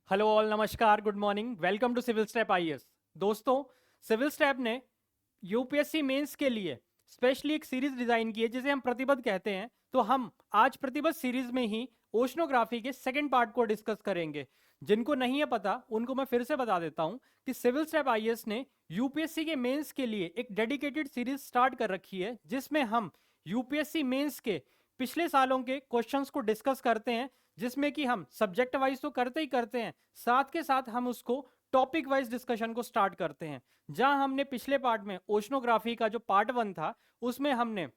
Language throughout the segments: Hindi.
हेलो ऑल, नमस्कार, good morning, welcome to civil step IAS. दोस्तों, सिविल स्टेप ने यूपीएससी मेंस के लिए स्पेशली एक सीरीज डिजाइन की है जिसे हम प्रतिबद्ध कहते हैं। तो हम आज प्रतिबद्ध सीरीज में ही ओशनोग्राफी के सेकंड पार्ट को डिस्कस करेंगे। जिनको नहीं है पता उनको मैं फिर से बता देता हूं कि सिविल स्टेप आईएएस ने यूपीएससी के मेंस के लिए एक डेडिकेटेड सीरीज स्टार्ट कर रखी है जिसमें हम यूपीएससी मेंस के पिछले सालों के क्वेश्चंस को डिस्कस करते हैं, जिसमें कि हम सब्जेक्ट वाइज तो करते ही करते हैं, साथ के साथ हम उसको टॉपिक वाइज डिस्कशन को स्टार्ट करते हैं। जहां हमने पिछले पार्ट में ओशनोग्राफी का जो पार्ट 1 था उसमें हमने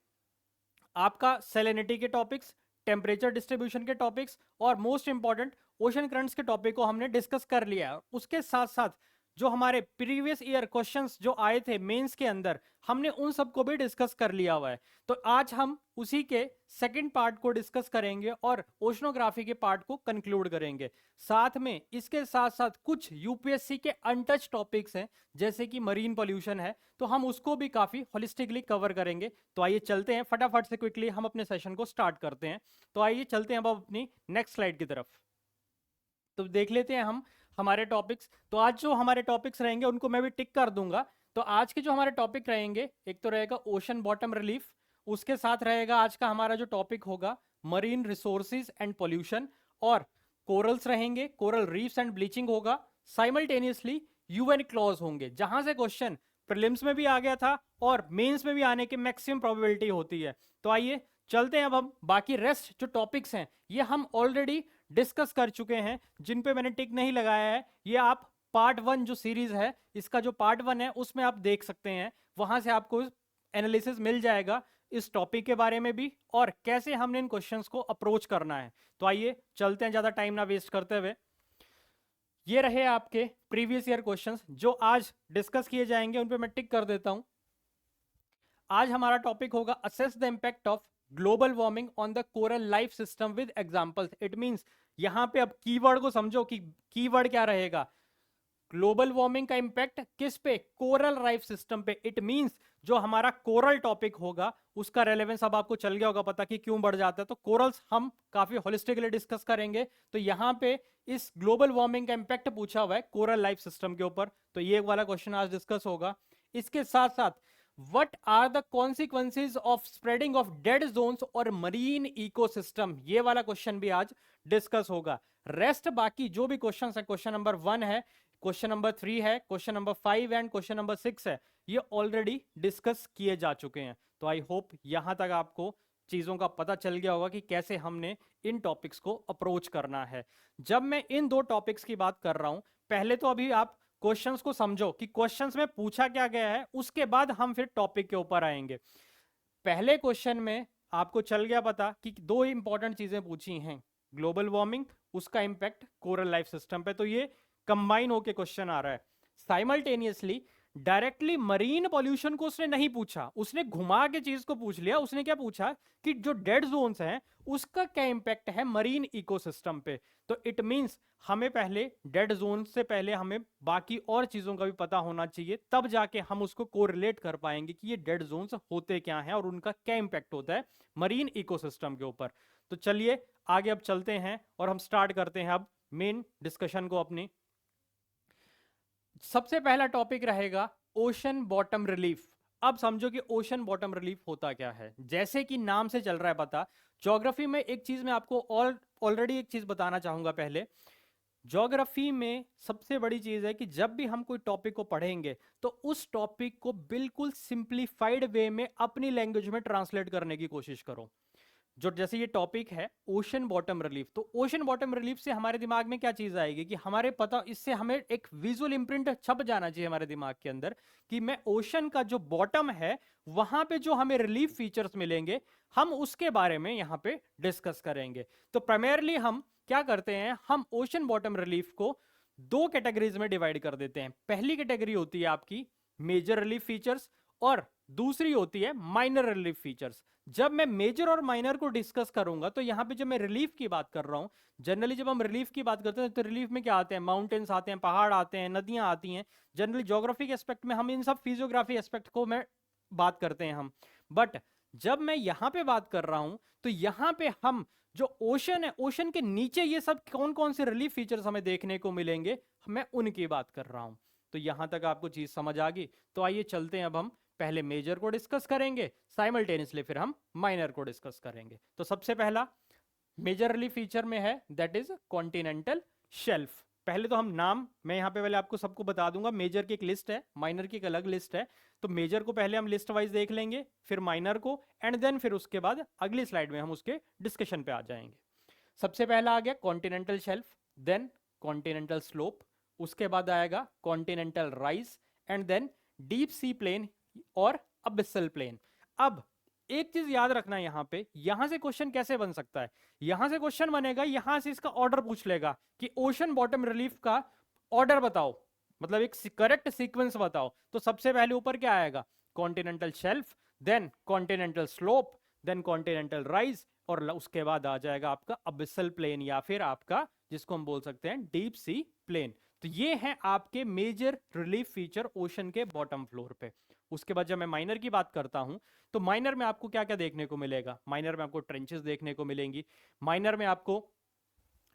आपका सेलेनिटी के टॉपिक्स, टेम्परेचर डिस्ट्रीब्यूशन के टॉपिक्स और मोस्ट इंपॉर्टेंट ओशन करंट्स के टॉपिक को हमने डिस्कस कर लिया है। उसके साथ साथ जो हमारे प्रीवियस ईयर क्वेश्चंस जो आए थे मेंस के अंदर, हमने उन सबको भी डिस्कस कर लिया हुआ है। तो आज हम उसी के सेकंड पार्ट को डिस्कस करेंगे और ओशनोग्राफी के पार्ट को कंक्लूड करेंगे। साथ में इसके साथ साथ कुछ यूपीएससी के अनटच टॉपिक्स हैं जैसे कि मरीन पॉल्यूशन है, तो हम उसको भी काफी होलिस्टिकली कवर करेंगे। तो आइए चलते हैं फटाफट से, क्विकली हम अपने सेशन को स्टार्ट करते हैं। तो आइए चलते हैं अब अपनी नेक्स्ट स्लाइड की तरफ। तो देख लेते हैं हम हमारे टॉपिक्स। तो आज जो हमारे टॉपिक्स रहेंगे उनको मैं भी टिक कर दूंगा। तो आज के जो हमारे टॉपिक रहेंगे, एक तो रहेगा ओशन बॉटम रिलीफ, उसके साथ रहेगा आज का हमारा जो टॉपिक होगा मरीन रिसोर्सेज एंड पॉल्यूशन, और कोरल्स रहेंगे, कोरल रीफ्स एंड ब्लीचिंग होगा। साइमल्टेनियसली यूएन क्लॉज होंगे, जहां से क्वेश्चन प्रीलिम्स में भी आ गया था और मेंस में भी आने की मैक्सिमम प्रोबेबिलिटी होती है। तो आइए चलते हैं अब हम बाकी रेस्ट जो टॉपिक्स हैं ये हम ऑलरेडी डिस्कस कर चुके हैं, जिन पे मैंने टिक नहीं लगाया है। ये आप पार्ट 1 जो सीरीज है, इसका जो पार्ट 1 है उसमें आप देख सकते हैं, वहां से आपको एनालिसिस मिल जाएगा इस टॉपिक के बारे में भी और कैसे हमने इन क्वेश्चंस को अप्रोच करना है। तो आइए चलते हैं ज्यादा टाइम ना वेस्ट करते हुए। ये रहे आपके प्रीवियस ईयर क्वेश्चंस जो आज डिस्कस किए जाएंगे, उन पे मैं टिक कर देता हूं। आज हमारा टॉपिक होगा assess the impact of global warming on the coral life system with examples. It means यहां पे अब कीवर्ड को समझो कि कीवर्ड क्या रहेगा। ग्लोबल वार्मिंग का इंपैक्ट किस पे? कोरल लाइफ सिस्टम पे। इट मींस जो हमारा कोरल टॉपिक होगा उसका रेलेवेंस अब आपको चल गया होगा पता कि क्यों बढ़ जाता है। तो कोरल्स हम काफी होलिस्टिकली डिस्कस करेंगे। तो यहां पे इस ग्लोबल वार्मिंग का इंपैक्ट पूछा हुआ है कोरल लाइफ सिस्टम के ऊपर, तो ये वाला क्वेश्चन आज डिस्कस होगा। इसके साथ साथ What are the consequences of spreading of dead zones और marine ecosystem, ये वाला क्वेश्चन भी आज डिस्कस होगा। रेस्ट बाकी जो भी क्वेश्चन है, क्वेश्चन नंबर 1 है, क्वेश्चन नंबर 3 है, question number 5 and question number 6 है, ये ऑलरेडी डिस्कस किए जा चुके हैं। तो आई होप यहां तक आपको चीजों का पता चल गया होगा कि कैसे हमने इन टॉपिक्स को अप्रोच करना है। जब मैं इन दो टॉपिक्स की बात कर रहा हूं, पहले तो अभी आप क्वेश्चंस को समझो कि क्वेश्चंस में पूछा क्या गया है, उसके बाद हम फिर टॉपिक के ऊपर आएंगे। पहले क्वेश्चन में आपको चल गया पता कि दो इंपॉर्टेंट चीजें पूछी हैं, ग्लोबल वार्मिंग, उसका इंपैक्ट कोरल लाइफ सिस्टम पे। तो ये कंबाइन होके क्वेश्चन आ रहा है। साइमल्टेनियसली डायरेक्टली मरीन पॉल्यूशन को उसने नहीं पूछा, उसने घुमा के चीज को पूछ लिया। उसने क्या पूछा कि जो डेड जोन्स हैं उसका क्या इंपैक्ट है मरीन इकोसिस्टम पे। तो इट मींस हमें पहले डेड जोन से पहले हमें बाकी और चीजों का भी पता होना चाहिए, तब जाके हम उसको कोरिलेट कर पाएंगे कि ये डेड जोन्स होते क्या हैं और उनका क्या इंपैक्ट होता है मरीन इकोसिस्टम के ऊपर। तो चलिए आगे अब चलते हैं और हम स्टार्ट करते हैं अब मेन डिस्कशन को अपनी। सबसे पहला टॉपिक रहेगा ओशन बॉटम रिलीफ। अब समझो कि ओशन बॉटम रिलीफ होता क्या है। जैसे कि नाम से चल रहा है पता, ज्योग्राफी में एक चीज मैं आपको ऑलरेडी एक चीज बताना चाहूंगा पहले। ज्योग्राफी में सबसे बड़ी चीज है कि जब भी हम कोई टॉपिक को पढ़ेंगे तो उस टॉपिक को बिल्कुल सिंप्लीफाइड वे में अपनी लैंग्वेज में ट्रांसलेट करने की कोशिश करो। जो जैसे ये टॉपिक है ओशन बॉटम रिलीफ, तो ओशन बॉटम रिलीफ से हमारे दिमाग में क्या चीज आएगी कि हमारे पता, इससे हमें एक विजुअल इंप्रिंट छप जाना चाहिए हमारे दिमाग के अंदर कि मैं ओशन का जो बॉटम है वहां पे जो हमें रिलीफ फीचर्स मिलेंगे हम उसके बारे में यहां पे डिस्कस करेंगे। तो प्राइमरली हम क्या करते हैं, हम ओशन बॉटम रिलीफ को दो कैटेगरीज में डिवाइड कर देते हैं। पहली कैटेगरी होती है आपकी मेजर रिलीफ फीचर्स और दूसरी होती है माइनर रिलीफ फीचर्स। जब मैं मेजर और माइनर को डिस्कस करूंगा तो यहां पे जब मैं रिलीफ की बात कर रहा हूं, जनरली जब हम रिलीफ की बात करते हैं तो रिलीफ में क्या आते हैं, माउंटेन्स आते हैं, पहाड़ आते हैं, नदियां आती हैं। जनरली ज्योग्राफी के एस्पेक्ट में हम इन सब फिजियोग्राफी एस्पेक्ट को मैं बात करते हैं हम। बट जब मैं यहां पे बात कर रहा हूं तो यहां पे हम जो ओशन है, ओशन के नीचे ये सब कौन कौन से रिलीफ फीचर्स हमें देखने को मिलेंगे, मैं उनकी बात कर रहा हूं। तो यहां तक आपको चीज समझ आ गई। तो आइए चलते हैं, अब हम पहले मेजर को डिस्कस करेंगे, साइमल्टेनियसली फिर हम माइनर को डिस्कस करेंगे। तो सबसे पहला मेजर रिलीफ फीचर में है दैट इज कॉन्टिनेंटल शेल्फ। पहले तो हम नाम, मैं यहाँ पे पहले आपको सबको बता दूंगा, मेजर की एक लिस्ट है, माइनर की एक अलग लिस्ट है। तो मेजर को पहले हम लिस्ट वाइज देख लेंगे, फिर माइनर को, एंड देन फिर उसके बाद अगली स्लाइड में हम उसके डिस्कशन पे आ जाएंगे। सबसे पहला आ गया continental shelf, then continental slope, उसके बाद आएगा continental rise, and then deep sea plain और अबिसल प्लेन। अब एक चीज याद रखना, यहां पे यहां से क्वेश्चन कैसे बन सकता है, यहां से क्वेश्चन बनेगा, यहां से इसका ऑर्डर पूछ लेगा कि ओशन बॉटम रिलीफ का ऑर्डर बताओ, मतलब एक करेक्ट सीक्वेंस बताओ। तो सबसे पहले ऊपर क्या आएगा, continental shelf, then continental slope, then continental rise, और उसके बाद आ जाएगा आपका अबिसल प्लेन, या फिर आपका जिसको हम बोल सकते हैं डीप सी प्लेन। तो ये है आपके मेजर रिलीफ फीचर ओशन के बॉटम फ्लोर पे। उसके बाद जब मैं माइनर की बात करता हूं, तो माइनर में आपको क्या क्या देखने को मिलेगा, माइनर में आपको ट्रेंचेस देखने को मिलेंगी, माइनर में आपको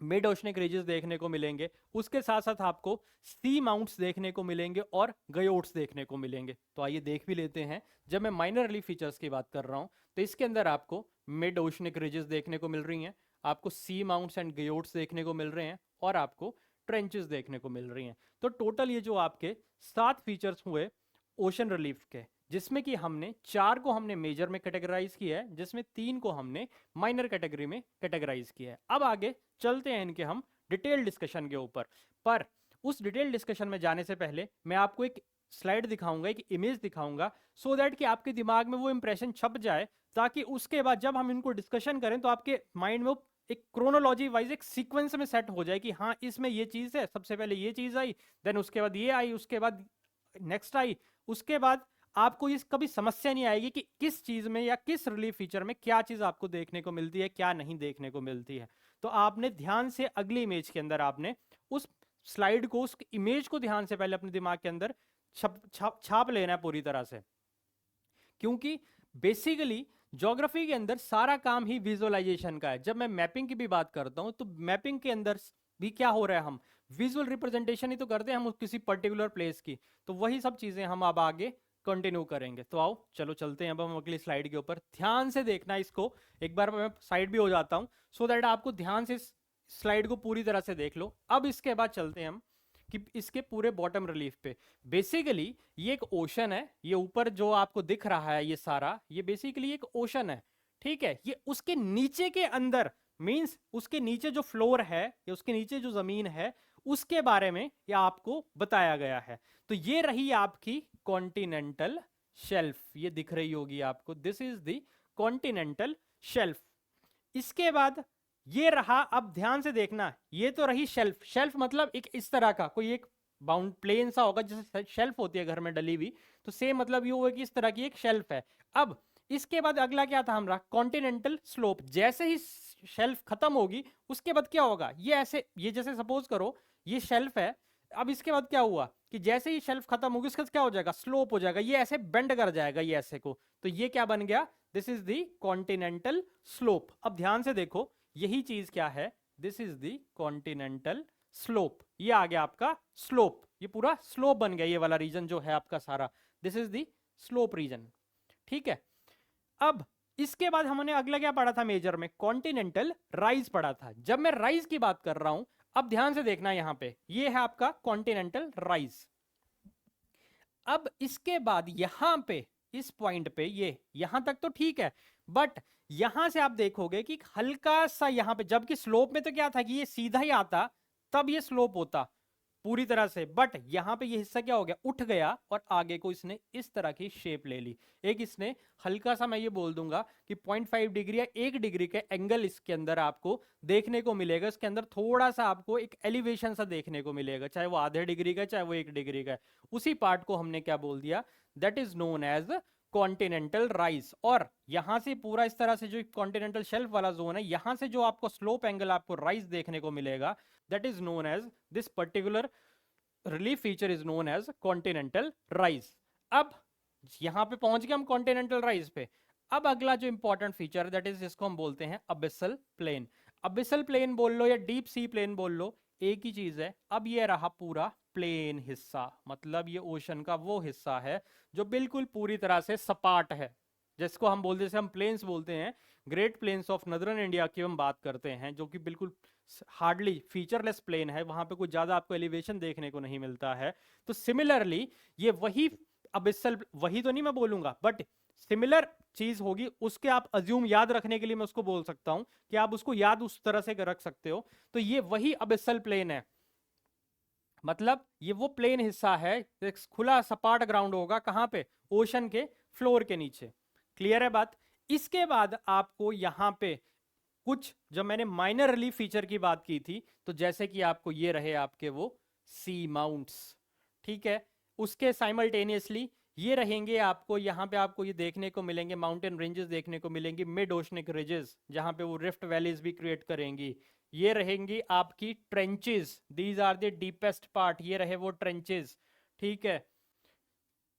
मिड ओशनिक रिजेस देखने को मिलेंगे, उसके साथ साथ आपको सी माउंट्स देखने को मिलेंगे और गयोट्स देखने को मिलेंगे। तो आइए देख भी लेते हैं। जब मैं माइनर रिलीफ फीचर्स की बात कर रहा हूं, तो इसके अंदर आपको मिड ओशनिक रिजेस देखने को मिल रही हैं, आपको सी माउंट्स एंड गयोट्स देखने को मिल रहे हैं, और आपको ट्रेंचेस देखने को मिल रही हैं। तो टोटल ये जो आपके 7 फीचर्स हुए ओशन रिलीफ के, जिसमें कि हमने 4 को हमने मेजर में कैटेगराइज किया है, जिसमें 3 को हमने माइनर कैटेगरी में कैटेगराइज किया है। अब आगे चलते हैं इनके हम डिटेल डिस्कशन के ऊपर। पर उस डिटेल डिस्कशन में जाने से पहले मैं आपको एक स्लाइड दिखाऊंगा, एक इमेज दिखाऊंगा, सो दैट कि आपके दिमाग में वो इंप्रेशन छप जाए, ताकि उसके बाद जब हम इनको डिस्कशन करें तो आपके माइंड में वो एक क्रोनोलॉजी वाइज एक सीक्वेंस में सेट हो जाए कि हाँ इसमें ये चीज है, सबसे पहले ये चीज आई, देन उसके बाद ये आई, उसके बाद नेक्स्ट आई, उसके बाद आपको इस कभी समस्या नहीं आएगी कि किस चीज में या किस रिलीफ फीचर में क्या चीज आपको देखने को मिलती है, क्या नहीं देखने को मिलती है। तो आपने ध्यान से अगली इमेज के अंदर आपने उस स्लाइड को, उस इमेज को ध्यान से पहले अपने दिमाग के अंदर छाप लेना है पूरी तरह से, क्योंकि बेसिकली ज्योग्राफी के अंदर सारा काम ही विजुअलाइजेशन का है। जब मैं मैपिंग की भी बात करता हूं, तो मैपिंग के अंदर भी क्या हो रहा है, हम विजुअल रिप्रेजेंटेशन ही तो करते हैं हम किसी पर्टिकुलर प्लेस की। तो वही सब चीजें हम अब आगे कंटिन्यू करेंगे। तो आओ चलो चलते हैं अब हम अगली स्लाइड के ऊपर। ध्यान से देखना इसको, एक बार मैं साइड भी हो जाता हूं, सो दैट आपको ध्यान से स्लाइड को पूरी तरह से देख लो। अब इसके बाद चलते हैं हम कि इसके पूरे बॉटम रिलीफ पे। बेसिकली ये एक ओशन है, ये ऊपर जो आपको दिख रहा है ये सारा, ये बेसिकली एक ओशन है, ठीक है। ये उसके नीचे के अंदर, मींस उसके नीचे जो फ्लोर है या उसके नीचे जो जमीन है, उसके बारे में ये आपको बताया गया है। तो ये रही आपकी कॉन्टिनेंटल शेल्फ, ये दिख रही होगी आपको, this is the continental shelf. इसके बाद ये रहा, अब ध्यान से देखना, ये तो रही शेल्फ। शेल्फ मतलब एक इस तरह का कोई एक बाउंड प्लेन सा होगा, जैसे शेल्फ होती है घर में डली हुई, तो सेम मतलब ये हुआ कि इस तरह की एक शेल्फ है। अब इसके बाद अगला क्या था हमारा, कॉन्टिनेंटल स्लोप। जैसे ही शेल्फ खत्म होगी उसके बाद क्या होगा, ये ऐसे, ये जैसे सपोज करो ये शेल्फ है, अब इसके बाद क्या हुआ कि जैसे ही शेल्फ खत्म होगी उसके बाद क्या हो जाएगा, स्लोप हो जाएगा, ये ऐसे बेंड कर जाएगा ये ऐसे को। तो ये क्या बन गया, this is the continental slope. अब ध्यान से देखो, यही चीज क्या है, this is the continental slope. ये आ गया आपका स्लोप, ये पूरा स्लोप बन गया, ये वाला रीजन जो है आपका सारा, this is the slope region, ठीक है। अब इसके बाद हमने अगला क्या पढ़ा था मेजर में, कॉन्टिनेंटल राइज पढ़ा था। जब मैं राइज की बात कर रहा हूं, अब ध्यान से देखना, यहां पे ये है आपका कॉन्टिनेंटल राइज। अब इसके बाद यहां पे इस पॉइंट पे, ये यहां तक तो ठीक है, बट यहां से आप देखोगे कि हल्का सा यहां पे, जबकि स्लोप में तो क्या था कि ये सीधा ही आता तब ये स्लोप होता पूरी तरह से, बट यहां पे ये हिस्सा क्या हो गया, उठ गया, और आगे को इसने इस तरह की शेप ले ली। एक इसने हल्का सा, मैं ये बोल दूंगा कि 0.5 डिग्री या 1 डिग्री के एंगल इसके अंदर आपको देखने को मिलेगा। इसके अंदर थोड़ा सा आपको एक एलिवेशन सा देखने को मिलेगा, चाहे वो आधे डिग्री का चाहे वो 1 डिग्री का। उसी पार्ट को हमने क्या बोल दिया, that is known as continental rise. और यहां से पूरा इस तरह से जो कॉन्टिनेंटल शेल्फ वाला जोन है, यहां से जो आपको स्लोप एंगल आपको राइज देखने को मिलेगा, that is known as, this particular relief feature is known as continental rise। अब यहां पे पहुंच गए हम continental rise पे। अब अगला जो इंपॉर्टेंट फीचर दैट इज जिसको हम बोलते हैं अबिसल प्लेन। अबिसल प्लेन बोल लो या डीप सी प्लेन बोल लो, एक ही चीज है। अब ये रहा पूरा प्लेन हिस्सा, मतलब ये ओशन का वो हिस्सा है जो बिल्कुल पूरी तरह से सपाट है, जिसको हम बोलते हैं, हम प्लेन्स बोलते हैं। Great plains of northern India की हम बात करते हैं, जो कि बिल्कुल हार्डली फीचरलेस प्लेन है, वहां पे कुछ ज्यादा आपको एलिवेशन देखने को नहीं मिलता है। तो सिमिलरली ये वही अबिसल, वही तो नहीं मैं बोलूंगा, बट सिमिलर चीज होगी, उसके आप अज्यूम याद रखने के लिए मैं उसको बोल सकता हूं कि आप उसको याद उस तरह से रख सकते हो। तो ये वही अबिसल प्लेन है, मतलब ये वो प्लेन हिस्सा है, एक खुला सपाट ग्राउंड होगा कहां पे, ओशन के फ्लोर के नीचे। क्लियर है बात। इसके बाद आपको यहां पे कुछ, जब मैंने माइनर रिलीफ फीचर की बात की थी, तो जैसे कि आपको ये रहे आपके वो सी माउंट्स, ठीक है, उसके साइमल्टेनियसली ये रहेंगे आपको, यहां पे आपको ये देखने को मिलेंगे, माउंटेन रेंजेस देखने को मिलेंगी, मिड ओशनिक रिजेस जहां पे वो रिफ्ट वैलीज भी क्रिएट करेंगी। ये रहेंगी आपकी trenches, these are the deepest part, ये रहे वो ट्रेंचेस, ठीक है।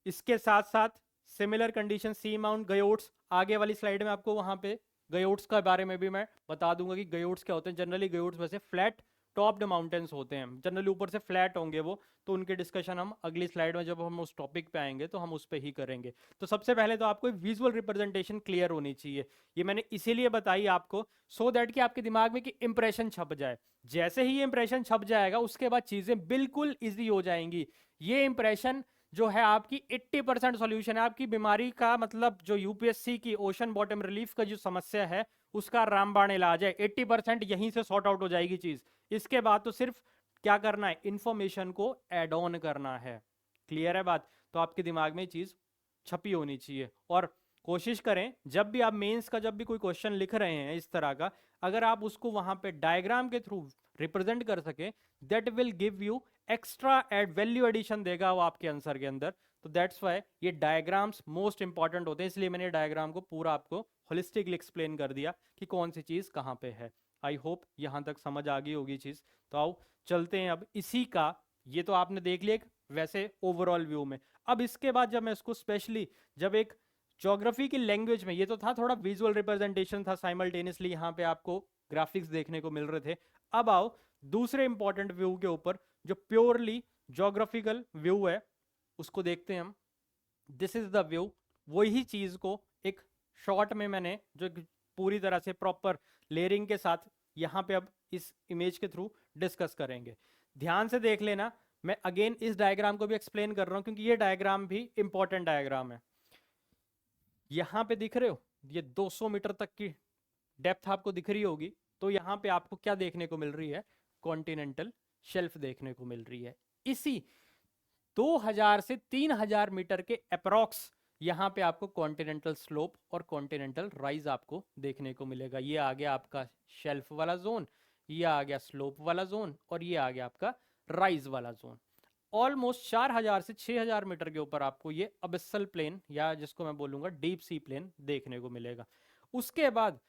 इसके साथ साथ similar condition sea mount guyots, आगे वाली स्लाइड में आपको वहां पे गयोट्स के बारे में भी मैं बता दूंगा कि गयोट्स क्या होते हैं। जनरली गयोट्स वैसे फ्लैट टॉप्ड माउंटेन्स होते हैं, जनरली ऊपर से फ्लैट होंगे वो, तो उनके डिस्कशन हम अगली स्लाइड में जब हम उस टॉपिक पे आएंगे तो हम उस पे ही करेंगे। तो सबसे पहले तो आपको विजुअल रिप्रेजेंटेशन क्लियर होनी चाहिए, ये मैंने इसीलिए बताई आपको, सो दैट कि आपके दिमाग में कि इंप्रेशन छप जाए। जैसे ही ये इंप्रेशन छप जाएगा उसके बाद चीजें बिल्कुल ईजी हो जाएंगी। ये इंप्रेशन जो है आपकी 80% सॉल्यूशन है आपकी बीमारी का, मतलब जो यूपीएससी की ओशन बॉटम रिलीफ का जो समस्या है उसका रामबाण इलाज है। 80% यहीं से सॉर्ट आउट हो जाएगी चीज। इसके बाद तो सिर्फ क्या करना है, इंफॉर्मेशन को एड ऑन करना है। क्लियर है बात। तो आपके दिमाग में चीज छपी होनी चाहिए, और कोशिश करें जब भी आप मेंस का जब भी कोई क्वेश्चन लिख रहे हैं इस तरह का, अगर आप उसको वहां पे डायग्राम के थ्रू रिप्रेजेंट कर सके, that will give you extra add value addition देगा वो आपके आंसर के अंदर। तो दैट्स वाई ये डायग्राम्स मोस्ट इंपॉर्टेंट होते हैं, इसलिए मैंने डायग्राम को पूरा आपको होलिस्टिकली एक्सप्लेन कर दिया कि कौन सी चीज कहाँ पे है। आई होप यहां तक समझ आ गई होगी चीज। तो आओ चलते हैं अब इसी का, ये तो आपने देख लिया एक वैसे ओवरऑल व्यू में। अब इसके बाद जब मैं इसको स्पेशली, जब एक ज्योग्राफी की लैंग्वेज में, ये तो था थोड़ा विजुअल रिप्रेजेंटेशन था, साइमल्टेनियसली यहाँ पे आपको ग्राफिक्स देखने को मिल रहे थे। अब आओ दूसरे इंपॉर्टेंट व्यू के ऊपर, जो प्योरली ज्योग्राफिकल व्यू है, उसको देखते हैं हम। दिस इज द व्यू, वही चीज को एक शॉर्ट में मैंने जो पूरी तरह से प्रॉपर लेयरिंग के साथ यहाँ पे अब इस इमेज के थ्रू डिस्कस करेंगे। ध्यान से देख लेना, मैं अगेन इस डायग्राम को भी एक्सप्लेन कर रहा हूं क्योंकि ये डायग्राम भी इंपॉर्टेंट डायग्राम है। यहां पे दिख रहे हो, ये 200 मीटर तक की डेप्थ आपको दिख रही होगी। तो यहां पे आपको क्या देखने को मिल रही है, कॉन्टिनेंटल शेल्फ देखने को मिल रही है। इसी 2000 से 3000 मीटर के अप्रॉक्स यहां पे आपको कॉन्टिनेंटल स्लोप और कॉन्टिनेंटल राइज आपको देखने को मिलेगा। ये आ गया आपका शेल्फ वाला जोन, ये आ गया स्लोप वाला जोन, और ये आ गया आपका राइज वाला जोन। ऑलमोस्ट 4000 से 6000 मीटर के ऊपर आपको ये अबिसल प्लेन, या जिसको मैं बोलूंगा डीप सी प्लेन देखने को मिलेगा। उसके बाद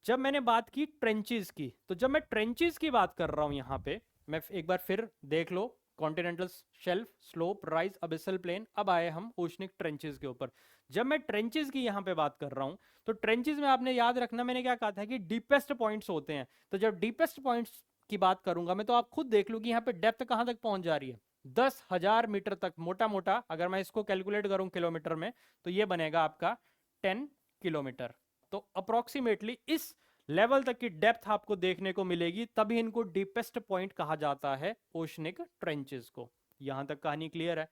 जब मैंने बात की ट्रेंचेस की, तो जब मैं ट्रेंचेस की बात कर रहा हूं यहां पे, मैं एक बार फिर देख लो, continental shelf, slope, rise, abyssal plain. अब आए हम ओशनिक ट्रेंचेस के ऊपर। जब मैं ट्रेंचेस की यहां पे बात कर रहा हूं, तो ट्रेंचेस में आपने याद रखना, मैंने क्या कहा था कि डीपेस्ट पॉइंट्स होते हैं। तो जब डीपेस्ट पॉइंट्स की बात करूंगा मैं, तो आप खुद देख लो कि यहाँ पे डेप्थ कहां तक पहुंच जा रही है, 10,000 मीटर तक। मोटा मोटा अगर मैं इसको कैलकुलेट करूं किलोमीटर में, तो ये बनेगा आपका 10 किलोमीटर। तो अप्रोक्सीमेटली इस लेवल तक की डेप्थ आपको देखने को मिलेगी, तभी इनको डीपेस्ट पॉइंट कहा जाता है ओशनिक ट्रेंचेस को। यहां तक कहानी क्लियर है।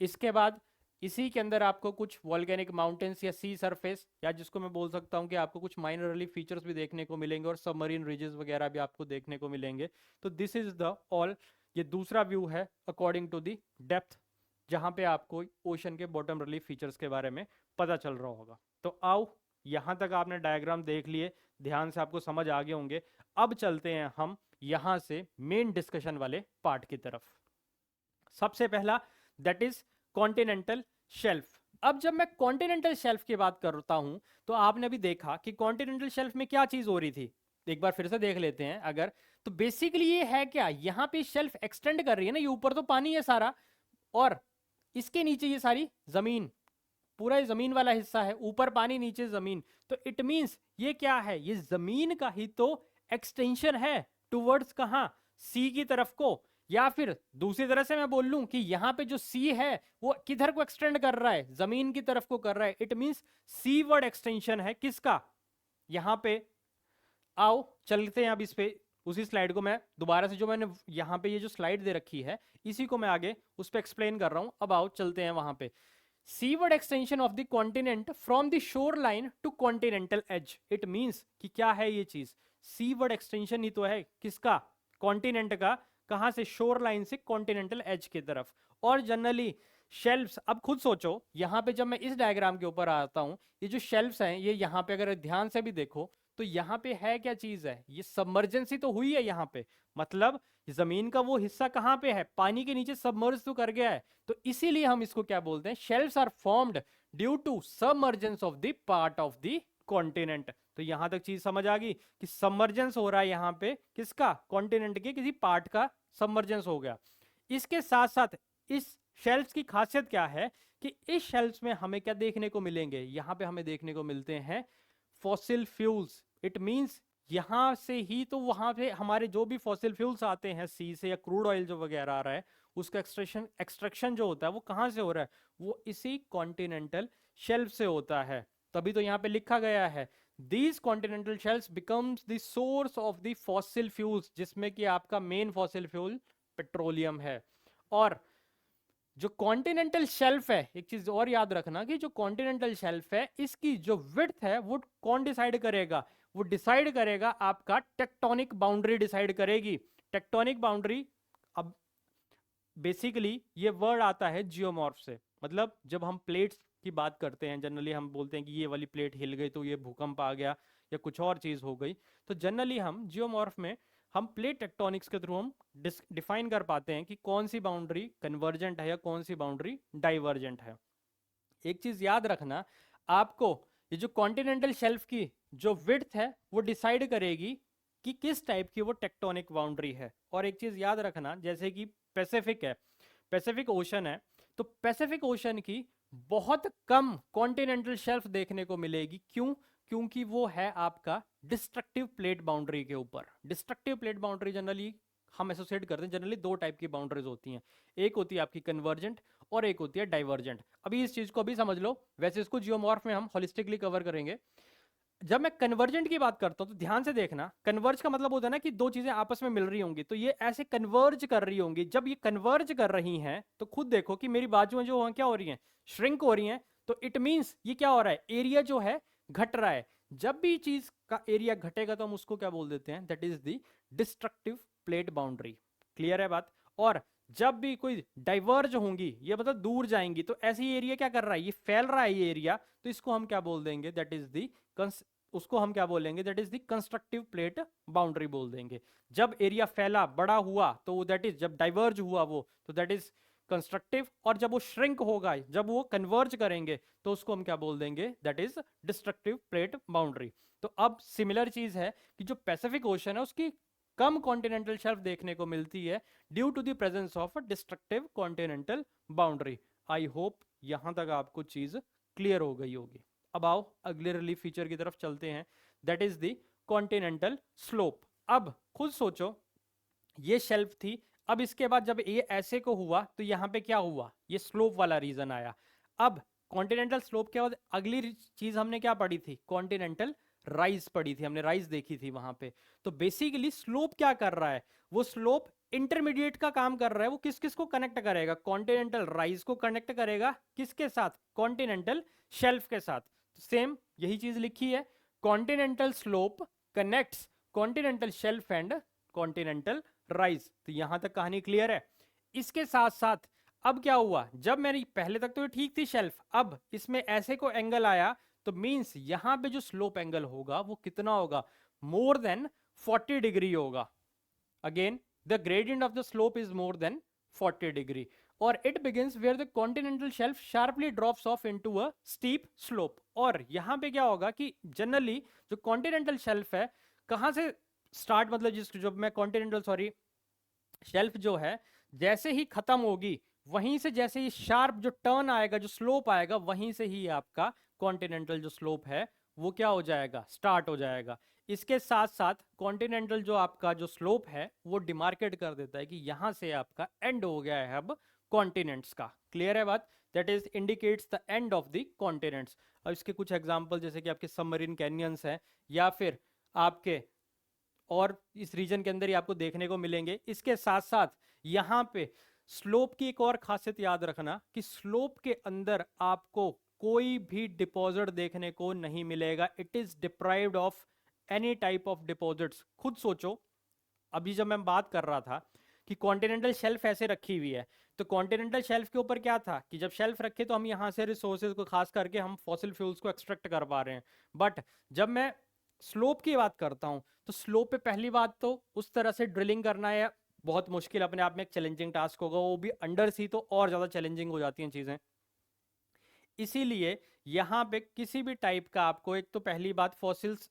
इसके बाद इसी के अंदर आपको कुछ वॉल्केनिक माउंटेन्स या सी सरफेस, या जिसको मैं बोल सकता हूं कि आपको कुछ माइनर रिलीफ फीचर्स भी देखने को मिलेंगे, और सबमरीन रिजेस वगैरह भी आपको देखने को मिलेंगे। तो दिस इज द ऑल, ये दूसरा व्यू है अकॉर्डिंग टू दी डेप्थ, जहां पे आपको ओशन के बॉटम रिलीफ फीचर्स के बारे में पता चल रहा होगा। तो आओ, यहां तक आपने डायग्राम देख लिए, ध्यान से आपको समझ आ गए होंगे। अब चलते हैं हम यहां से मेन डिस्कशन वाले पार्ट की तरफ। सबसे पहला दैट इज कॉन्टिनेंटल शेल्फ। अब जब मैं कॉन्टिनेंटल शेल्फ की बात करता हूं, तो आपने अभी देखा कि कॉन्टिनेंटल शेल्फ में क्या चीज हो रही थी, एक बार फिर से देख लेते हैं अगर। तो बेसिकली ये है क्या, यहां पे शेल्फ एक्सटेंड कर रही है ना, ये ऊपर तो पानी है सारा, और इसके नीचे ये सारी जमीन, पूरा जमीन वाला हिस्सा है, ऊपर पानी नीचे जमीन, तो इट मींस ये क्या है, ये जमीन का ही तो एक्सटेंशन है टुवर्ड्स कहां, सी की तरफ को। या फिर दूसरी तरह से मैं बोल लूं कि यहां पे जो सी है वो किधर को एक्सटेंड कर रहा है, जमीन की तरफ को कर रहा है। It means seaward extension है किसका, यहां पे। आओ चलते हैं अब इस पे, उसी स्लाइड को मैं दोबारा से, जो मैंने यहाँ पे ये जो स्लाइड दे रखी है इसी को मैं आगे उस पर एक्सप्लेन कर रहा हूँ। अब आओ चलते हैं वहां पे। Seaward extension of the continent from the shoreline to continental edge. It means कि क्या है ये चीज, सीवर्ड एक्सटेंशन ही तो है किसका, कॉन्टिनेंट का, कहां से, शोर लाइन से कॉन्टिनेंटल एज की तरफ। और जनरली शेल्फ्स, अब खुद सोचो यहाँ पे जब मैं इस डायग्राम के ऊपर आता हूँ, ये जो शेल्फ्स हैं ये यहाँ पे अगर ध्यान से भी देखो तो यहाँ पे है क्या चीज है, ये सबमर्जेंसी तो हुई है यहाँ पे, मतलब जमीन का वो हिस्सा कहाँ पे है, पानी के नीचे सबमर्ज तो कर गया है। तो इसीलिए हम इसको क्या बोलते हैं, shelves are formed due to submergence of the part of the continent. तो यहां तक चीज समझ आ गई कि सबमर्जेंस हो रहा है यहाँ पे किसका, कॉन्टिनेंट के किसी पार्ट का सबमर्जेंस हो गया। इसके साथ साथ इस शेल्फ्स की खासियत क्या है कि इस शेल्फ्स में हमें क्या देखने को मिलेंगे, यहाँ पे हमें देखने को मिलते हैं फॉसिल फ्यूल्स। इट मींस यहां से ही तो वहां पे हमारे जो भी फॉसिल फ्यूल्स आते हैं सी से, या क्रूड ऑयल जो वगैरह आ रहा है, उसका एक्सट्रैक्शन जो होता है वो कहां से हो रहा है, वो इसी कॉन्टिनेंटल शेल्फ से होता है। तभी तो यहाँ पे लिखा गया है these continental shelves becomes the source of the fossil fuels, जिसमें कि आपका मेन फॉसिल फ्यूल पेट्रोलियम है। और जो कॉन्टिनेंटल शेल्फ है, एक चीज और याद रखना कि जो कॉन्टिनेंटल शेल्फ है इसकी जो विड्थ है वो कौन डिसाइड करेगा, वो डिसाइड करेगा आपका टेक्टोनिक बाउंड्री डिसाइड करेगी। टेक्टोनिक बाउंड्री, अब बेसिकली ये वर्ड आता है जियोमॉर्फ से, मतलब जब हम प्लेट्स की बात करते हैं जनरली हम बोलते हैं कि ये वाली प्लेट हिल गई तो ये भूकंप आ गया या कुछ और चीज हो गई, तो जनरली हम जियोमॉर्फ में हम प्लेट टेक्टोनिक्स के थ्रू हम डिफाइन कर पाते हैं कि कौन सी बाउंड्री कन्वर्जेंट है या कौन सी बाउंड्री डाइवर्जेंट है। एक चीज याद रखना, आपको ये जो कॉन्टिनेंटल शेल्फ की जो विड्थ है वो डिसाइड करेगी कि किस टाइप की वो टेक्टोनिक बाउंड्री है। और एक चीज याद रखना, जैसे कि पैसिफिक है, पैसिफिक ओशन है, तो पैसिफिक ओशन की बहुत कम कॉन्टिनेंटल शेल्फ देखने को मिलेगी। क्यों, क्योंकि वो है आपका डिस्ट्रक्टिव प्लेट बाउंड्री के ऊपर। डिस्ट्रक्टिव प्लेट बाउंड्री जनरली हम एसोसिएट करते हैं, जनरली दो टाइप की बाउंड्रीज होती हैं, एक होती है आपकी कन्वर्जेंट और एक होती है डाइवर्जेंट। अभी इस चीज को अभी समझ लो, वैसे इसको जियोमॉर्फ में हम होलिस्टिकली कवर करेंगे। जब मैं कन्वर्जेंट की बात करता हूं तो ध्यान से देखना, कन्वर्ज का मतलब होता है ना कि दो चीजें आपस में मिल रही होंगी, तो ये ऐसे कन्वर्ज कर रही होंगी। जब ये कन्वर्ज कर रही हैं तो खुद देखो कि मेरी बाजुएं जो क्या हो रही हैं, श्रिंक हो रही हैं। तो इट मींस ये क्या हो रहा है, एरिया जो है घट रहा है। जब भी चीज का एरिया घटेगा तो हम उसको क्या बोल देते हैं, that is the destructive plate boundary. Clear है बात। और जब भी कोई डाइवर्ज होंगी, ये मतलब दूर जाएंगी, तो ऐसे ही एरिया क्या कर रहा है, ये फैल रहा है ये एरिया, तो इसको हम क्या बोल देंगे, दैट इज दी, उसको हम क्या बोलेंगे, that is the constructive plate boundary बोल देंगे। जब एरिया फैला बड़ा हुआ तो दैट इज, जब डाइवर्ज हुआ वो तो दैट इज कंस्ट्रक्टिव, और जब वो श्रिंक होगा, जब वो कन्वर्ज करेंगे तो उसको हम क्या बोल देंगे, that is destructive plate boundary. तो अब सिमिलर चीज है कि जो पैसिफिक ओशन है उसकी कम कॉन्टिनेंटल शेल्फ देखने को मिलती है due to the presence of destructive continental boundary. I hope यहां तक आपको चीज क्लियर हो गई होगी। अब आओ अगले रिलीफ फीचर की तरफ चलते हैं, that is the continental slope. अब खुद सोचो, ये शेल्फ थी, अब इसके बाद जब ये ऐसे को हुआ तो यहाँ पे क्या हुआ, ये स्लोप वाला रीजन आया। अब कॉन्टिनेंटल स्लोप के बाद अगली चीज हमने क्या पढ़ी थी, कॉन्टिनेंटल राइज पढ़ी थी, हमने राइज देखी थी वहां पे। तो बेसिकली स्लोप क्या कर रहा है, वो स्लोप इंटरमीडिएट का काम कर रहा है। वो किस किस को कनेक्ट करेगा, कॉन्टिनेंटल राइज को कनेक्ट करेगा किसके साथ, कॉन्टिनेंटल शेल्फ के साथ। तो सेम यही चीज लिखी है, continental slope connects continental shelf and continental rise. तो यहां तक कहानी क्लियर है। इसके साथ साथ अब क्या हुआ, जब मेरी पहले तक तो ये ठीक थी शेल्फ, अब इसमें ऐसे को एंगल आया तो मींस यहां पे जो स्लोप एंगल होगा वो कितना होगा, मोर देन 40 डिग्री होगा। Again the gradient of the slope is more than 40 degree, और it begins where the continental shelf sharply drops off into a steep slope. और यहां पे क्या होगा कि जनरली जो कॉन्टिनेंटल शेल्फ है कहां से स्टार्ट, मतलब जिस जो मैं कॉन्टिनेंटल शेल्फ जो है जैसे ही खत्म होगी वहीं से जैसे ये शार्प जो टर्न आएगा, जो स्लोप आएगा, वहीं से ही आपका कॉन्टिनेंटल जो स्लोप है वो क्या हो जाएगा, स्टार्ट हो जाएगा। इसके साथ साथ कॉन्टिनेंटल जो आपका जो स्लोप है वो डिमार्केट कर देता है कि यहां से आपका एंड हो गया है अब कॉन्टिनेंट्स का। क्लियर है बात? That is indicates the end of the continents. अब इसके कुछ एग्जांपल जैसे कि आपके सबमरीन कैनियंस हैं, या फिर आपके और इस रीजन के अंदर ही आपको देखने को मिलेंगे। इसके साथ साथ यहाँ पे स्लोप की एक और खासियत याद रखना कि स्लोप के अंदर आपको कोई भी डिपॉजिट देखने को नहीं मिलेगा। It is deprived of any type of deposits. खुद सोचो, अभी जब मैं बात कर रहा था कि कॉन्टिनेंटल शेल्फ ऐसे रखी हुई है, तो कॉन्टिनेंटल शेल्फ के ऊपर क्या था कि जब शेल्फ रखे तो हम यहाँ से रिसोर्सेज को, खास करके हम फॉसिल फ्यूल्स को एक्सट्रैक्ट कर पा रहे हैं। बट जब मैं स्लोप की बात करता हूँ तो स्लोप पे पहली बात तो उस तरह से ड्रिलिंग करना है बहुत मुश्किल, अपने आप में एक चैलेंजिंग टास्क होगा, वो भी अंडर सी तो और ज़्यादा चैलेंजिंग हो जाती हैं चीज़ें। इसीलिए यहाँ पे किसी भी टाइप का आपको, एक तो पहली बात फॉसिल्स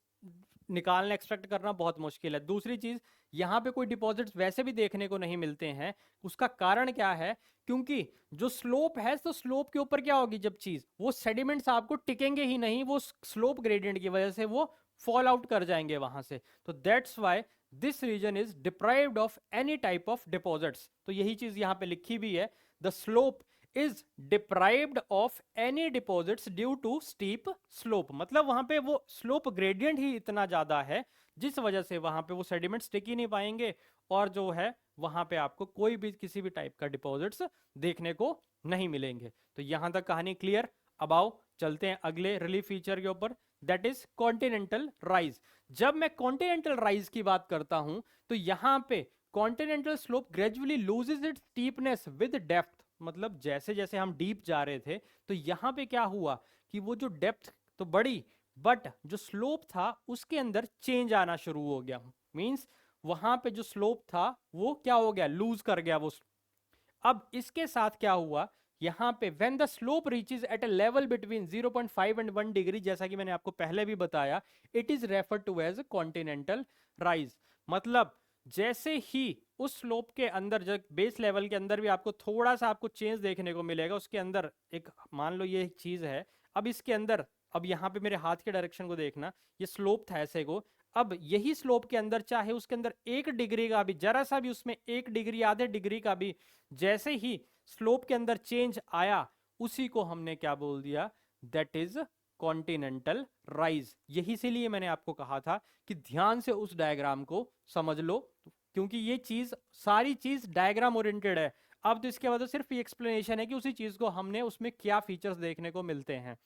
निकालना, एक्सट्रैक्ट करना बहुत मुश्किल है। दूसरी चीज, यहाँ पे कोई डिपॉजिट्स वैसे भी देखने को नहीं मिलते हैं। उसका कारण क्या है? क्योंकि जो स्लोप है, तो स्लोप के ऊपर क्या होगी जब चीज, वो सेडिमेंट्स आपको टिकेंगे ही नहीं, वो स्लोप ग्रेडियंट की वजह से वो फॉल आउट कर जाएंगे वहां से। तो that's why this region is deprived of any type of deposits. तो यही चीज यहाँ पे लिखी भी है, the slope is deprived of any deposits due to steep slope। मतलब वहां पे वो स्लोप ग्रेडियंट ही इतना ज्यादा है जिस वजह से वहां पे वो सेडिमेंट्स टिक ही नहीं पाएंगे, और जो है वहां पे आपको कोई भी किसी भी टाइप का डिपॉजिट्स देखने को नहीं मिलेंगे। तो यहां तक कहानी क्लियर। अब आओ चलते हैं अगले रिलीफ फीचर के ऊपर, दैट इज कॉन्टिनेंटल राइज। जब मैं कॉन्टिनेंटल राइज की बात करता हूं तो यहां पे continental slope gradually loses it's steepness with depth. मतलब जैसे जैसे हम डीप जा रहे थे तो यहाँ पे क्या हुआ कि वो जो डेप्थ तो बढ़ी, बट जो स्लोप था उसके अंदर चेंज आना शुरू हो गया। मींस वहां पे जो स्लोप था वो क्या हो गया, लूज कर गया वो। अब इसके साथ क्या हुआ, यहां पे when the slope reaches at a level between 0.5 and 1 degree, जैसा कि मैंने आपको पहले भी बताया, it is refer to as continental rise. मतलब जैसे ही उस स्लोप के अंदर, जब बेस लेवल के अंदर भी आपको थोड़ा सा आपको चेंज देखने को मिलेगा, उसके अंदर एक, मान लो ये चीज है, अब इसके अंदर, अब यहाँ पे मेरे हाथ के डायरेक्शन को देखना, ये स्लोप था ऐसे को, अब यही स्लोप के अंदर चाहे उसके अंदर 1 डिग्री का भी, जरा सा भी उसमें 1 डिग्री, आधे डिग्री का भी जैसे ही स्लोप के अंदर चेंज आया, उसी को हमने क्या बोल दिया, दैट इज कॉन्टिनेंटल राइज। यही से लिए मैंने आपको कहा था कि ध्यान से उस डायग्राम को समझ लो, क्योंकि ये चीज, सारी चीज डायग्राम ओरिएंटेड है। अब तो इसके बाद तो सिर्फ ये एक्सप्लेनेशन है कि उसी चीज को हमने उसमें क्या फीचर्स देखने को मिलते हैं।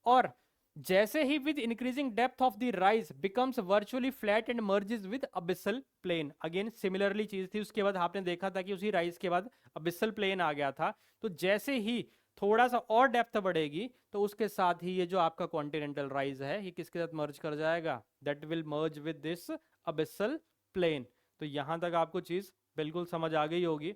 और जैसे ही with increasing depth of the rise becomes virtually flat and merges with abyssal plain, again similarly चीज थी। उसके बाद आपने देखा था कि उसी राइज के बाद अबिसल प्लेन आ गया था। तो जैसे ही थोड़ा सा और डेप्थ बढ़ेगी तो उसके साथ ही ये जो आपका कॉन्टिनेंटल राइज है ये किसके साथ मर्ज कर जाएगा, that will merge with this abyssal plain. तो यहां तक आपको चीज बिल्कुल समझ आ गई होगी।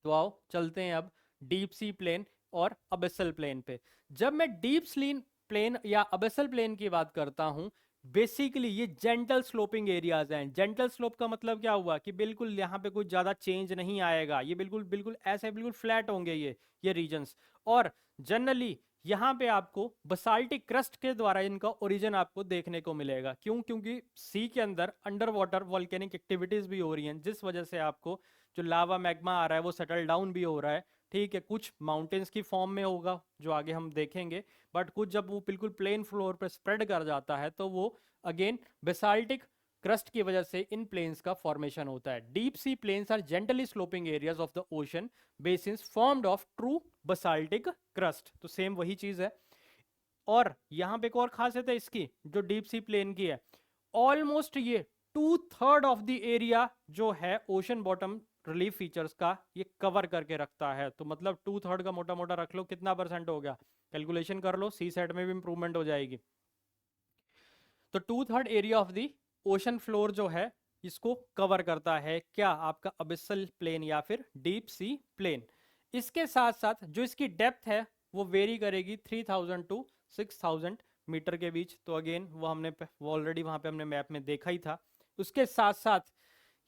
तो आओ चलते हैं अब डीप सी प्लेन और अबिसल प्लेन पे। जब मैं डीप स्लीन प्लेन या अबिसल प्लेन की बात करता हूं, बेसिकली ये जेंटल स्लोपिंग एरियाज हैं। जेंटल स्लोप का मतलब क्या हुआ कि बिल्कुल यहाँ पे कुछ ज्यादा चेंज नहीं आएगा, ये बिल्कुल बिल्कुल ऐसे बिल्कुल फ्लैट होंगे ये रीजन्स। और जनरली यहाँ पे आपको बसाल्टिक क्रस्ट के द्वारा इनका ओरिजिन आपको देखने को मिलेगा। क्यों? क्योंकि सी के अंदर अंडर वाटर वॉल्केनिक एक्टिविटीज भी हो रही हैं, जिस वजह से आपको जो लावा मैग्मा आ रहा है वो सेटल डाउन भी हो रहा है। ठीक है, कुछ माउंटेन्स की फॉर्म में होगा जो आगे हम देखेंगे, बट कुछ जब वो बिल्कुल प्लेन फ्लोर पर स्प्रेड कर जाता है तो वो अगेन बेसाल्टिक क्रस्ट की वजह से इन प्लेन्स का फॉर्मेशन होता है। Deep sea plains are gently sloping areas of the ocean basins formed of true basaltic crust. तो सेम वही चीज है। और यहां पे एक और खासियत है इसकी जो डीप सी प्लेन की है, ऑलमोस्ट ये 2/3 ऑफ द एरिया जो है ओशन बॉटम रिलीफ फीचर्स का ये कवर करके रखता है। तो मतलब 2/3 का मोटा मोटा रख लो, कितना परसेंट हो गया, कैलकुलेशन कर लो, सी सेट में भी इंप्रूवमेंट हो जाएगी। तो 2/3 area of the ocean floor जो है इसको कवर करता है क्या, आपका अबिसल प्लेन या फिर डीप सी प्लेन। इसके साथ साथ जो इसकी डेप्थ है वो वेरी करेगी 3000 टू 6000 मीटर के बीच। तो अगेन वो हमने ऑलरेडी वहां पे हमने मैप में देखा ही था। उसके साथ साथ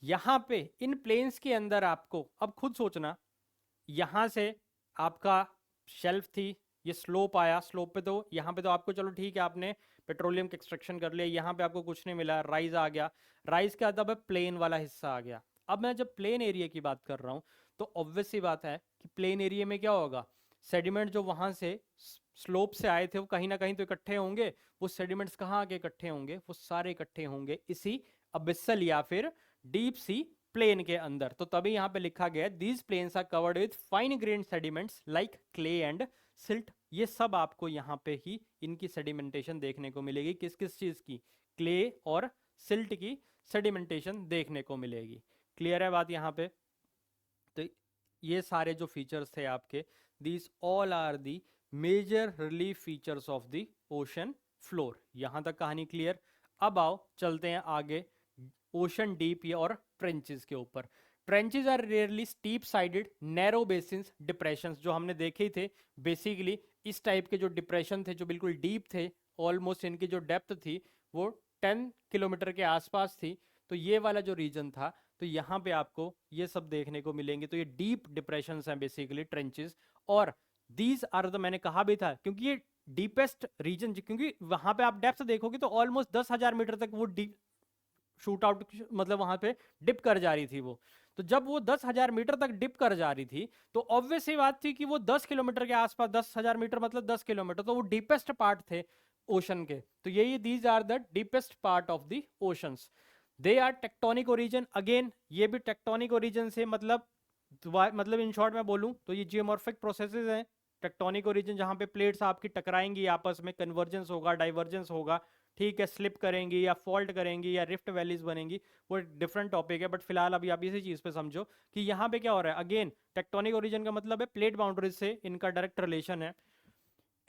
यहाँ पे इन प्लेन्स के अंदर आपको अब खुद सोचना यहाँ से आपका शेल्फ थी, ये स्लोप आया, स्लोप पे तो यहाँ पे तो आपको चलो ठीक है आपने पेट्रोलियम का एक्सट्रैक्शन कर लिया, यहाँ पे आपको कुछ नहीं मिला, राइज आ गया, राइज के बाद अब प्लेन वाला हिस्सा आ गया। अब मैं जब प्लेन एरिया की बात कर रहा हूँ तो ऑब्वियस सी बात है कि प्लेन एरिया में क्या होगा, सेडिमेंट जो वहाँ से स्लोप से आए थे वो कहीं ना कहीं तो इकट्ठे होंगे, वो सेडिमेंट्स कहाँ आके इकट्ठे होंगे, वो सारे इकट्ठे होंगे इसी अबिस्सल या फिर डीप सी प्लेन के अंदर। तो तभी यहाँ पे लिखा गया these plains are covered with fine grain sediments like clay and silt. ये सब आपको यहाँ पे ही इनकी सेडिमेंटेशन देखने को मिलेगी, किस किस चीज की, क्ले और सिल्ट की सेडिमेंटेशन देखने को मिलेगी। क्लियर है बात यहाँ पे? तो ये सारे जो फीचर्स थे आपके, these all are the major relief features of the ocean floor. यहां तक कहानी क्लियर। अब आओ चलते हैं आगे ओशन डीप या और ट्रेंचेस के ऊपर। Trenches are rarely steep sided narrow basins depressions, जो हमने देखे थे बेसिकली इस टाइप के जो डिप्रेशन थे जो बिल्कुल डीप थे, ऑलमोस्ट इनकी जो डेप्थ थी वो 10 किलोमीटर के आसपास थी। तो ये वाला जो रीजन था, तो यहाँ पे आपको ये सब देखने को मिलेंगे। तो ये डीप डिप्रेशन हैं बेसिकली ट्रेंचेस, और दीज आर द, मैंने कहा भी था क्योंकि ये डीपेस्ट रीजन, क्योंकि वहां पे आप डेप्थ देखोगे तो ऑलमोस्ट 10,000 मीटर तक वो डीप शूट आउट, मतलब वहां पे डिप कर जा रही थी वो। तो जब वो 10,000 मीटर तक डिप कर जा रही थी तो ऑब्वियस ही बात थी कि वो 10 किलोमीटर के आसपास, 10,000 मीटर मतलब 10 किलोमीटर, तो वो डीपेस्ट पार्ट थे ओशन के। तो यही these are the deepest part of the oceans. They are tectonic origin, again ये भी टेक्टोनिक ओरिजिन से मतलब इन शॉर्ट में बोलूं तो ये जियोमॉर्फिक प्रोसेसेस हैं। टेक्टोनिक ओरिजिन जहां पे प्लेट्स आपकी टकराएंगी आपस में, कन्वर्जेंस होगा, डाइवर्जेंस होगा, ठीक है, स्लिप करेंगी या फॉल्ट करेंगी या रिफ्ट वैलीज बनेंगी, वो डिफरेंट टॉपिक है। बट फिलहाल अभी आप इसी चीज पे समझो कि यहाँ पे क्या हो रहा है। अगेन टेक्टोनिक ओरिजिन का मतलब है प्लेट बाउंड्रीज से इनका डायरेक्ट रिलेशन है।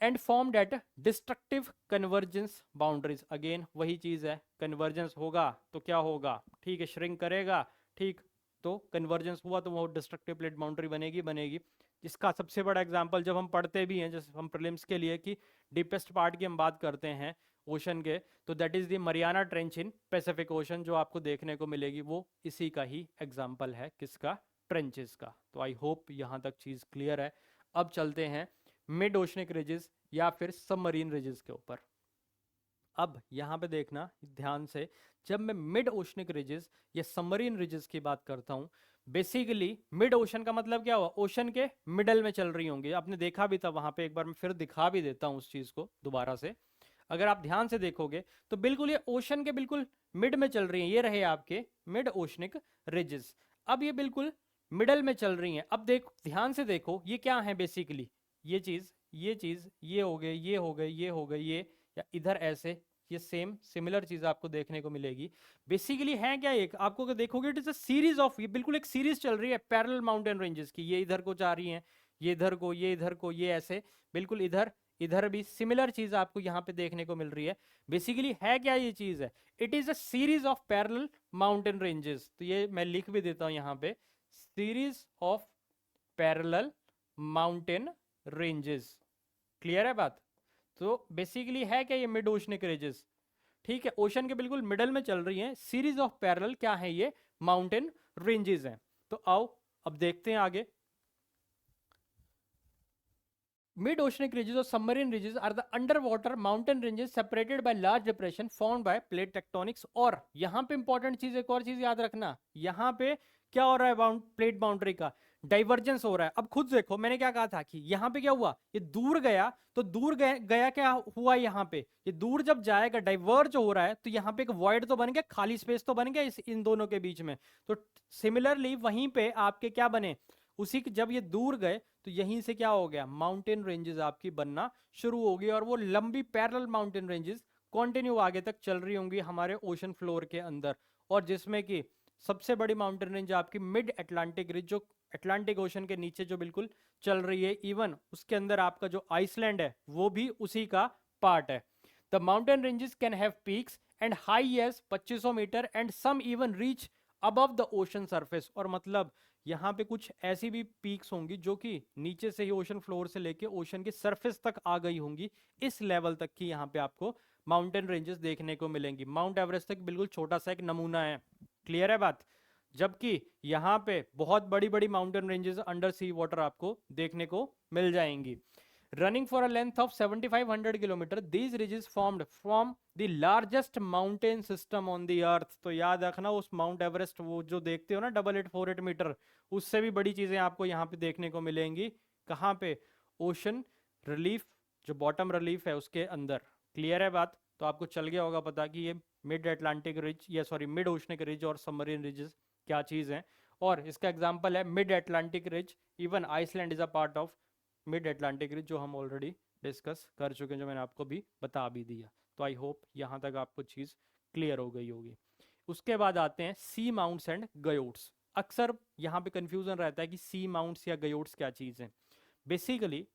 And formed at destructive convergence boundaries, again वही चीज है, कन्वर्जेंस होगा तो क्या होगा, ठीक है, श्रिंक करेगा, ठीक, तो कन्वर्जेंस हुआ तो वो डिस्ट्रक्टिव प्लेट बाउंड्री बनेगी। इसका सबसे बड़ा एग्जांपल जब हम पढ़ते भी हैं, जैसे हम प्रीलिम्स के लिए कि डीपेस्ट पार्ट की हम बात करते हैं ओशन के, तो that is the Mariana trench in Pacific ocean, जो आपको देखने को मिलेगी वो इसी का ही एग्जाम्पल है, किसका, ट्रेंचेस का। तो आई होप यहाँ तक चीज क्लियर है। अब चलते हैं मिड ओशनिक रिजेस या फिर सबमरीन रिजेस के ऊपर। अब यहाँ पे देखना ध्यान से, जब मैं मिड ओशनिक रिजेस या सबमरीन रिजेस की बात करता हूँ, बेसिकली मिड ओशन का मतलब क्या हुआ, ओशन के मिडल में चल रही होंगी। आपने देखा भी था वहां पे, एक बार मैं फिर दिखा भी देता हूँ उस चीज को दोबारा से। अगर आप ध्यान से देखोगे तो बिल्कुल ये ओशन के बिल्कुल मिड में चल रही हैं, ये रहे आपके मिड ओशनिक रिजेस। अब ये बिल्कुल मिडल में चल रही हैं। अब देखो ध्यान से देखो ये क्या है बेसिकली, ये चीज, ये चीज, ये हो गए, ये हो गए, ये हो गए, ये, या इधर ऐसे, ये सेम सिमिलर चीज आपको देखने को मिलेगी। बेसिकली है क्या, एक आपको देखोगे it is a series of, ये बिल्कुल एक सीरीज चल रही है पैरेलल माउंटेन रेंजेस की। ये इधर को जा रही हैं, ये इधर को, ये इधर को, ये ऐसे बिल्कुल इधर इधर भी सिमिलर चीज आपको यहाँ पे देखने को मिल रही है। बेसिकली है क्या ये चीज है, it is a series of parallel mountain ranges. तो ये मैं लिख भी देता हूँ यहाँ पे, series of parallel mountain ranges. Clear है बात? तो बेसिकली है क्या ये मिड ओशनिक रेंजेस, ठीक है, ओशन के बिल्कुल मिडल में चल रही हैं, सीरीज ऑफ पैरेलल क्या है ये, माउंटेन रेंजेस हैं। तो आओ अब देखते हैं आगे। Mid oceanic ridges or submarine ridges are the underwater mountain ranges separated by large depression formed by plate tectonics। और यहाँ पे इंपॉर्टेंट चीज, एक और चीज याद रखना, यहाँ पे क्या हो रहा है, प्लेट बाउंड्री का डाइवर्जेंस हो रहा है। अब खुद देखो मैंने क्या कहा था कि यहाँ पे क्या हुआ, ये दूर गया तो दूर गया क्या हुआ, यहाँ पे ये दूर जब जाएगा डाइवर्ज हो रहा है तो यहाँ पे एक वॉइड तो बन गया, खाली स्पेस तो बन गया इन दोनों के बीच में। तो सिमिलरली वहीं पे आपके क्या बने, उसी के जब ये दूर गए तो यहीं से क्या हो गया, माउंटेन रेंजेस आपकी बनना शुरू हो गई, और वो लंबी पैरेलल माउंटेन रेंजेस कंटिन्यू आगे तक चल रही होंगी हमारे ओशन फ्लोर के अंदर। और जिसमें कि सबसे बड़ी माउंटेन रेंज आपकी मिड अटलांटिक रिज, जो अटलांटिक ओशन के नीचे जो बिल्कुल चल रही है, इवन उसके अंदर आपका जो आइसलैंड है वो भी उसी का पार्ट है। The mountain ranges can have peaks and high as 2500 meter and some even reach above the ocean surface. और मतलब यहाँ पे कुछ ऐसी भी पीक्स होंगी जो कि नीचे से ही ओशन फ्लोर से लेके ओशन के सरफेस तक आ गई होंगी, इस लेवल तक की यहाँ पे आपको माउंटेन रेंजेस देखने को मिलेंगी। माउंट एवरेस्ट तक बिल्कुल छोटा सा एक नमूना है। क्लियर है बात? जबकि यहाँ पे बहुत बड़ी बड़ी माउंटेन रेंजेस अंडर सी वाटर आपको देखने को मिल जाएंगी। Running for a length of 7500 kilometre, these ridges formed from the largest mountain system on the earth। तो याद रखना उस माउंट एवरेस्ट वो जो देखते हो ना 8848 मीटर, उससे भी बड़ी चीजें आपको यहाँ पे देखने को मिलेंगी। कहाँ पे? ओशन रिलीफ, जो बॉटम रिलीफ है उसके अंदर। क्लियर है बात? तो आपको चल गया होगा पता कि ये मिड अटलांटिक रिज या सॉरी मिड ओशनिक रिज और सबमरीन रिजेस क्या चीज है। और इसका एग्जांपल है mid Atlantic ridge. Even Iceland is a part of mid Atlantic ridge, जो हम ऑलरेडी डिस्कस कर चुके हैं, जो मैंने आपको भी बता भी दिया। तो आई होप यहाँ तक आपको चीज़ क्लियर हो गई होगी। उसके बाद आते हैं सी माउंट्स एंड गयोट्स। अक्सर यहाँ पे कंफ्यूजन रहता है कि सी माउंट्स या गयोट्स क्या चीज़ है। बेसिकली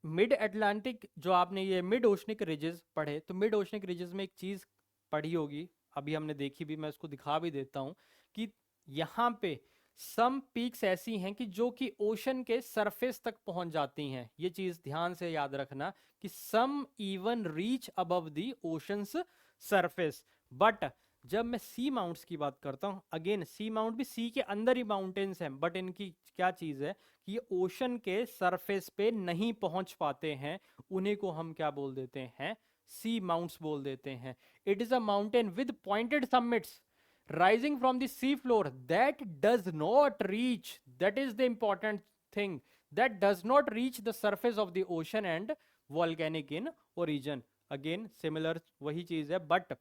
मिड अटलांटिक, जो आपने ये मिड ओशनिक रिजेस पढ़े, तो मिड ओशनिक रिजेस में एक चीज़ पढ़ी होगी, अभी हमने देखी भी, मैं उसको दिखा भी देता हूँ कि यहाँ पे सम पीक्स ऐसी हैं कि जो कि ओशन के सरफेस तक पहुंच जाती हैं। ये चीज ध्यान से याद रखना कि some even reach above the ocean's surface. But जब मैं सी माउंट्स की बात करता हूं, अगेन सी माउंट भी सी के अंदर ही माउंटेन्स हैं, बट इनकी क्या चीज है कि ये ओशन के सरफेस पे नहीं पहुंच पाते हैं। उन्हीं को हम क्या बोल देते हैं? सी माउंट्स बोल देते हैं। It is a mountain with pointed summits rising from the sea floor that does not reach, that is the important thing, that does not reach the surface of the ocean and volcanic in origin। again similar वही चीज है, बट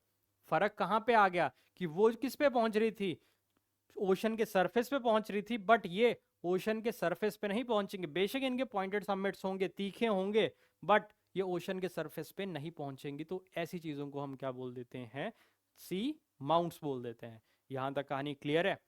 फर्क कहां पे आ गया कि वो किस पे पहुंच रही थी? ओशन के सरफेस पे पहुंच रही थी, बट ये ओशन के सरफेस पे नहीं पहुंचेंगे। बेशक इनके पॉइंटेड समिट्स होंगे, तीखे होंगे, बट ये ओशन के सरफेस पे नहीं पहुंचेंगी। तो ऐसी चीजों को हम क्या बोल देते हैं? सी माउंट्स बोल देते हैं। यहां तक कहानी क्लियर है?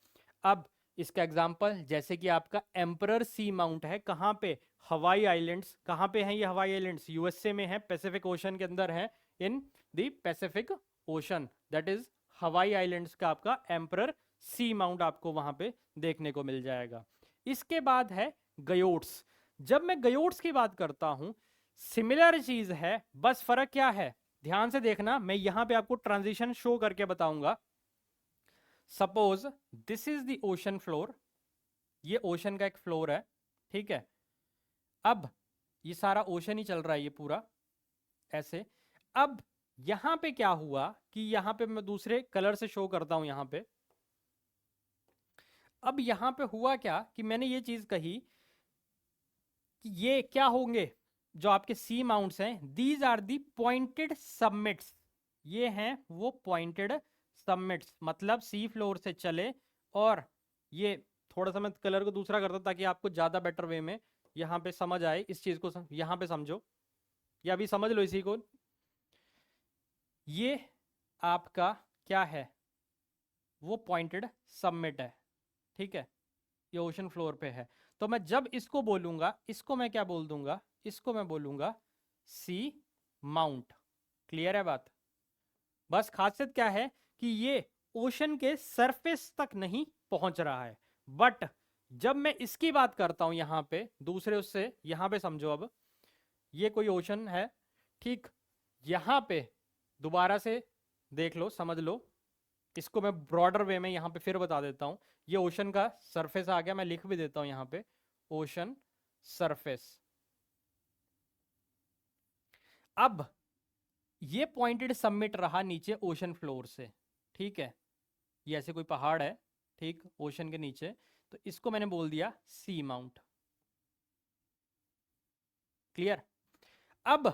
अब इसका एग्जांपल जैसे कि आपका एम्परर सी माउंट है, कहां पे? हवाई आइलैंड्स। कहां पे हैं ये हवाई आइलैंड्स? यूएसए में है, पैसिफिक ओशन के अंदर है, in the Pacific ocean. That is हवाई आइलैंड्स का आपका एम्परर सी माउंट आपको वहां पे देखने को मिल जाएगा। इसके बाद है गयोट्स। जब मैं गयोट्स की बात करता हूं, सिमिलर चीज है, बस फर्क क्या है? ध्यान से देखना, मैं यहां पे आपको ट्रांजिशन शो करके बताऊंगा। Suppose this is the ocean floor, ये ओशन का एक फ्लोर है, ठीक है। अब ये सारा ओशन ही चल रहा है, ये पूरा ऐसे। अब यहां पे क्या हुआ कि यहां पे मैं दूसरे कलर से शो करता हूं यहां पे। अब यहां पे हुआ क्या कि मैंने ये चीज कही कि ये क्या होंगे, जो आपके सी माउंट्स हैं, these are the pointed summits. ये हैं वो पॉइंटेड सबमिट्स, मतलब सी फ्लोर से चले। और ये थोड़ा सा मैं कलर को दूसरा करता हूं ताकि आपको ज्यादा बेटर वे में यहाँ पे समझ आए इस चीज को। यहाँ पे समझो, या अभी समझ लो इसी को। ये आपका क्या है? वो पॉइंटेड सबमिट है, ठीक है। ये ओशन फ्लोर पे है। तो मैं जब इसको बोलूंगा, इसको मैं क्या बोल दूंगा? इसको मैं बोलूंगा सी माउंट। क्लियर है बात? बस खासियत क्या है कि ये ओशन के सरफेस तक नहीं पहुंच रहा है। बट जब मैं इसकी बात करता हूं यहां पे दूसरे उससे, यहां पे समझो, अब ये कोई ओशन है, ठीक। यहां पे दोबारा से देख लो, समझ लो। इसको मैं ब्रॉडर वे में यहां पे फिर बता देता हूं। ये ओशन का सरफेस आ गया, मैं लिख भी देता हूं यहां पे ओशन सरफेस। अब ये पॉइंटेड सबमिट रहा नीचे ओशन फ्लोर से, ठीक है। ये ऐसे कोई पहाड़ है, ठीक, ओशन के नीचे। तो इसको मैंने बोल दिया सी माउंट। क्लियर? अब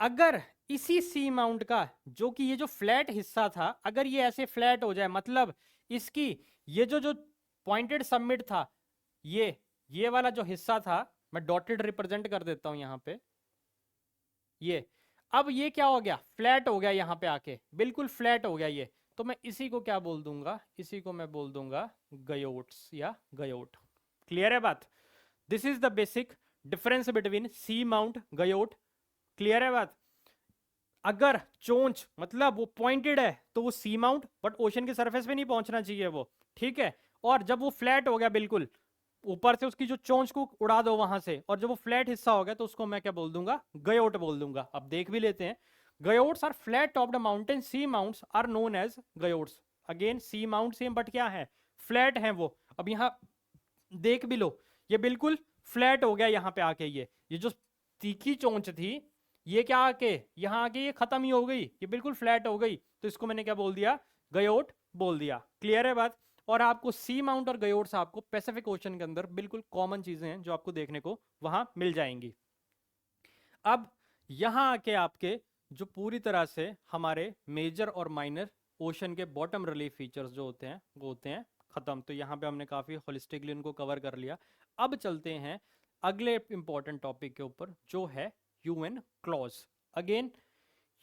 अगर इसी सी माउंट का, जो कि ये जो फ्लैट हिस्सा था, अगर ये ऐसे फ्लैट हो जाए, मतलब इसकी ये जो पॉइंटेड सबमिट था, ये वाला जो हिस्सा था, मैं डॉटेड रिप्रेजेंट कर देता हूं यहां पे। ये अब ये क्या हो गया? फ्लैट हो गया, यहां पे आके बिल्कुल फ्लैट हो गया ये। तो मैं इसी को क्या बोल दूंगा? इसी को मैं बोल दूंगा गयोट्स या गयोट। क्लियर है बात? This is the basic difference between seamount, guyot. Clear है बात? अगर चोंच मतलब वो पॉइंटेड है तो वो सी माउंट, बट ओशन के सरफेस पे नहीं पहुंचना चाहिए वो, ठीक है। और जब वो फ्लैट हो गया बिल्कुल, ऊपर से उसकी जो चोंच को उड़ा दो वहां से, और जब वो फ्लैट हिस्सा हो गया तो उसको मैं क्या बोल दूंगा? गयोट बोल दूंगा। अब देख भी लेते हैं। Guyots are flat topped mountain seamounts are known as guyots. Again seamount same, but क्या है, फ्लैट है वो। अब यहाँ देख भी लो, ये बिल्कुल फ्लैट हो गया यहाँ पे आके, ये जो तीखी चोंच थी, ये क्या आके यहाँ आके ये खत्म ही हो गई, ये बिल्कुल फ्लैट हो गई। तो इसको मैंने क्या बोल दिया, गयोट बोल दिया। क्लियर है बात। और आपको सी माउंट और गयोट्स आपको पैसिफिक ओशन के अंदर बिल्कुल कॉमन चीजें हैं जो आपको देखने को वहां मिल जाएंगी। अब यहां आके आपके जो पूरी तरह से हमारे मेजर और माइनर ओशन के बॉटम रिलीफ फीचर्स जो होते हैं वो होते हैं खत्म। तो यहाँ पे हमने काफी होलिस्टिकली उनको कवर कर लिया। अब चलते हैं अगले इंपॉर्टेंट टॉपिक के ऊपर जो है UN clause. Again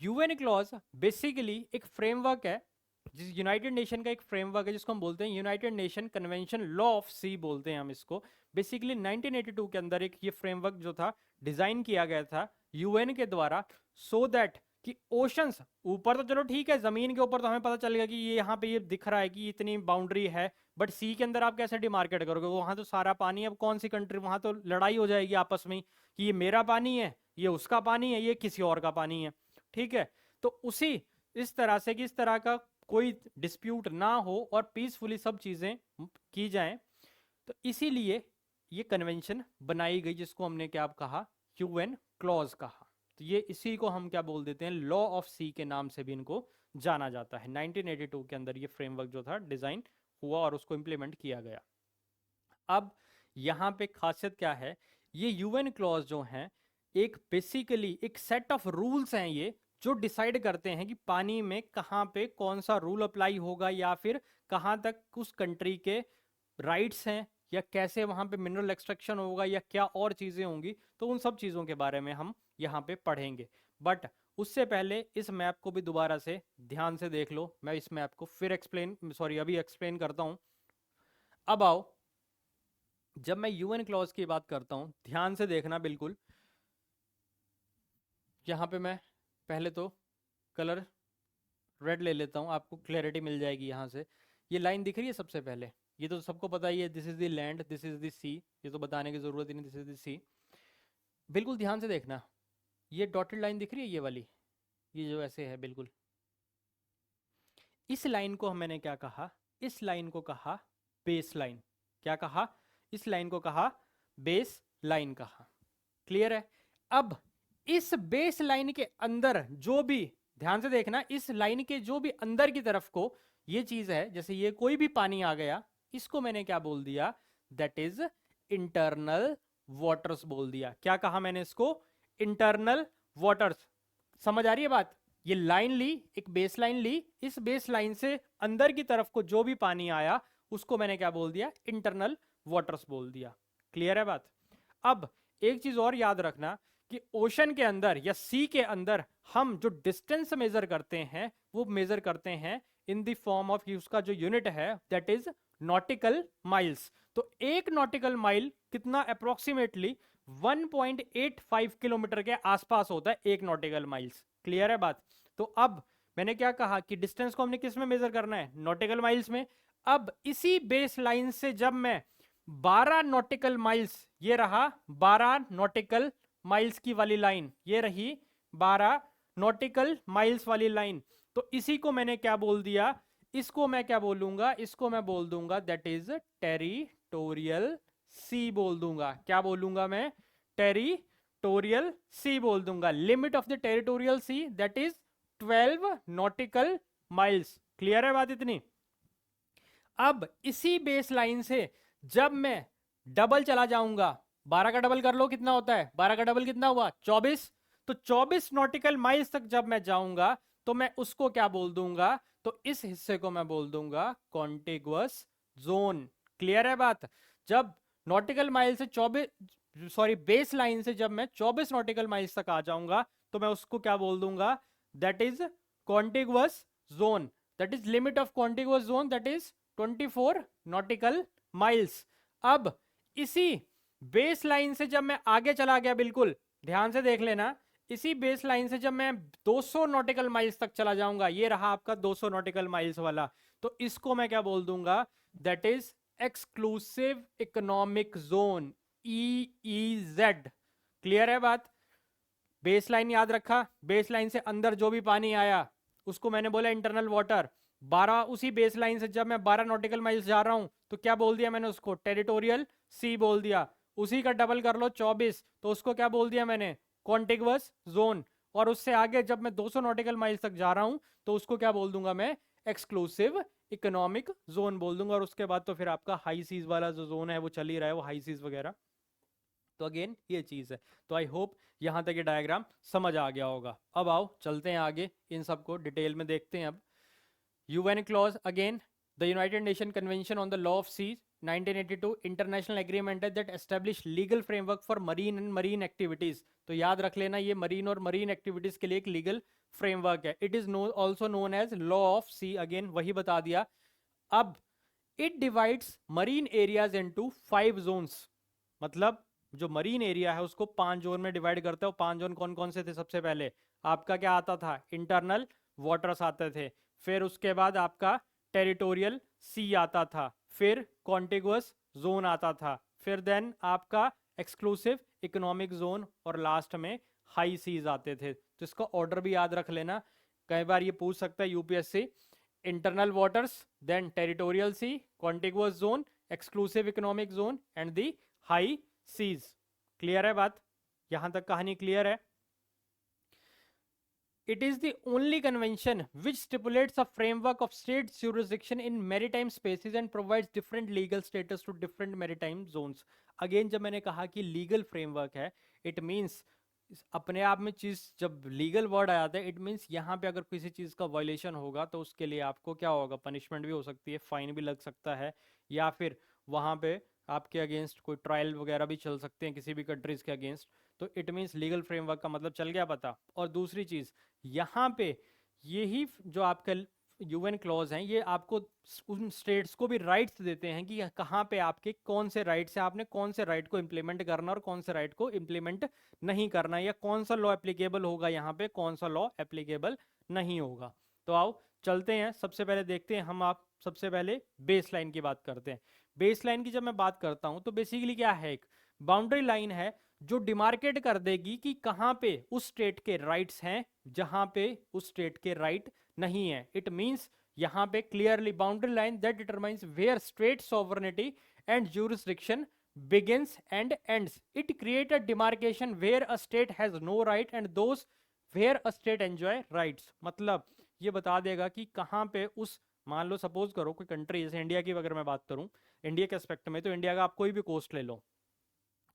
UN clause basically एक फ्रेमवर्क है, जिस यूनाइटेड नेशन का एक फ्रेमवर्क है जिसको हम बोलते हैं United Nation Convention law of sea बोलते हैं हम इसको। बेसिकली 1982 के अंदर एक ये फ्रेमवर्क जो था डिजाइन किया गया था यूएन के द्वारा, सो दैट कि ओशंस ऊपर तो चलो ठीक है, जमीन के ऊपर तो हमें पता चलेगा कि ये यहाँ पे ये दिख रहा है कि इतनी बाउंड्री है, बट सी के अंदर आप कैसे डिमार्केट करोगे, वहां तो सारा पानी है। अब कौन सी कंट्री, वहां तो लड़ाई हो जाएगी आपस में कि ये मेरा पानी है, ये उसका पानी है, ये किसी और का पानी है। ठीक है, तो उसी इस तरह से कि इस तरह का कोई डिस्प्यूट ना हो और पीसफुली सब चीजें की जाएं, तो इसीलिए ये कन्वेंशन बनाई गई जिसको हमने क्या कहा, यूएन क्लॉज कहा। तो ये इसी को हम क्या बोल देते हैं, लॉ ऑफ सी के नाम से भी इनको जाना जाता है। 1982 के अंदर ये फ्रेमवर्क जो था डिजाइन हुआ और उसको इंप्लीमेंट किया गया। अब यहाँ पे खासियत क्या है, ये यूएन क्लॉज जो हैं एक बेसिकली एक सेट ऑफ रूल्स हैं ये जो डिसाइड करते हैं कि पानी में कहाँ पे कौन सा रूल अप्लाई होगा या फिर कहाँ तक उस कंट्री के राइट्स हैं या कैसे वहां पे मिनरल एक्सट्रैक्शन होगा या क्या और चीजें होंगी। तो उन सब चीजों के बारे में हम यहाँ पे पढ़ेंगे। बट उससे पहले इस मैप को भी दोबारा से ध्यान से देख लो। मैं इस मैप को फिर अभी एक्सप्लेन करता हूँ। अब आओ, जब मैं यूएन क्लॉज की बात करता हूँ ध्यान से देखना बिल्कुल। यहाँ पे मैं पहले तो कलर रेड ले लेता हूँ, आपको क्लैरिटी मिल जाएगी। यहाँ से ये लाइन दिख रही है सबसे पहले, ये तो सबको पता ही है, this is the land, this is the sea, ये तो बताने की जरूरत ही नहीं, दिस इज द सी। बिल्कुल ध्यान से देखना, ये डॉटेड लाइन दिख रही है ये वाली, ये जो ऐसे है बिल्कुल, इस लाइन को मैंने क्या कहा, इस लाइन को कहा बेस लाइन। क्या कहा, इस लाइन को कहा बेस लाइन कहा। क्लियर है। अब इस बेस लाइन के अंदर जो भी, ध्यान से देखना, इस लाइन के जो भी अंदर की तरफ को ये चीज है, जैसे ये कोई भी पानी आ गया, इसको मैंने क्या बोल दिया, दैट इज इंटरनल वाटर्स बोल दिया। क्या कहा मैंने इसको, इंटरनल वाटर्स। समझ आ रही है बात। ये लाइन ली, एक बेस लाइन ली, इस बेस लाइन से अंदर की तरफ को जो भी पानी आया उसको मैंने क्या बोल दिया, इंटरनल वाटर्स बोल दिया। क्लियर है बात। अब एक चीज और याद रखना कि ओशन के अंदर या सी के अंदर हम जो डिस्टेंस मेजर करते हैं वो मेजर करते हैं इन द फॉर्म ऑफ, उसका जो यूनिट है दैट इज नॉटिकल माइल्स। तो एक नॉटिकल माइल कितना, अप्रोक्सीमेटली 1.85 किलोमीटर के आसपास होता है एक नॉटिकल माइल्स। क्लियर है बात। तो अब मैंने क्या कहा कि डिस्टेंस को हमने किस में मेजर करना है, नॉटिकल माइल्स में। अब इसी बेस लाइन से जब मैं 12 नॉटिकल माइल्स, ये रहा 12 नॉटिकल माइल्स की वाली लाइन, ये रही 12 नॉटिकल माइल्स वाली लाइन, तो इसी को मैंने क्या बोल दिया, इसको मैं क्या बोलूंगा, इसको मैं बोल दूंगा दैट इज टेरिटोरियल सी बोल दूंगा। क्या बोलूंगा मैं, टेरिटोरियल सी बोल दूंगा। Limit of the territorial see that is 12 nautical miles. Clear है बात इतनी। अब इसी बेस लाइन से जब मैं डबल चला जाऊंगा, 12 का डबल कर लो कितना होता है, 12 का डबल कितना हुआ 24, तो 24 नॉटिकल माइल्स तक जब मैं जाऊंगा तो मैं उसको क्या बोल दूंगा, तो इस हिस्से को मैं बोल दूंगा कॉन्टिगुअस जोन। क्लियर है बात। जब नॉटिकल माइल से 24, सॉरी बेस लाइन से जब मैं 24 नॉटिकल माइल्स तक आ जाऊंगा तो मैं उसको क्या बोल दूंगा, that is contiguous zone, that is limit of contiguous zone, that is 24 nautical miles. अब इसी बेस लाइन से जब मैं आगे चला गया, बिल्कुल ध्यान से देख लेना, इसी बेस लाइन से जब मैं 200 नॉटिकल माइल्स तक चला जाऊंगा, ये रहा आपका 200 नॉटिकल माइल्स वाला, तो इसको मैं क्या बोल दूंगा, that is exclusive economic zone, EEZ। Clear है बात। बेस लाइन याद रखा, बेस लाइन से अंदर जो भी पानी आया उसको मैंने बोला इंटरनल वाटर, 12 उसी बेस लाइन से जब मैं 12 नॉटिकल माइल्स जा रहा हूं तो क्या बोल दिया मैंने उसको, टेरिटोरियल सी बोल दिया। उसी का डबल कर लो 24, तो उसको क्या बोल दिया मैंने, कॉन्टिगुअस जोन। और उससे आगे जब मैं 200 नॉटिकल माइल्स तक जा रहा हूं तो उसको क्या बोल दूंगा मैं, एक्सक्लूसिव इकोनॉमिक जोन बोल दूंगा। और उसके बाद तो फिर आपका हाई सीज वाला जो जोन है वो चल ही रहा है, वो हाई सीज वगैरह। तो अगेन ये चीज है। तो आई होप यहां तक ये डायग्राम समझ आ गया होगा। अब आओ चलते हैं आगे, इन सबको डिटेल में देखते हैं। अब UN clause again, the United Nations Convention on the Law of Sea 1982 international agreement है that establish legal framework for marine and marine activities। तो याद रख लेना ये marine और marine activities के लिए एक legal framework है। It is also known as law of sea, again वही बता दिया। अब it divides marine areas into 5 zones, मतलब जो मरीन एरिया है उसको 5 जोन में डिवाइड करते हैं। 5 जोन कौन कौन से थे, सबसे पहले आपका क्या आता था, इंटरनल वाटर्स आते थे, फिर उसके बाद आपका टेरिटोरियल सी आता था, फिर कॉन्टिगुअस जोन आता था, फिर देन आपका एक्सक्लूसिव इकोनॉमिक जोन, और लास्ट में हाई सीज आते थे। तो इसका ऑर्डर भी याद रख लेना, कई बार ये पूछ सकता है UPSC. Internal waters, then territorial sea, contiguous zone, exclusive economic zone and the high seas. Clear है बात, यहां तक कहानी क्लियर है। It is the only convention which stipulates a framework of state jurisdiction in maritime spaces and provides different legal status to different maritime zones। Again जब मैंने कहा कि legal framework है, it means अपने आप में चीज, जब लीगल वर्ड आ जाता है इट मीन्स यहाँ पे अगर किसी चीज का वायलेशन होगा तो उसके लिए आपको क्या होगा, पनिशमेंट भी हो सकती है, फाइन भी लग सकता है, या फिर वहां पे आपके अगेंस्ट कोई ट्रायल वगैरह भी चल सकते हैं किसी भी कंट्रीज के अगेंस्ट। तो इट मीन्स लीगल फ्रेमवर्क का मतलब चल गया पता। और दूसरी चीज यहाँ पे यही जो आपका यूएन क्लॉज हैं ये आपको उन स्टेट्स को भी राइट्स देते हैं कि कहाँ पे आपके कौन से राइट्स हैं, आपने कौन से राइट को इम्प्लीमेंट करना और कौन से राइट को इम्प्लीमेंट नहीं करना, या कौन सा लॉ एप्लीकेबल होगा यहाँ पे, कौन सा लॉ एप्लीकेबल नहीं होगा। तो आओ चलते हैं, सबसे पहले देखते हैं हम, आप सबसे पहले बेस लाइन की बात करते हैं। बेस लाइन की जब मैं बात करता हूं तो बेसिकली क्या है, एक बाउंड्री लाइन है जो डिमार्केट कर देगी कि कहां पे उस स्टेट के राइट्स हैं, जहां पे उस स्टेट के राइट नहीं है। इट मींस यहां पे clearly boundary line that determines where state sovereignty and jurisdiction begins and ends। It create a demarcation where a state has no right and those where a state enjoy rights। मतलब ये बता देगा कि कहां पे उस, मान लो सपोज करो कोई कंट्री, जैसे इंडिया की अगर मैं बात करूं, इंडिया के एस्पेक्ट में, तो इंडिया का आप कोई भी कोस्ट ले लो,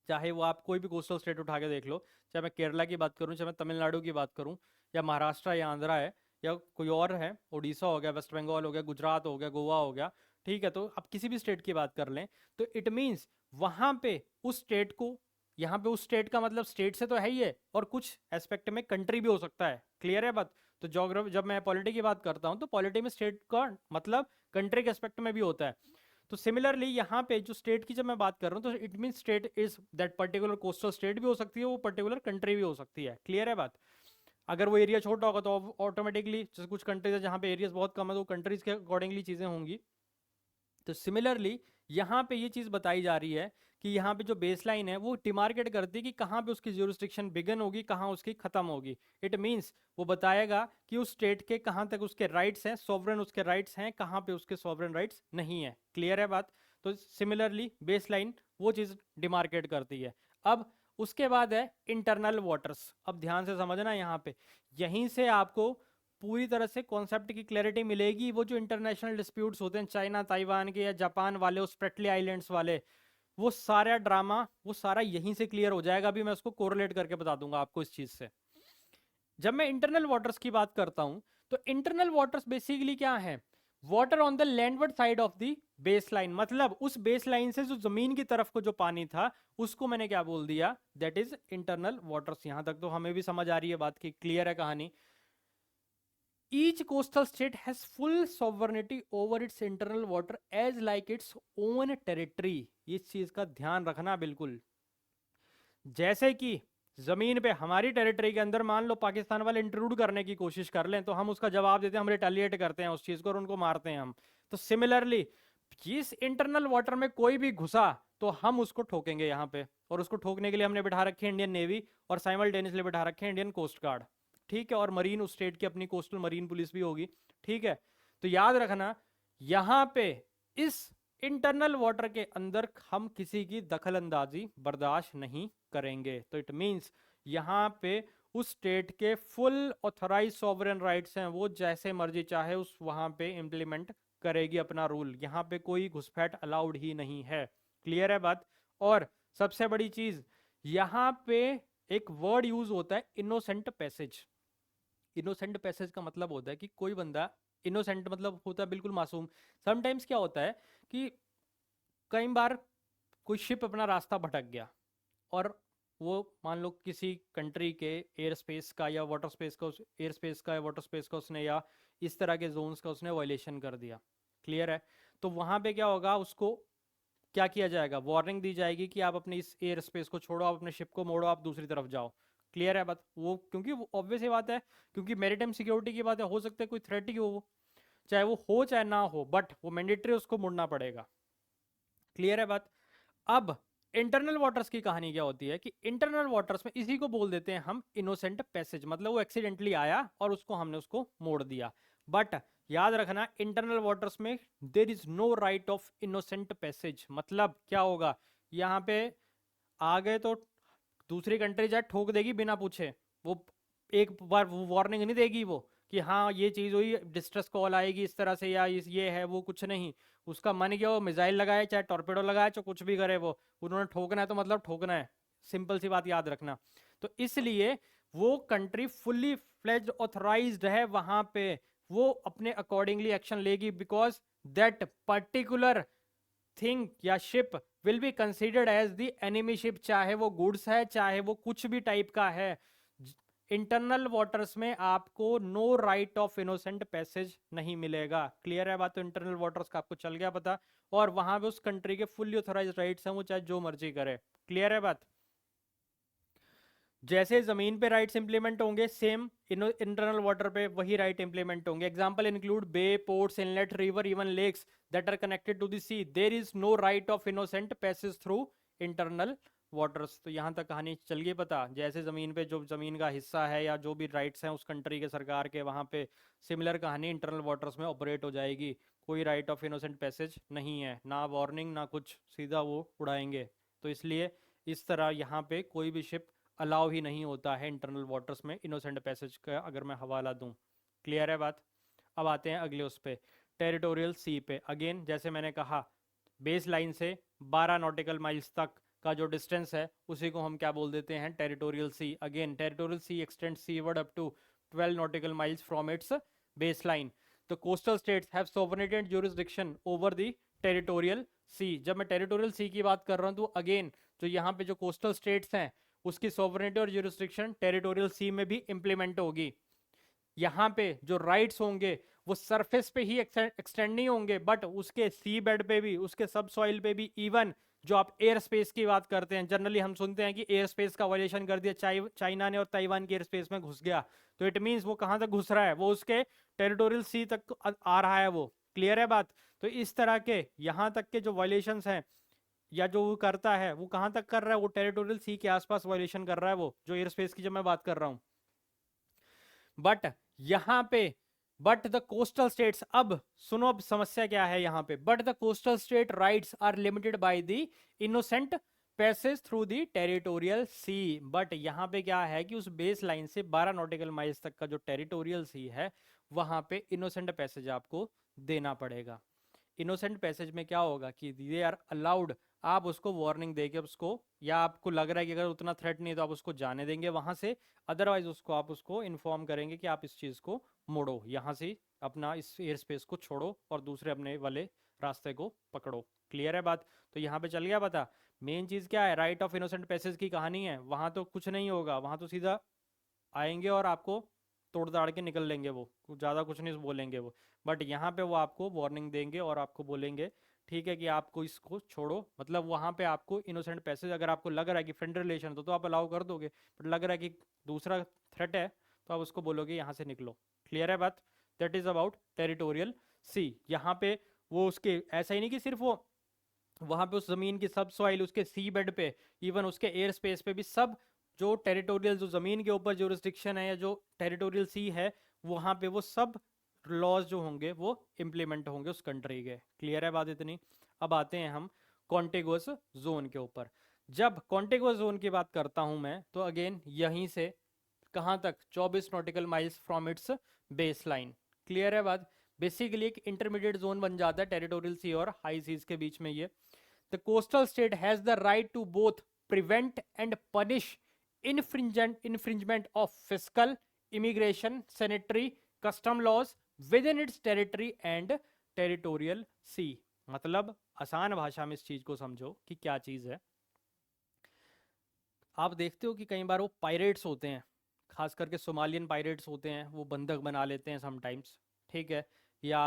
चाहे वो आप कोई भी कोस्टल स्टेट उठा के देख लो, चाहे मैं केरला की बात करूं, चाहे मैं तमिलनाडु की बात करूं, या महाराष्ट्र या आंध्रा है, या कोई और है, उड़ीसा हो गया, वेस्ट बंगाल हो गया, गुजरात हो गया, गोवा हो गया, ठीक है। तो आप किसी भी स्टेट की बात कर लें तो इट मीन्स वहां पे उस स्टेट को, यहाँ पे उस स्टेट का मतलब स्टेट से तो है ही है, और कुछ एस्पेक्ट में कंट्री भी हो सकता है। क्लियर है बात। तो जोग्राफी, जब मैं पॉलिटी की बात करता हूँ तो पॉलिटी में स्टेट का मतलब कंट्री के एस्पेक्ट में भी होता है। तो सिमिलरली यहाँ पे जो स्टेट की जब मैं बात कर रहा हूँ तो it mean state is that particular coastal state भी हो सकती है, वो पर्टिकुलर कंट्री भी हो सकती है। क्लियर है बात। अगर वो एरिया छोटा होगा तो ऑटोमेटिकली, जैसे कुछ कंट्रीज है जहाँ पे एरियाज बहुत कम है तो कंट्रीज के अकॉर्डिंगली चीजें होंगी। तो सिमिलरली यहाँ पे ये चीज बताई जा रही है कि यहाँ पे जो बेसलाइन है वो डिमार्केट करती है कि कहाँ पे उसकी ज्यूरिसडिक्शन बिगन होगी, कहाँ उसकी खत्म होगी। इट मींस वो बताएगा कि उस स्टेट के कहाँ तक उसके राइट्स हैं, सॉवरेन उसके राइट्स हैं, कहाँ पे उसके सॉवरेन राइट्स नहीं है। क्लियर है बात। तो सिमिलरली बेसलाइन वो चीज डिमार्केट करती है। अब उसके बाद है इंटरनल वाटर्स। अब ध्यान से समझना यहाँ पे, यहीं से आपको पूरी तरह से कॉन्सेप्ट की क्लैरिटी मिलेगी। वो जो इंटरनेशनल डिस्प्यूट्स होते हैं चाइना ताइवान के या जापान वाले, उस स्प्रेटली आइलैंड्स वाले, वो सारा ड्रामा वो सारा यहीं से क्लियर हो जाएगा। अभी मैं उसको कोरिलेट करके बता दूंगा आपको इस चीज से। जब मैं इंटरनल वाटर्स की बात करता हूं तो इंटरनल वाटर्स बेसिकली क्या है, water on the landward side of the base line. मतलब उस बेस लाइन से जो जमीन की तरफ को जो पानी था उसको मैंने क्या बोल दिया, दैट इज इंटरनल वाटर्स। यहां तक तो हमें भी समझ आ रही है बात की, क्लियर है कहानी। Each coastal state has full sovereignty over its internal water as like its own territory। इस चीज का ध्यान रखना बिल्कुल। जैसे कि जमीन पे हमारी टेरिटरी के अंदर मान लो पाकिस्तान वाले इंट्रूड करने की कोशिश कर लें तो हम उसका जवाब देते हैं, हम रिटेलिएट करते हैं उस चीज को और उनको मारते हैं हम। तो सिमिलरली इस इंटरनल वाटर में कोई भी घुसा तो हम उसको ठोकेंगे यहाँ पे, और उसको ठोकने के लिए हमने बिठा रखी है इंडियन नेवी और साइमल्टेनियसली बिठा रखे हैं इंडियन कोस्ट गार्ड। ठीक है, और मरीन उस स्टेट की अपनी कोस्टल मरीन पुलिस भी होगी। ठीक है, तो याद रखना यहाँ पे इस इंटरनल वाटर के अंदर हम किसी की दखल अंदाजी बर्दाश्त नहीं करेंगे। तो इट मीन्स यहाँ पे उस स्टेट के फुल ऑथराइज सॉवरेन राइट्स हैं, वो जैसे मर्जी चाहे उस वहां पे इम्प्लीमेंट करेगी अपना रूल। यहाँ पे कोई घुसपैठ अलाउड ही नहीं है। क्लियर है बात। और सबसे बड़ी चीज यहाँ पे एक वर्ड यूज होता है इनोसेंट पैसेज। इनोसेंट पैसेज का मतलब होता है कि कोई बंदा, इनोसेंट मतलब होता है बिल्कुल मासूम। समटाइम्स क्या होता है कि कई बार कोई शिप अपना रास्ता भटक गया और वो मान लो किसी कंट्री के एयर स्पेस का या वाटर स्पेस का, एयर स्पेस का या वाटर स्पेस का उसने या इस तरह के जोन्स का उसने वायलेशन कर दिया। क्लियर है। तो वहां पे क्या होगा, उसको क्या किया जाएगा, वार्निंग दी जाएगी कि आप अपने इस एयर स्पेस को छोड़ो, आप अपने शिप को मोड़ो, आप दूसरी तरफ जाओ। क्लियर है बात। वो क्योंकि वो ऑब्वियस ही बात है, क्योंकि मैरीटाइम सिक्योरिटी की बात है, हो सकता है कोई थ्रेट ही हो वो, चाहे वो हो चाहे ना हो, बट वो मैंडेटरी उसको मुड़ना पड़ेगा। क्लियर है बात। अब इंटरनल वाटर्स की कहानी क्या होती है कि इंटरनल वाटर्स में इसी को बोल देते हैं हम इनोसेंट पैसेज, मतलब वो एक्सीडेंटली आया और उसको हमने उसको मोड़ दिया। बट याद रखना इंटरनल वाटर्स में there is no right of innocent passage. मतलब क्या होगा, यहाँ पे आ गए तो दूसरी कंट्री जाए ठोक देगी बिना पूछे, वो एक बार वो वार्निंग नहीं देगी वो कि हाँ ये चीज़ हुई, डिस्ट्रेस कॉल आएगी इस तरह से या ये है वो, कुछ नहीं। उसका मन किया वो मिसाइल लगाए चाहे टॉर्पेडो लगाए चाहे कुछ भी करे, वो उन्होंने ठोकना है तो मतलब ठोकना है। सिंपल सी बात याद रखना। तो इसलिए वो कंट्री फुल्ली फ्लेज्ड ऑथराइज्ड है वहां पे, वो अपने अकॉर्डिंगली एक्शन लेगी, बिकॉज दैट पर्टिकुलर थिंग या ship will be considered as the enemy ship, चाहे वो गुड्स है चाहे वो कुछ भी टाइप का है। इंटरनल वाटर्स में आपको no right of innocent passage नहीं मिलेगा। क्लियर है बात। तो इंटरनल वाटर्स का आपको चल गया पता, और वहां पे उस कंट्री के फुल्ली ऑथराइज्ड राइट्स हैं, वो चाहे जो मर्जी करे। क्लियर है बात। जैसे जमीन पे राइट्स इंप्लीमेंट होंगे, सेम इंटरनल वाटर पे वही राइट इंप्लीमेंट होंगे। Example include bay, ports, inlet, river, even lakes that are connected to the sea, there is no right of innocent passage through internal waters. तो यहाँ तक कहानी चल गई पता। जैसे जमीन पे जो जमीन का हिस्सा है या जो भी राइट्स हैं उस कंट्री के सरकार के, वहाँ पे सिमिलर कहानी इंटरनल वाटर्स में ऑपरेट हो जाएगी। कोई राइट ऑफ इनोसेंट पैसेज नहीं है, ना वार्निंग ना कुछ, सीधा वो उड़ाएंगे। तो इसलिए इस तरह यहाँ पे कोई भी शिप अलाउ ही नहीं होता है इंटरनल वाटर्स में इनोसेंट पैसेज का, अगर मैं हवाला दूं। क्लियर है बात। अब आते हैं अगले उस पे, टेरिटोरियल सी पे। अगेन जैसे मैंने कहा, बेस लाइन से 12 नॉटिकल माइल्स तक का जो डिस्टेंस है उसी को हम क्या बोल देते हैं, territorial sea. Again territorial sea extend seaward up to 12 nautical miles from its base line. तो coastal states have sovereignty and jurisdiction over the territorial sea. जब मैं टेरिटोरियल सी की बात कर रहा हूं तो अगेन जो यहाँ पे जो कोस्टल स्टेट्स हैं उसकी सोवरेनिटी और ज्यूरिसडिक्शन टेरिटोरियल सी में भी इंप्लीमेंट होगी। यहाँ पे जो राइट्स होंगे वो सरफेस पे ही एक्सटेंड नहीं होंगे, बट उसके सी बेड पे भी, उसके सब सॉइल पे भी। इवन जो आप एयर स्पेस की बात करते हैं, जनरली हम सुनते हैं कि एयर स्पेस का वायलेशन कर दिया चाइना ने और ताइवान के एयर स्पेस में घुस गया, तो इट मीन्स वो कहाँ तक घुस रहा है, वो उसके टेरिटोरियल सी तक आ रहा है वो। क्लियर है बात। तो इस तरह के यहाँ तक के जो वायलेशंस हैं या जो वो करता है वो कहां तक कर रहा है, वो टेरिटोरियल सी के आसपास वायलेशन कर रहा है, वो जो एयर स्पेस की जब मैं बात कर रहा हूं। बट यहां पे बट द कोस्टल स्टेट्स, अब सुनो अब समस्या क्या है यहां पे, but the coastal state rights are limited by the innocent passage through the territorial sea. But यहां पे क्या है कि उस बेस लाइन से 12 नॉटिकल माइल्स तक का जो टेरिटोरियल सी है वहां पे इनोसेंट पैसेज आपको देना पड़ेगा। इनोसेंट पैसेज में क्या होगा कि दे आर अलाउड, आप उसको वार्निंग देके उसको, या आपको लग रहा है कि अगर उतना थ्रेट नहीं है तो आप उसको जाने देंगे वहां से, अदरवाइज उसको आप उसको इन्फॉर्म करेंगे कि आप इस चीज को मोड़ो, यहाँ से अपना इस एयर स्पेस को छोड़ो और दूसरे अपने वाले रास्ते को पकड़ो। क्लियर है बात। तो यहाँ पे चल गया पता। मेन चीज क्या है, राइट ऑफ इनोसेंट पैसेज की कहानी है। वहां तो कुछ नहीं होगा, वहां तो सीधा आएंगे और आपको तोड़ ताड़ के निकल लेंगे, वो ज़्यादा कुछ नहीं बोलेंगे वो। बट यहाँ पे वो आपको वार्निंग देंगे और आपको बोलेंगे ठीक है कि आपको इसको छोड़ो। मतलब वहाँ पे आपको इनोसेंट पैसेज, अगर आपको लग रहा है कि फ्रेंड रिलेशन तो आप अलाउ कर दोगे, बट लग रहा है कि दूसरा थ्रेट है तो आप उसको बोलोगे यहाँ से निकलो। क्लियर है बात। दैट इज अबाउट टेरिटोरियल सी। यहाँ पे वो उसके ऐसा ही नहीं कि सिर्फ वो वहां पे उस जमीन की सब सॉइल, उसके सी बेड पे, इवन उसके एयर स्पेस पे भी सब जो टेरिटोरियल, जो जमीन के ऊपर जो रिस्ट्रिक्शन है या जो टेरिटोरियल सी है वहां पे वो सब लॉज जो होंगे वो इम्प्लीमेंट होंगे उस कंट्री के। क्लियर है बात इतनी? अब आते हैं हम कॉन्टिगुअस जोन के ऊपर। जब कॉन्टिगुअस जोन की बात करता हूं मैं, तो अगेन यहीं से कहां तक, 24 nautical miles from its base line. Clear है बात? बेसिकली एक इंटरमीडिएट जोन बन जाता है टेरिटोरियल सी और हाई सीज के बीच में ये। The coastal state has the right to both prevent and punish infringement of fiscal, immigration, sanitary, custom laws within its territory and territorial sea। मतलब आसान भाषा में इस चीज को समझो कि क्या चीज है। आप देखते हो कि कई बार वो पायरेट्स होते हैं, खास करके सोमालियन पायरेट्स होते हैं, वो बंधक बना लेते हैं समटाइम्स, ठीक है, या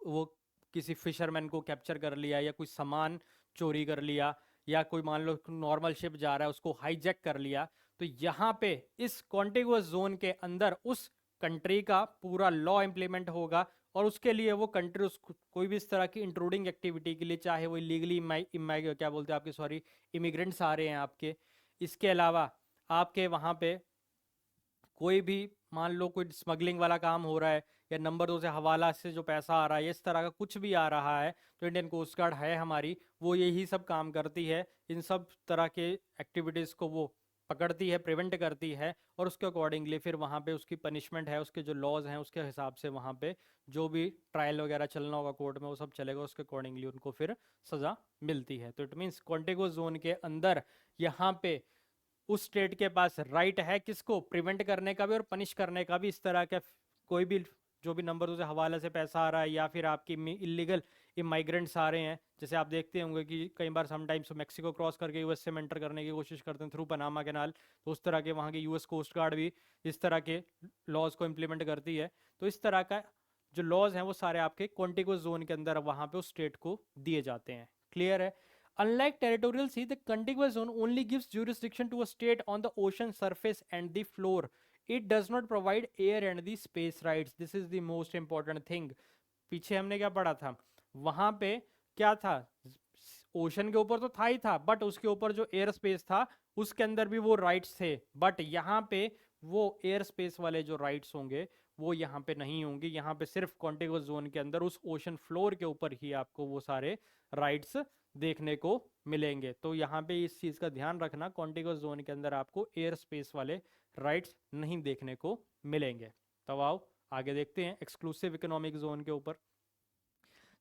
वो किसी फिशरमैन को कैप्चर कर लिया, या कोई सामान चोरी कर लिया, या कोई मान लो नॉर्मल शिप जा रहा है उसको हाईजैक कर लिया। तो यहाँ पे इस कॉन्टिगुअस जोन के अंदर उस कंट्री का पूरा लॉ इम्प्लीमेंट होगा, और उसके लिए वो कंट्री कोई भी इस तरह की इंट्रूडिंग एक्टिविटी के लिए, चाहे वो इलीगली क्या बोलते हैं आपके, सॉरी, इमिग्रेंट्स आ रहे हैं आपके, इसके अलावा आपके वहाँ पे कोई भी मान लो कोई स्मगलिंग वाला काम हो रहा है, या नंबर 2 से हवाला से जो पैसा आ रहा है, इस तरह का कुछ भी आ रहा है, तो इंडियन कोस्ट गार्ड है हमारी, वो यही सब काम करती है। इन सब तरह के एक्टिविटीज़ को वो पकड़ती है, प्रिवेंट करती है, और उसके अकॉर्डिंगली फिर वहाँ पे उसकी पनिशमेंट है, उसके जो लॉज हैं उसके हिसाब से वहाँ पे जो भी ट्रायल वगैरह चलना होगा कोर्ट में वो सब चलेगा, उसके अकॉर्डिंगली उनको फिर सज़ा मिलती है। तो इट मीन्स कॉन्टिगुअस जोन के अंदर यहाँ पे उस स्टेट के पास राइट है किसको, प्रिवेंट करने का भी और पनिश करने का भी। इस तरह का कोई भी जो भी नंबर 2 से हवाले से पैसा आ रहा है, या फिर आपकी इलीगल इमाइग्रेंट्स आ रहे हैं, जैसे आप देखते होंगे कि कई बार समटाइम्स मैक्सिको क्रॉस करके यूएस से एंटर करने की कोशिश करते हैं थ्रू पनामा कैनाल, तो उस तरह के वहाँ की यूएस कोस्ट गार्ड भी इस तरह के लॉज को इम्प्लीमेंट करती है। तो इस तरह का जो लॉज हैं वो सारे आपके कॉन्टिगुअस जोन के अंदर वहाँ पे उस स्टेट को दिए जाते हैं। क्लियर है? Unlike territorial sea, the contiguous zone only gives jurisdiction to a state on the ocean surface and the floor. It does not provide air and the space rights. This is the most important thing. पीछे हमने क्या पढ़ा था, वहां पे क्या था, ओशन के ऊपर तो था ही था, बट उसके ऊपर जो एयर स्पेस था उसके अंदर भी वो राइट्स थे। बट यहाँ पे वो एयर स्पेस वाले जो राइट्स होंगे वो यहाँ पे नहीं होंगे। यहाँ पे सिर्फ कॉन्टिगुअस जोन के अंदर उस ओशन फ्लोर के ऊपर ही आपको वो सारे राइट्स देखने को मिलेंगे। तो यहाँ पे इस चीज़ का ध्यान रखना, कॉन्टिगुअस जोन के अंदर आपको एयर स्पेस वाले राइट्स नहीं देखने को मिलेंगे। तो आओ आगे देखते हैं एक्सक्लूसिव इकोनॉमिक जोन के ऊपर।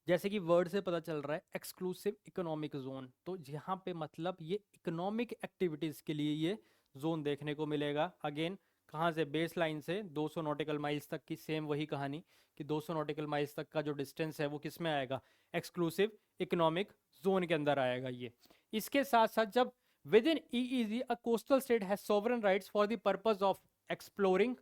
जैसे कि वर्ड से पता चल रहा है एक्सक्लूसिव इकोनॉमिक जोन, तो यहाँ पे मतलब ये इकोनॉमिक एक्टिविटीज़ के लिए ये जोन देखने को मिलेगा। अगेन कहाँ से, बेस लाइन से 200 नॉटिकल माइल्स तक की सेम वही कहानी कि 200 नॉटिकल माइल्स तक का जो डिस्टेंस है वो किस में आएगा, एक्सक्लूसिव इकोनॉमिक जोन के अंदर आएगा ये। इसके साथ साथ जब with in EEZ a coastal state has sovereign rights for the purpose of exploring,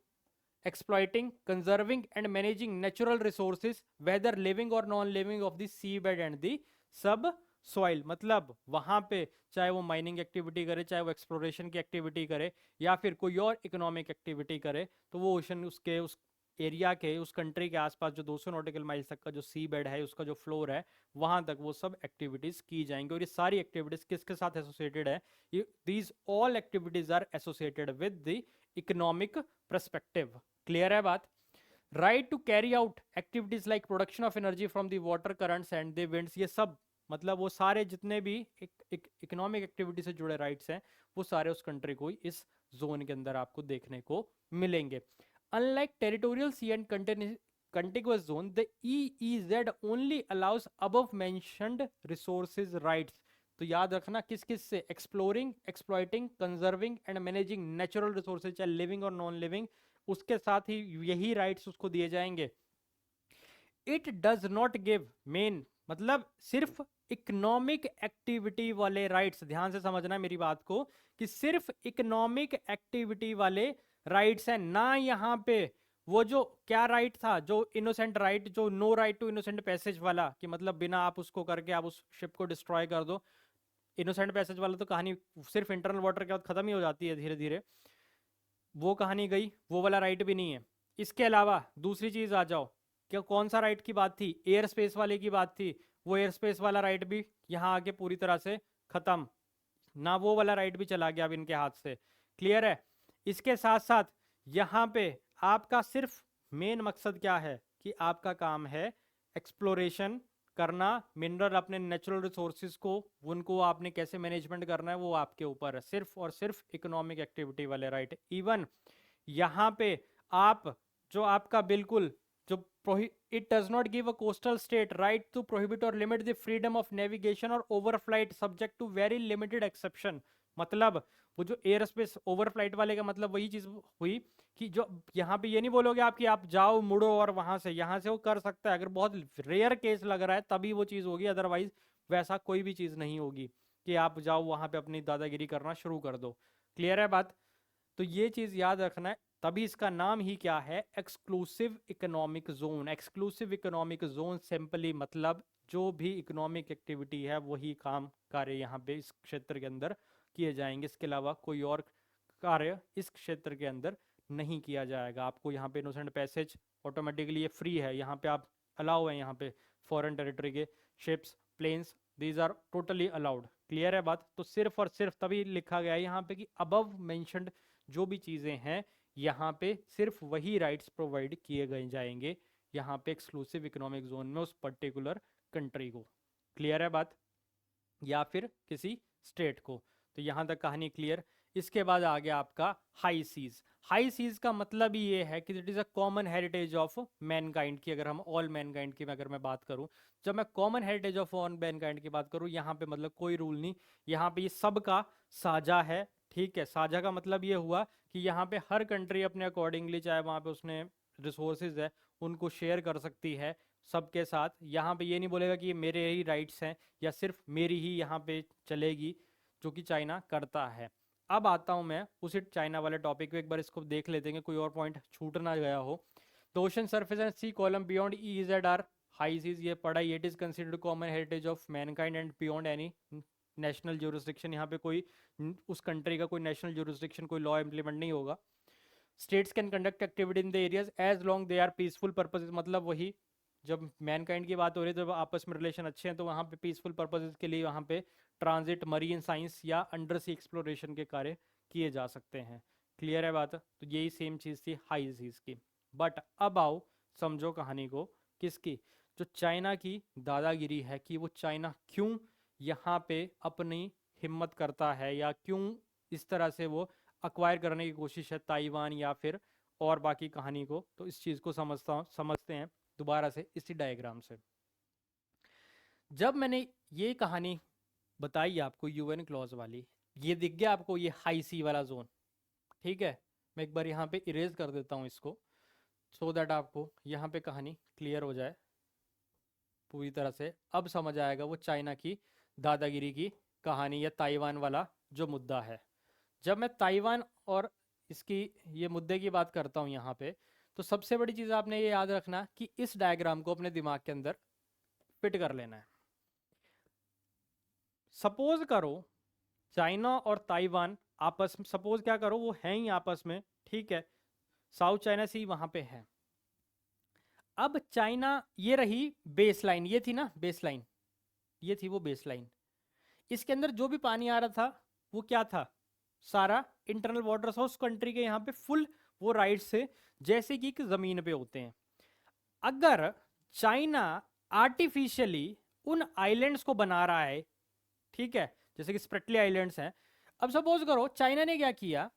exploiting, conserving and managing natural resources whether living or non-living of the seabed and the subsoil। मतलब वहां पे चाहे वो माइनिंग एक्टिविटी करे, चाहे वो एक्सप्लोरेशन की एक्टिविटी करे, या फिर कोई और इकोनॉमिक एक्टिविटी करे, तो वो ओशन उसके उस एरिया के, उस कंट्री के आसपास जो 200 नॉटिकल माइल्स तक का जो सी बेड है, उसका जो फ्लोर है, वहां तक वो सब एक्टिविटीज की जाएंगी। और ये सारी एक्टिविटीज किसके साथ एसोसिएटेड है, these all activities are associated with the economic perspective. Clear है बात? Right to carry out activities like production of energy from the water currents and the winds, ये सब मतलब वो सारे जितने भी इकोनॉमिक एक्टिविटी से जुड़े राइट्स हैं वो सारे उस कंट्री को इस जोन के अंदर आपको देखने को मिलेंगे। Unlike territorial sea and contiguous zone, the EEZ only allows above mentioned resources rights। तो याद रखना किस किस से, exploring, exploiting, conserving and managing natural resources, चाहे लिविंग और नॉन लिविंग, उसके साथ ही यही राइट्स उसको दिए जाएंगे। It does not give main, मतलब सिर्फ इकोनॉमिक एक्टिविटी वाले राइट्स, ध्यान से समझना मेरी बात को, कि सिर्फ इकोनॉमिक एक्टिविटी वाले राइट्स हैं ना। यहाँ पे वो जो क्या राइट था, जो इनोसेंट राइट, जो no right to innocent passage वाला, कि मतलब बिना आप उसको करके आप उस शिप को डिस्ट्रॉय कर दो। इनोसेंट पैसेज वाला तो कहानी सिर्फ इंटरनल वाटर के बाद खत्म ही हो जाती है धीरे धीरे, वो कहानी गई, वो वाला राइट भी नहीं है। इसके अलावा दूसरी चीज आ जाओ, क्या कौन सा राइट की बात थी, एयर स्पेस वाले की बात थी, वो एयर स्पेस वाला राइट भी यहाँ आके पूरी तरह से खत्म ना, वो वाला राइट भी चला गया अब इनके हाथ से। क्लियर है? इसके साथ साथ यहाँ पे आपका सिर्फ मेन मकसद क्या है, कि आपका काम है एक्सप्लोरेशन करना, मिनरल अपने नेचुरल रिसोर्सेज को उनको आपने कैसे मैनेजमेंट करना है वो आपके ऊपर है, सिर्फ और सिर्फ इकोनॉमिक एक्टिविटी वाले राइट। इवन यहाँ पे आप जो आपका बिल्कुल जो it does not give a coastal state right to prohibit और limit the freedom of navigation और overflight subject to very limited exception. मतलब वो जो एयर स्पेस ओवरफ्लाइट वाले का मतलब वही चीज हुई कि जो यहाँ पे ये नहीं बोलोगे आप कि आप जाओ मुड़ो और वहां से यहाँ से वो कर सकता है, अगर बहुत रेयर केस लग रहा है तभी वो चीज होगी, अदरवाइज वैसा कोई भी चीज नहीं होगी कि आप जाओ वहां पे अपनी दादागिरी करना शुरू कर दो। क्लियर है बात? तो ये चीज याद रखना है, तभी इसका नाम ही क्या है, exclusive economic zone. Exclusive economic zone simply मतलब जो भी इकोनॉमिक एक्टिविटी है वही काम कार्य यहाँ पे इस क्षेत्र के अंदर किए जाएंगे, इसके अलावा कोई और कार्य इस क्षेत्र के अंदर नहीं किया जाएगा। आपको यहाँ पे इनोसेंट पैसेज ऑटोमेटिकली ये फ्री है, यहाँ पे आप अलाउ है, यहाँ पे फॉरेन टेरिटरी के ships planes these are totally allowed. Clear है बात? तो सिर्फ और सिर्फ तभी लिखा गया है यहाँ पे कि अबव मेंशन्ड जो भी चीज़ें हैं यहाँ पे सिर्फ वही राइट्स प्रोवाइड किए गए जाएंगे यहाँ पे एक्सक्लूसिव इकोनॉमिक जोन में उस पर्टिकुलर कंट्री को। क्लियर है बात? या फिर किसी स्टेट को। तो यहाँ तक कहानी क्लियर। इसके बाद आ गया आपका हाई सीज। हाई सीज का मतलब ही ये है कि it is a common heritage of Mankind की, अगर हम ऑल मैनकाइंड की अगर मैं बात करूँ, जब मैं common heritage of all Mankind की बात करूँ, यहाँ पे मतलब कोई रूल नहीं, यहाँ पे ये सबका साझा है। ठीक है, साझा का मतलब ये हुआ कि यहाँ पे हर कंट्री अपने अकॉर्डिंगली, चाहे वहाँ पे उसने रिसोर्सेज है उनको शेयर कर सकती है सबके साथ। यहाँ पे ये नहीं बोलेगा कि ये मेरे ही राइट्स हैं या सिर्फ मेरी ही यहाँ पे चलेगी, जो कि चाइना करता है। अब आता हूँ मैं उसी चाइना वाले टॉपिक पे, एक बार इसको देख लेते हैं कोई और पॉइंट छूट ना गया हो। The ocean surface and sea column beyond EEZ are high seas, ये पढ़ा, it is considered common heritage of mankind and beyond any national jurisdiction. यहाँ पे कोई उस कंट्री का कोई नेशनल ज्यूरिसडिक्शन कोई लॉ इम्प्लीमेंट नहीं होगा। States can conduct activity in the areas as long they are peaceful purposes, मतलब वही जब मैनकाइंड की बात हो रही है, जब आपस में रिलेशन अच्छे हैं तो वहाँ पे पीसफुल पर्पसेस के लिए वहाँ पे ट्रांजिट, मरीन साइंस या अंडर सी एक्सप्लोरेशन के कार्य किए जा सकते हैं। क्लियर है बात? तो यही सेम चीज़ थी हाई सीज की। बट अब आओ समझो कहानी को, किसकी, जो चाइना की दादागिरी है, कि वो चाइना क्यों यहाँ पे अपनी हिम्मत करता है या क्यों इस तरह से वो अक्वायर करने की कोशिश है ताइवान या फिर और बाकी कहानी को। तो इस चीज़ को समझते हैं दोबारा से इसी डायग्राम से। जब मैंने ये कहानी बताई आपको यूएन क्लॉज वाली, ये दिख गया आपको ये हाई सी वाला जोन। ठीक है, मैं एक बार यहाँ पे इरेज कर देता हूँ इसको, सो दैट आपको यहाँ पे कहानी क्लियर हो जाए पूरी तरह से। अब समझ आएगा वो चाइना की दादागिरी की कहानी या ताइवान वाला जो मुद्दा है। जब मैं ताइवान और इसकी ये मुद्दे की बात करता हूँ यहाँ पे, तो सबसे बड़ी चीज़ आपने ये याद रखना कि इस डायग्राम को अपने दिमाग के अंदर फिट कर लेना है। सपोज करो चाइना और ताइवान आपस में, सपोज क्या करो वो हैं ही आपस में, ठीक है, साउथ चाइना सी वहां पे है। अब चाइना, ये रही बेस लाइन, ये थी ना बेस लाइन, ये थी वो बेस लाइन। इसके अंदर जो भी पानी आ रहा था वो क्या था, सारा इंटरनल वाटर्स उस कंट्री के यहाँ पे फुल वो राइट से जैसे कि जमीन पे होते हैं। अगर चाइना आर्टिफिशियली उन आइलैंड्स को बना रहा है, ठीक है, जैसे कि स्प्रेटली आइलैंड्स हैं। अब सपोज करो चाइना ने क्या किया,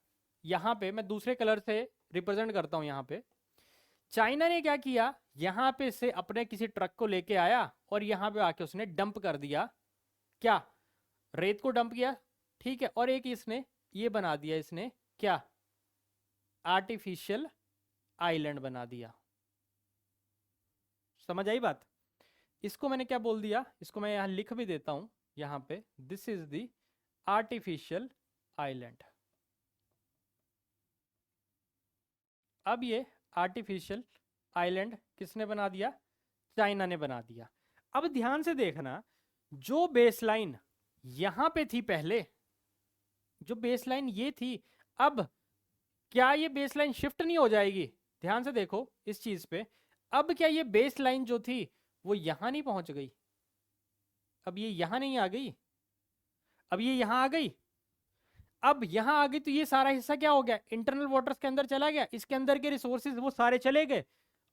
यहाँ पे मैं दूसरे कलर से रिप्रेजेंट करता हूँ, यहाँ पे चाइना ने क्या किया, यहाँ पे से अपने किसी ट्रक को लेके आया और यहाँ पे आके उसने डंप कर दिया, क्या, रेत को डंप किया, ठीक है, और एक इसने ये बना दिया, इसने क्या, आर्टिफिशियल आइलैंड बना दिया। समझ आई बात? इसको मैंने क्या बोल दिया, इसको मैं यहाँ लिख भी देता हूं यहाँ पे, this is the artificial island. अब ये आर्टिफिशियल आइलैंड किसने बना दिया, चाइना ने बना दिया। अब ध्यान से देखना, जो बेसलाइन यहां पे थी पहले, जो बेसलाइन ये थी, अब क्या ये बेसलाइन शिफ्ट नहीं हो जाएगी? ध्यान से देखो इस चीज पे। अब क्या ये बेसलाइन जो थी वो यहां नहीं पहुंच गई? अब ये यहां नहीं आ गई, अब ये यहां आ गई। अब यहां आ गई तो ये सारा हिस्सा क्या हो गया, इंटरनल वाटर्स के अंदर चला गया, इसके अंदर के रिसोर्सेज वो सारे चले गए।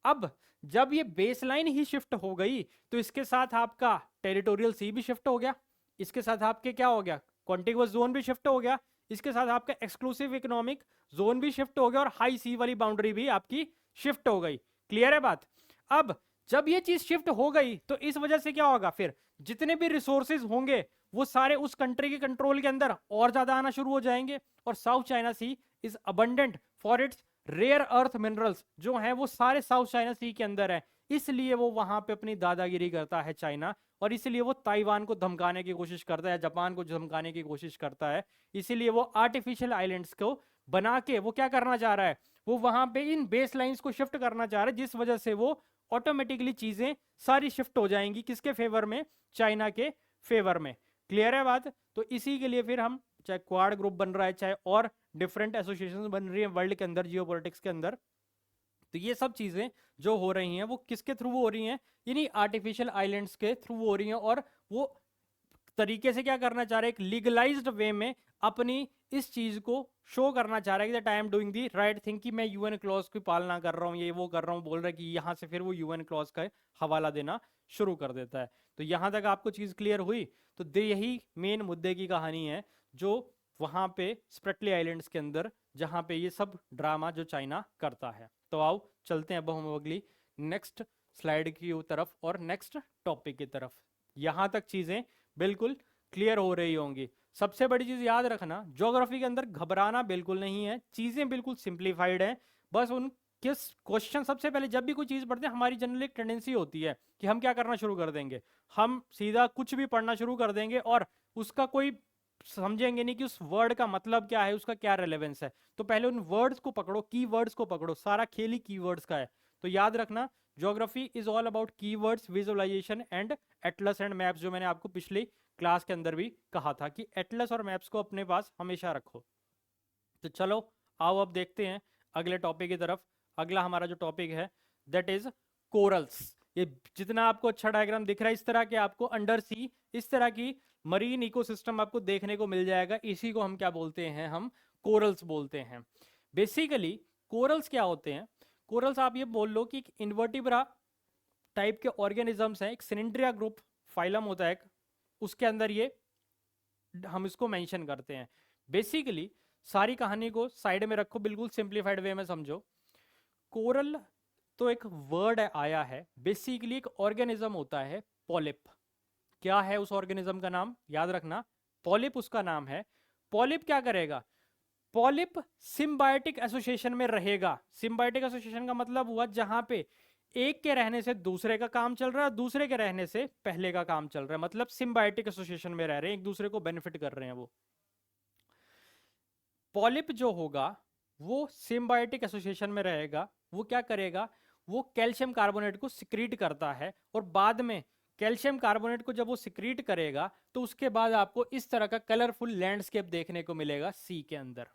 अब जब ये बेसलाइन ही शिफ्ट हो गई तो इसके साथ आपका टेरिटोरियल सी भी शिफ्ट हो गया, इसके साथ आपके क्या हो गया, कॉन्टिगुअस जोन भी शिफ्ट हो गया, इसके साथ आपका एक्सक्लूसिव इकोनॉमिक जोन भी शिफ्ट हो गया और हाई सी वाली बाउंड्री भी आपकी शिफ्ट हो गई। क्लियर है बात? अब जब ये चीज शिफ्ट हो गई तो इस वजह से क्या होगा, फिर जितने भी रिसोर्सेज होंगे वो सारे उस कंट्री के कंट्रोल के अंदर और ज्यादा आना शुरू हो जाएंगे। और South China sea is abundant for its rare earth minerals जो हैं वो सारे साउथ चाइना सी के अंदर है, इसलिए वो वहां पे अपनी दादागिरी करता है चाइना, और इसलिए वो ताइवान को धमकाने की कोशिश करता है, जापान को धमकाने की कोशिश करता है। इसीलिए वो आर्टिफिशियल आइलैंड्स को बना के वो क्या करना चाह रहा है, वो वहां पे इन बेस लाइंस को शिफ्ट करना चाह रहा है, जिस वजह से वो ऑटोमेटिकली चीजें सारी शिफ्ट हो जाएंगी किसके फेवर में, चाइना के फेवर में। क्लियर है बात? तो इसी के लिए फिर हम चाहे क्वाड ग्रुप बन रहा है, चाहे और डिफरेंट एसोसिएशन बन रही है वर्ल्ड के अंदर, जियोपॉलिटिक्स के अंदर, तो ये सब चीजें जो हो रही हैं वो किसके थ्रू हो रही हैं, यानी आर्टिफिशियल आइलैंड्स के थ्रू हो रही हैं। और वो तरीके से क्या करना चाह रहे हैं, एक लीगलाइज्ड वे में अपनी इस चीज को शो करना चाह रहा है कि that I am doing the right thing, कि मैं यूएन क्लॉज की पालना कर रहा हूँ, ये वो कर रहा हूँ, बोल रहा है कि यहाँ से फिर वो यूएन क्लॉज का हवाला देना शुरू कर देता है। तो यहाँ तक आपको चीज क्लियर हुई? तो यही मेन मुद्दे की कहानी है जो वहां पे स्प्रेटली आइलैंड्स के अंदर, जहां पे ये सब ड्रामा जो चाइना करता है। तो आओ चलते हैं अब हम अगली नेक्स्ट स्लाइड की तरफ और नेक्स्ट टॉपिक की तरफ। यहां तक चीजें बिल्कुल क्लियर हो रही होंगी। सबसे बड़ी चीज याद रखना, ज्योग्राफी के अंदर घबराना बिल्कुल नहीं है, चीजें बिल्कुल सिंप्लीफाइड हैं। बस उन किस क्वेश्चन, सबसे पहले जब भी कोई चीज पढ़ते हैं हमारी जनरल एक टेंडेंसी होती है कि हम क्या करना शुरू कर देंगे, हम सीधा कुछ भी पढ़ना शुरू कर देंगे और उसका कोई समझेंगे नहीं कि उस वर्ड का मतलब क्या है, उसका क्या रेलेवेंस है। तो पहले उन वर्ड्स को पकड़ो, की वर्ड्स को पकड़ो, सारा खेल ही की वर्ड्स का है। तो याद रखना, geography is all about keywords, visualization and atlas and maps, जो मैंने आपको पिछली क्लास के अंदर भी कहा था कि एटलस और मैप्स को अपने पास हमेशा रखो। तो चलो आओ अब देखते हैं अगले टॉपिक की तरफ। अगला हमारा जो टॉपिक है दैट इज कोरल्स। ये जितना आपको अच्छा डायग्राम दिख रहा है, इस तरह के आपको अंडर सी इस तरह की मरीन इकोसिस्टम आपको देखने को मिल जाएगा। इसी को हम क्या बोलते हैं, हम कोरल्स बोलते हैं। बेसिकली कोरल्स क्या होते हैं, कोरल्स आप ये बोल लो कि इन्वर्टिब्रा टाइप के ऑर्गेनिजम्स हैं, एक सिलिंड्रिया ग्रुप फाइलम होता है एक, उसके अंदर ये हम इसको मेंशन करते हैं। बेसिकली सारी कहानी को साइड में रखो, बिल्कुल सिंप्लीफाइड वे में समझो। कोरल तो एक वर्ड आया है, बेसिकली एक ऑर्गेनिज्म होता है पॉलिप। क्या है उस ऑर्गेनिज्म का नाम, याद रखना, पॉलिप उसका नाम है। पॉलिप क्या करेगा, पॉलिप सिम्बायोटिक एसोसिएशन में रहेगा। सिम्बायोटिक एसोसिएशन का मतलब हुआ जहां पे एक के रहने से दूसरे का काम चल रहा है, दूसरे के रहने से पहले का काम चल रहा है, मतलब सिम्बायोटिक एसोसिएशन में रह रहे हैं, एक दूसरे को बेनिफिट कर रहे हैं। वो पॉलिप जो होगा वो सिम्बायोटिक एसोसिएशन में रहेगा। वो क्या करेगा, वो कैल्शियम कार्बोनेट को सिक्रीट करता है, और बाद में कैल्शियम कार्बोनेट को जब वो सिक्रीट करेगा तो उसके बाद आपको इस तरह का कलरफुल लैंडस्केप देखने को मिलेगा सी के अंदर।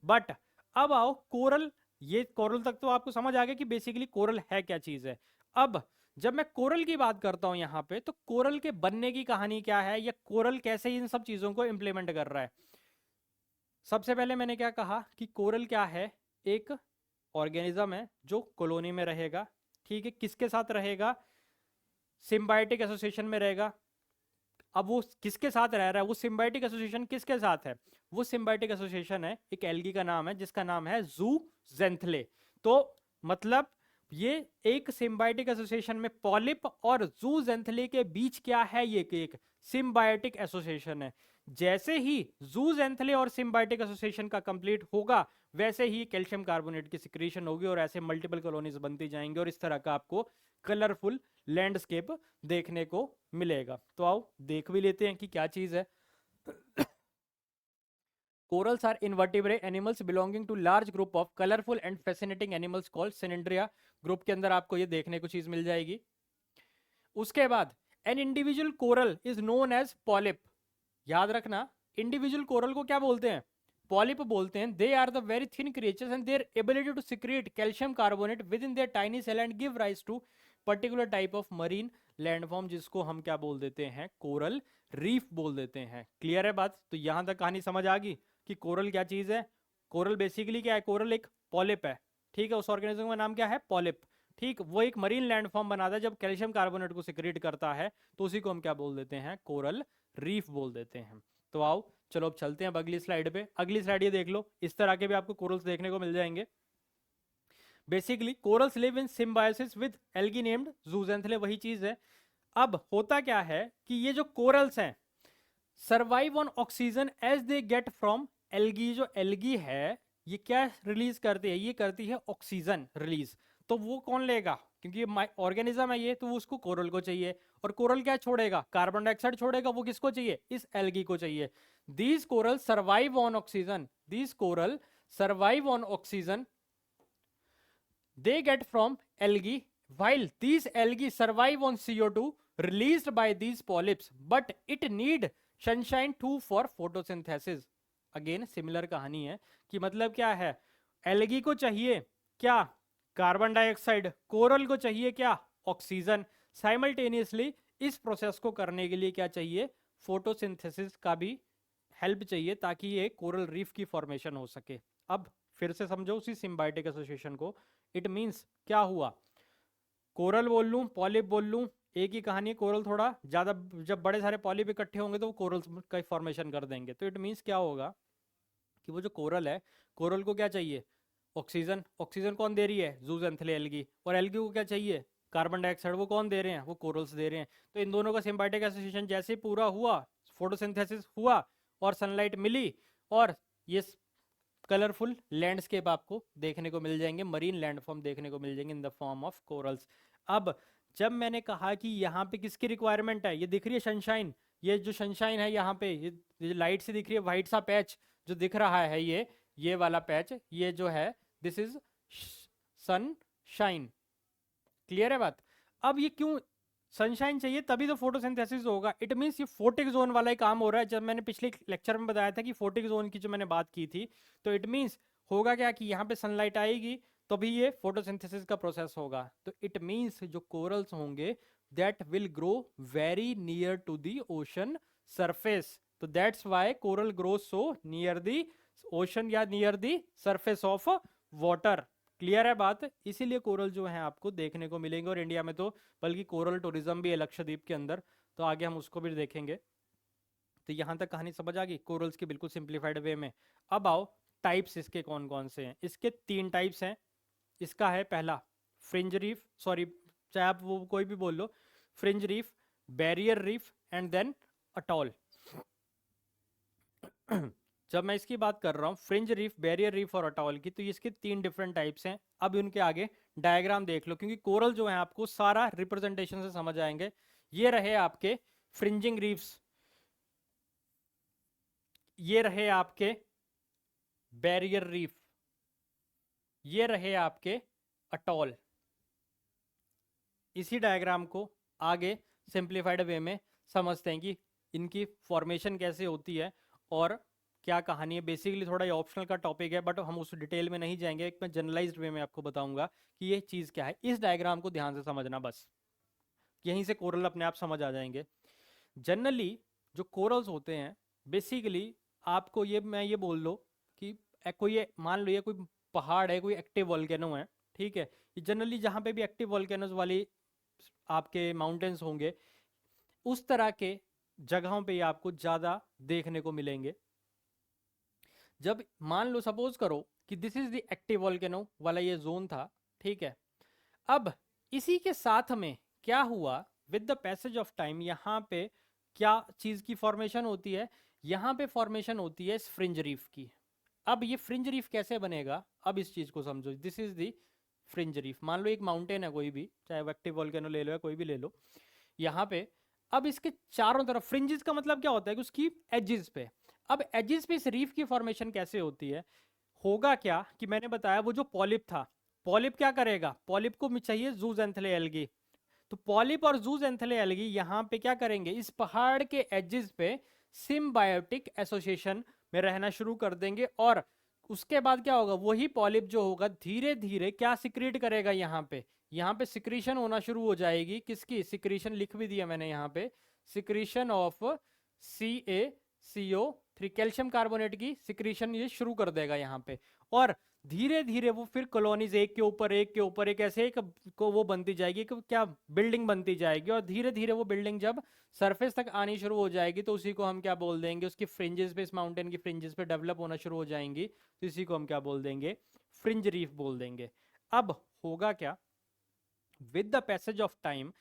बट अब आओ कोरल, ये कोरल तक तो आपको समझ आ गया कि बेसिकली कोरल है क्या चीज है। अब जब मैं कोरल की बात करता हूं यहां पे, तो कोरल के बनने की कहानी क्या है, या कोरल कैसे इन सब चीजों को इंप्लीमेंट कर रहा है। सबसे पहले मैंने क्या कहा कि कोरल क्या है, एक ऑर्गेनिज्म है जो कॉलोनी में रहेगा। ठीक है, किसके साथ रहेगा, सिम्बायोटिक एसोसिएशन में रहेगा। अब वो किसके साथ रह रहा है, वो सिम्बायोटिक एसोसिएशन किसके साथ है, वो सिम्बायोटिक एसोसिएशन है एक एल्गी का नाम है जिसका नाम है ज़ूज़ेंथले। तो मतलब ये एक सिम्बायोटिक एसोसिएशन में पॉलिप और ज़ूज़ेंथले के बीच क्या है, ये एक सिम्बायोटिक एसोसिएशन है। जैसे ही ज़ूज़ेंथले और सिम्बायोटिक एसोसिएशन का कंप्लीट होगा वैसे ही कैल्शियम कार्बोनेट की सिक्रीशन होगी और ऐसे मल्टीपल कॉलोनीज बनती जाएंगी और इस तरह का आपको कलरफुल लैंडस्केप देखने को मिलेगा। तो आओ देख भी लेते हैं कि क्या चीज है। Corals are invertebrate animals belonging to large group of colorful and fascinating animals called Cynandria। Group के अंदर आपको ये देखने को चीज मिल जाएगी। उसके बाद an individual coral is known as polyp। याद रखना, इंडिविजुअल कोरल को क्या बोलते हैं, पॉलिप बोलते हैं। They are the very thin creatures and their ability to secrete calcium carbonate within their tiny cell and give rise to particular type of marine landform, जिसको हम क्या बोल देते हैं, कोरल रीफ बोल देते हैं। क्लियर है बात? तो यहां तक कहानी समझ आ गई कि कोरल क्या चीज है। कोरल बेसिकली क्या है, कोरल एक पॉलिप है। ठीक है, उस ऑर्गेनिज्म का नाम क्या है, पॉलिप। ठीक, वो एक मरीन लैंडफॉर्म बनाता है जब कैल्शियम कार्बोनेट को सिक्रेट करता है, तो उसी को हम क्या बोल देते हैं, कोरल रीफ बोल देते हैं। तो आओ चलो अब चलते हैं अब अगली स्लाइड पे। अगली स्लाइड ये देख लो, इस तरह के भी आपको कोरल्स देखने को मिल जाएंगे। Basically corals live in symbiosis with algae named zooxanthellae, वही चीज है। अब होता क्या है कि ये जो कोरल्स हैं survive on oxygen as they get from algae. जो एल्गी है ये क्या रिलीज करती है, ये करती है ऑक्सीजन रिलीज। तो वो कौन लेगा, क्योंकि ये ऑर्गेनिज्म है ये, तो उसको कोरल को चाहिए। और कोरल क्या छोड़ेगा, कार्बन डाइऑक्साइड छोड़ेगा, वो किसको चाहिए, इस एल्गी को चाहिए। These coral survive on oxygen, these coral survive on oxygen they get from algae, while these algae survive on CO2 released by these polyps, but it need sunshine too for photosynthesis। Again similar कहानी है कि मतलब क्या है, एल्गी को चाहिए क्या, कार्बन डाइऑक्साइड, कोरल को चाहिए क्या, ऑक्सीजन। साइमल्टेनियसली इस प्रोसेस को करने के लिए क्या चाहिए, फोटोसिंथेसिस का भी हेल्प चाहिए, ताकि ये कोरल रीफ की फॉर्मेशन हो सके। अब फिर से समझो उसी सिम्बायोटिक एसोसिएशन को। इट मींस क्या हुआ, कोरल बोल लूं पॉलिप बोल लूं, एक ही कहानी है। कोरल थोड़ा ज्यादा, जब बड़े सारे पॉलिप इकट्ठे होंगे तो वो कोरल्स का फॉर्मेशन कर देंगे। तो इट मींस क्या होगा कि वो जो कोरल है, कोरल को क्या चाहिए, ऑक्सीजन। ऑक्सीजन कौन दे रही है, जूजेंथले एल्गी। और एल्गी को क्या चाहिए, कार्बन डाइऑक्साइड। वो कौन दे रहे हैं, वो कोरल्स दे रहे हैं। तो इन दोनों का सिम्बायोटिक एसोसिएशन जैसे ही पूरा हुआ, फोटोसिंथेसिस हुआ और सनलाइट मिली, और ये कलरफुल लैंडस्केप आपको देखने को मिल जाएंगे, मरीन लैंडफॉर्म देखने को मिल जाएंगे in the form of corals. अब जब मैंने कहा कि यहाँ पे किसकी रिक्वायरमेंट है, ये दिख रही है सनशाइन, ये जो सनशाइन है यहाँ पे, ये लाइट से दिख रही है, व्हाइट सा पैच जो दिख रहा है, ये वाला पैच, ये जो है दिस इज सनशाइन। क्लियर है बात। अब ये क्यों सनशाइन चाहिए, तभी तो फोटोसिंथेसिस होगा। इट मींस ये फोटिक जोन वाला ही काम हो रहा है। जब मैंने पिछले लेक्चर में बताया था कि फोटिक जोन की जो मैंने बात की थी, तो इट मींस होगा क्या कि यहाँ पे सनलाइट आएगी तो भी ये फोटोसिंथेसिस का प्रोसेस होगा। तो इट मींस जो कोरल्स होंगे that will grow very near to the ocean surface. तो that's why coral grow so near the ocean या near the surface of water. Clear है बात। इसीलिए कोरल जो है आपको देखने को मिलेंगे, और इंडिया में तो बल्कि कोरल टूरिज्म भी है लक्षद्वीप के अंदर, तो आगे हम उसको भी देखेंगे। तो यहां तक कहानी समझ आ गई कोरल्स की बिल्कुल सिंप्लीफाइड वे में। अब आओ टाइप्स इसके कौन कौन से हैं। इसके 3 टाइप्स हैं। इसका है पहला फ्रिंज रीफ, सॉरी चाहे आप वो कोई भी बोल लो, fringe reef, barrier reef and then atoll. जब मैं इसकी बात कर रहा हूँ फ्रिंज रीफ, बैरियर रीफ और अटॉल की, तो इसके 3 डिफरेंट टाइप्स हैं। अब उनके आगे डायग्राम देख लो, क्योंकि कोरल जो है आपको सारा रिप्रेजेंटेशन से समझ आएंगे। ये रहे आपके फ्रिंजिंग रीफ्स, ये रहे आपके बैरियर रीफ, ये रहे आपके अटॉल। इसी डायग्राम को आगे सिंप्लीफाइड वे में समझते हैं कि इनकी फॉर्मेशन कैसे होती है और क्या कहानी है। बेसिकली थोड़ा ये ऑप्शनल का टॉपिक है, बट हम उस डिटेल में नहीं जाएंगे। एक मैं जनरलाइज्ड वे में आपको बताऊंगा कि ये चीज़ क्या है। इस डायग्राम को ध्यान से समझना, बस यहीं से कोरल अपने आप समझ आ जाएंगे। जनरली जो कोरल्स होते हैं, बेसिकली आपको मैं ये बोल लो कि कोई मान लो ये कोई पहाड़ है, कोई एक्टिव वॉल्केनो है, ठीक है। ये जनरली जहाँ पे भी एक्टिव वॉल्केनोज वाली आपके माउंटेन्स होंगे, उस तरह के जगहों पे आपको ज़्यादा देखने को मिलेंगे। जब मान लो सपोज करो कि this is the active volcano वाला ये जोन था, ठीक है। अब इसी के साथ में क्या हुआ, with the passage of time यहाँ पे क्या चीज की फॉर्मेशन होती है, यहाँ पे फॉर्मेशन होती है फ्रिंज रीफ की। अब ये फ्रिंज रीफ कैसे बनेगा, अब इस चीज को समझो। This is the fringe reef. मान लो एक माउंटेन है कोई भी, चाहे वो एक्टिव वॉल्केनो ले लो या कोई भी ले लो, यहाँ पे अब इसके चारों तरफ फ्रिंजेस का मतलब क्या होता है कि उसकी एजेस पे। अब एजेस पे इस रीफ की फॉर्मेशन कैसे होती है, होगा क्या कि मैंने बताया वो जो पॉलिप था, पॉलिप क्या करेगा, पॉलिप को चाहिए जूजेंथले एल्गी। तो पॉलिप और जूजेंथले एल्गी यहाँ पे क्या करेंगे, इस पहाड़ के एजेस पे सिम्बायोटिक एसोसिएशन में रहना शुरू कर देंगे। और उसके बाद क्या होगा, वही पॉलिप जो होगा धीरे धीरे क्या सिक्रीट करेगा, यहाँ पे सिक्रीशन होना शुरू हो जाएगी। किसकी सिक्रीशन, लिख भी दिया मैंने यहाँ पे, secretion of CaCO3, calcium carbonate की सिक्रीशन ये शुरू कर देगा यहाँ पे। और धीरे धीरे वो फिर कॉलोनीज एक के ऊपर एक के ऊपर एक ऐसे एक को वो बनती जाएगी, एक क्या बिल्डिंग बनती जाएगी, और धीरे धीरे वो बिल्डिंग जब सरफेस तक आनी शुरू हो जाएगी तो उसी को हम क्या बोल देंगे, उसकी फ्रिंजेस पे, इस माउंटेन की फ्रिंजेस पे डेवलप होना शुरू हो जाएंगी, तो इसी को हम क्या बोल देंगे, फ्रिंज रीफ बोल देंगे। अब होगा क्या, with the passage of time,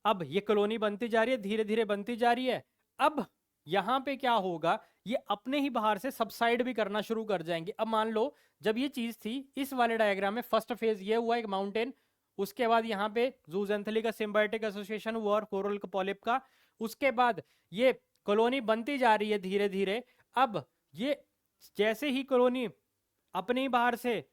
अब ये कॉलोनी बनती जा रही है, धीरे धीरे बनती जा रही है, अब यहां पे क्या होगा, ये अपने ही बाहर से सबसाइड भी करना शुरू कर जाएंगे। अब मान लो जब ये चीज थी इस वाले डायग्राम में, फर्स्ट फेज ये हुआ एक माउंटेन, उसके बाद यहाँ पे जूजेंथली का सिम्बायोटिक एसोसिएशन हुआ और कोरल पॉलिप का, उसके बाद ये कॉलोनी बनती जा रही है धीरे धीरे। अब ये जैसे ही कॉलोनी अपने ही बाहर से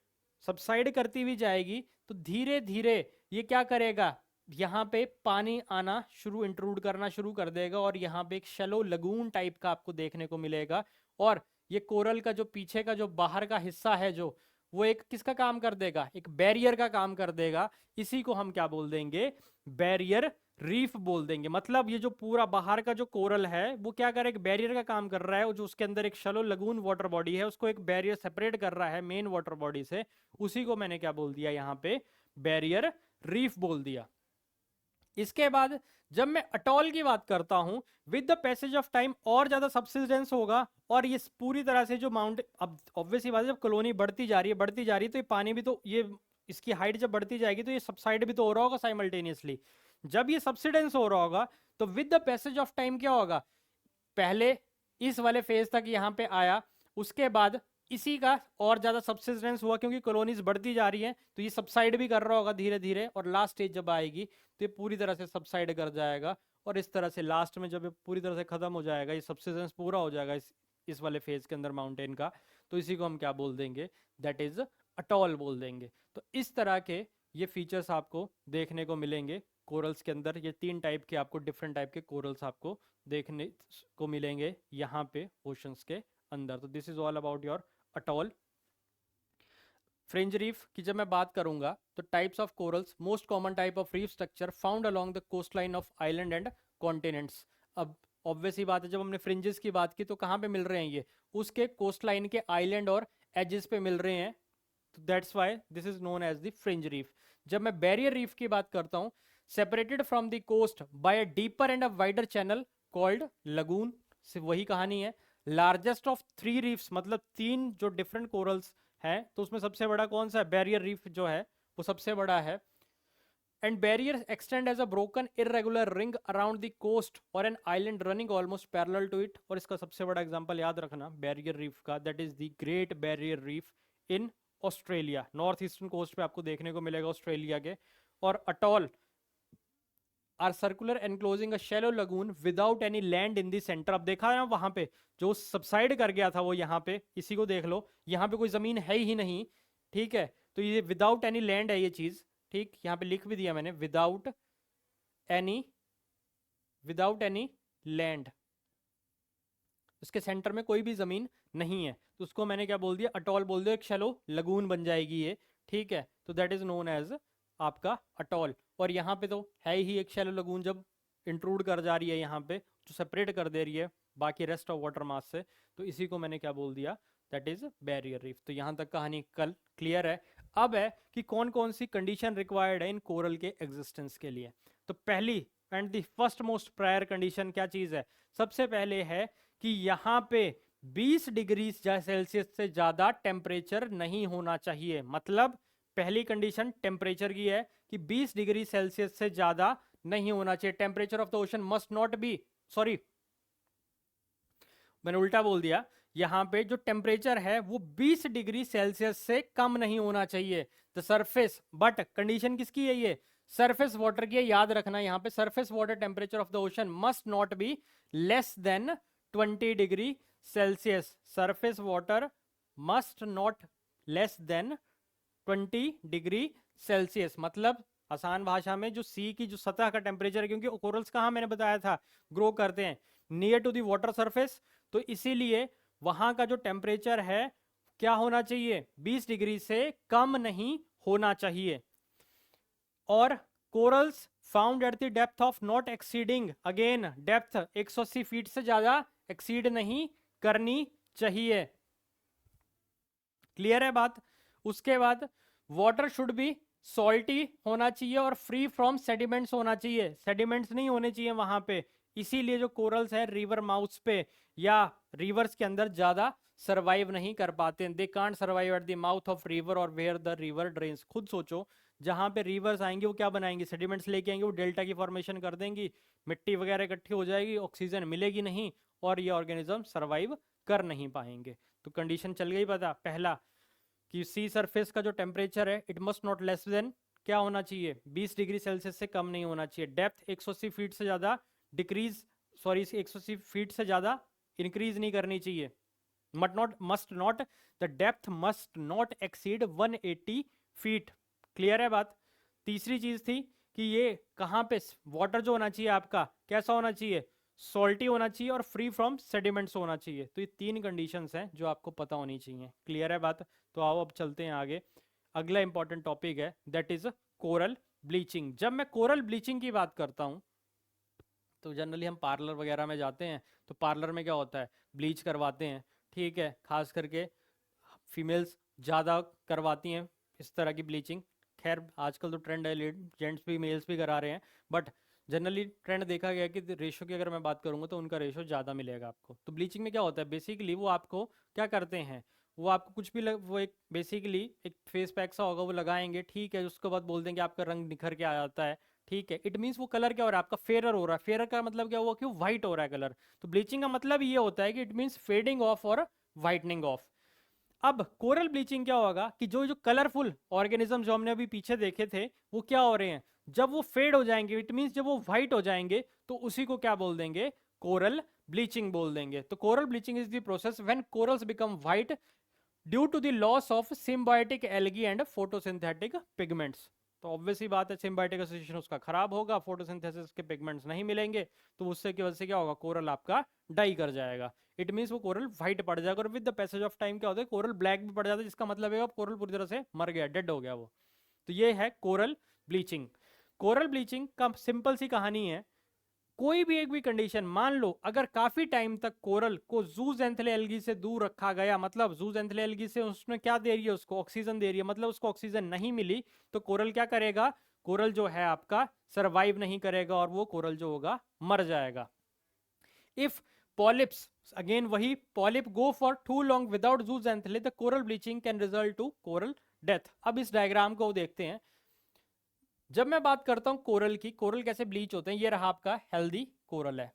सबसाइड करती हुई जाएगी तो धीरे धीरे ये क्या करेगा, यहाँ पे पानी आना शुरू, इंट्रूड करना शुरू कर देगा, और यहाँ पे एक शैलो लगून टाइप का आपको देखने को मिलेगा। और ये कोरल का जो पीछे का जो बाहर का हिस्सा है, जो वो एक किसका काम कर देगा, एक बैरियर का काम कर देगा। इसी को हम क्या बोल देंगे, बैरियर रीफ बोल देंगे। मतलब ये जो पूरा बाहर का जो कोरल है वो क्या कर रहा है, एक बैरियर का काम कर रहा है, जो उसके अंदर एक शैलो लगून वाटर बॉडी है उसको एक बैरियर सेपरेट कर रहा है मेन वाटर बॉडी से, उसी को मैंने क्या बोल दिया यहाँ पे, बैरियर रीफ बोल दिया। इसके बाद जब मैं अटॉल की बात करता हूं, with the passage of time और ज्यादा सबसिडेंस होगा, और ये पूरी तरह से जो माउंट, अब ऑब्वियसली बात है जब कॉलोनी बढ़ती जा रही है बढ़ती जा रही है, तो ये पानी भी तो, ये इसकी हाइट जब बढ़ती जाएगी तो ये सबसाइड भी तो हो रहा होगा साइमल्टेनियसली। जब ये सबसिडेंस हो रहा होगा तो with the passage of time क्या होगा, पहले इस वाले फेज तक यहाँ पे आया, उसके बाद इसी का और ज्यादा सबसिडेंस हुआ क्योंकि कॉलोनीज बढ़ती जा रही है, तो ये सबसाइड भी कर रहा होगा धीरे धीरे, और लास्ट स्टेज जब आएगी तो ये पूरी तरह से सबसाइड कर जाएगा, और इस तरह से लास्ट में जब ये पूरी तरह से खत्म हो जाएगा, ये सबसिडेंस पूरा हो जाएगा इस वाले फेज के अंदर माउंटेन का, तो इसी को हम क्या बोल देंगे, दैट इज अटॉल बोल देंगे। तो इस तरह के ये फीचर्स आपको देखने को मिलेंगे कोरल्स के अंदर। ये 3 टाइप के आपको, डिफरेंट टाइप के कोरल्स आपको देखने को मिलेंगे यहाँ पे ओशंस के अंदर। तो this is all about your atoll. Fringe reef की जब मैं बात करूंगा तो types of corals, most common type of reef structure found along the coast line of island and continents. अब ऑब्वियस ही बात है, जब हमने फ्रिंजेस की बात की तो कहाँ पे मिल रहे हैं, ये उसके कोस्ट लाइन के आइलैंड और एजेस पे मिल रहे हैं, तो that's why this is known as the fringe reef. जब मैं बैरियर रीफ की बात करता हूँ, separated from the coast by a deeper and a wider channel called lagoon, सिर्फ वही कहानी है। लार्जेस्ट ऑफ 3 रीफ्स, मतलब 3 जो डिफरेंट कोरल्स हैं, तो उसमें सबसे बड़ा कौन सा है, बैरियर रीफ जो है वो सबसे बड़ा है। And barrier extend as a broken irregular ring around the coast और an island running almost parallel to it. और इसका सबसे बड़ा एग्जांपल याद रखना बैरियर रीफ का, that is the Great Barrier Reef in Australia, north eastern coast पे आपको देखने को मिलेगा ऑस्ट्रेलिया के। और atoll are circular enclosing a shallow lagoon without any land in the centre. अब देखा है ना वहां पे जो सबसाइड कर गया था वो यहाँ पे, इसी को देख लो, यहाँ पे कोई जमीन है ही नहीं, ठीक है, तो ये विदाउट एनी लैंड है ये चीज, ठीक, यहाँ पे लिख भी दिया मैंने, विदाउट एनी लैंड, उसके सेंटर में कोई भी जमीन नहीं है, तो उसको मैंने क्या बोल दिया, अटॉल बोल दिया, एक शैलो लगून बन जाएगी ये, ठीक है, तो दैट इज नोन एज आपका अटॉल। और यहाँ पे तो है ही एक शैलो लगून, जब इंट्रूड कर जा रही है यहाँ पे, जो सेपरेट कर दे रही है बाकी रेस्ट ऑफ वाटर मास से, तो इसी को मैंने क्या बोल दिया, दैट इज बैरियर रीफ। तो यहाँ तक कहानी कल क्लियर है। अब है कि कौन कौन सी कंडीशन रिक्वायर्ड है इन कोरल के एग्जिस्टेंस के लिए। तो पहली and the first most prior condition क्या चीज है, सबसे पहले है कि यहाँ पे 20 डिग्री सेल्सियस से ज्यादा टेम्परेचर नहीं होना चाहिए। मतलब पहली कंडीशन टेम्परेचर की है कि 20 डिग्री सेल्सियस से ज्यादा नहीं होना चाहिए। Temperature of the ocean must not be, sorry मैंने उल्टा बोल दिया, यहां पे जो टेम्परेचर है वो 20 डिग्री सेल्सियस से कम नहीं होना चाहिए। द सरफेस, बट कंडीशन किसकी है, ये सरफेस वाटर की है, याद रखना यहाँ पे surface water temperature of the ocean must not be less than 20 degree Celsius. Surface water must not less than 20 degree Celsius. मतलब आसान भाषा में जो सी की जो सतह का टेम्परेचर है, क्योंकि कोरल्स कहाँ मैंने बताया था ग्रो करते हैं, near to the water surface, तो इसीलिए वहां का जो टेम्परेचर है क्या होना चाहिए, 20 डिग्री से कम नहीं होना चाहिए। और corals found at the depth of not exceeding, again depth 180 feet से ज्यादा एक्सीड नहीं करनी चाहिए। क्लियर है बात। उसके बाद वाटर शुड बी सॉल्टी होना चाहिए और फ्री फ्रॉम सेडिमेंट्स होना चाहिए, सेडिमेंट्स नहीं होने चाहिए वहां पे। इसीलिए जो कोरल्स है रिवर माउथ्स पे या रिवर्स के अंदर ज्यादा सरवाइव नहीं कर पाते, they can't survive at the mouth of river और वेयर द रिवर ड्रेन्स। खुद सोचो, जहां पे रिवर्स आएंगे वो क्या बनाएंगे, सेडिमेंट्स लेके आएंगे, वो डेल्टा की फॉर्मेशन कर देंगी, मिट्टी वगैरह इकट्ठी हो जाएगी, ऑक्सीजन मिलेगी नहीं और ये ऑर्गेनिज्म सरवाइव कर नहीं पाएंगे। तो कंडीशन चल गई पता, पहला कि सी सरफेस का जो टेम्परेचर है it must not less than क्या होना चाहिए, 20 डिग्री सेल्सियस से कम नहीं होना चाहिए। डेप्थ 180 फीट से ज्यादा डिक्रीज, सॉरी 180 फीट से ज्यादा इंक्रीज नहीं करनी चाहिए। Must not the depth must not exceed 180 feet. Clear है बात। तीसरी चीज थी कि ये कहाँ पे वाटर जो होना चाहिए आपका कैसा होना चाहिए, सॉल्टी होना चाहिए और फ्री फ्रॉम सेडिमेंट्स होना चाहिए। तो ये तीन कंडीशंस हैं जो आपको पता होनी चाहिए। क्लियर है बात। तो आओ अब चलते हैं आगे। अगला इंपॉर्टेंट टॉपिक है दैट इज कोरल ब्लीचिंग। जब मैं कोरल ब्लीचिंग की बात करता हूँ तो जनरली हम पार्लर वगैरह में जाते हैं, तो पार्लर में क्या होता है, ब्लीच करवाते हैं, ठीक है, खास करके फीमेल्स ज़्यादा करवाती हैं इस तरह की ब्लीचिंग। खैर आजकल तो ट्रेंड है, जेंट्स भी मेल्स भी करा रहे हैं, बट जनरली ट्रेंड देखा गया कि रेशो की अगर मैं बात करूंगा तो उनका रेशो ज़्यादा मिलेगा आपको। तो ब्लीचिंग में क्या होता है, बेसिकली वो आपको क्या करते हैं, वो आपको कुछ भी वो एक बेसिकली एक फेस पैक सा होगा वो लगाएंगे, ठीक है, उसके बाद बोल देंगे आपका रंग निखर के आ जाता है, ठीक है। इट मीन्स वो कलर क्या हो रहा है आपका, फेयर हो रहा है। फेयर का मतलब क्या हुआ कि व्हाइट हो रहा है कलर। तो ब्लीचिंग का मतलब ये होता है कि इट मीन्स फेडिंग ऑफ और वाइटनिंग ऑफ। अब कोरल ब्लीचिंग क्या होगा कि जो जो कलरफुल ऑर्गेनिज्म जो हमने अभी पीछे देखे थे वो क्या हो रहे हैं, जब वो फेड हो जाएंगे, इट मींस जब वो व्हाइट हो जाएंगे तो उसी को क्या बोल देंगे, कोरल ब्लीचिंग बोल देंगे। तो coral bleaching is the process when corals become white due to the loss of symbiotic algae and photosynthetic pigments. तो ऑब्वियसली बात है, सिम्बायोटिक एसोसिएशन उसका खराब होगा, फोटोसिंथेसिस के पिगमेंट्स नहीं मिलेंगे, तो उससे की वजह से क्या होगा, कोरल आपका डाई कर जाएगा। इट मीन्स वो कोरल व्हाइट पड़ जाएगा और with the passage of time क्या होता है, कोरल ब्लैक भी पड़ जाता है, जिसका मतलब है कोरल पूरी तरह से मर गया, डेड हो गया वो। तो ये है कोरल ब्लीचिंग। कोरल ब्लीचिंग का सिंपल सी कहानी है, कोई भी एक भी कंडीशन मान लो, अगर काफी टाइम तक कोरल को जूजेंथले एल्गी से दूर रखा गया, मतलब जूजेंथले एल्गी से उसमें क्या दे रही है, उसको ऑक्सीजन दे रही है, मतलब उसको ऑक्सीजन नहीं मिली, तो कोरल क्या करेगा, कोरल जो है आपका सरवाइव नहीं करेगा और वो कोरल जो होगा मर जाएगा। इफ पॉलिप्स, अगेन वही polyp go for too long without zooxanthellae the coral bleaching can result to coral death. अब इस डायग्राम को देखते हैं। जब मैं बात करता हूं कोरल की, कोरल कैसे ब्लीच होते हैं, ये रहा आपका हेल्दी कोरल है,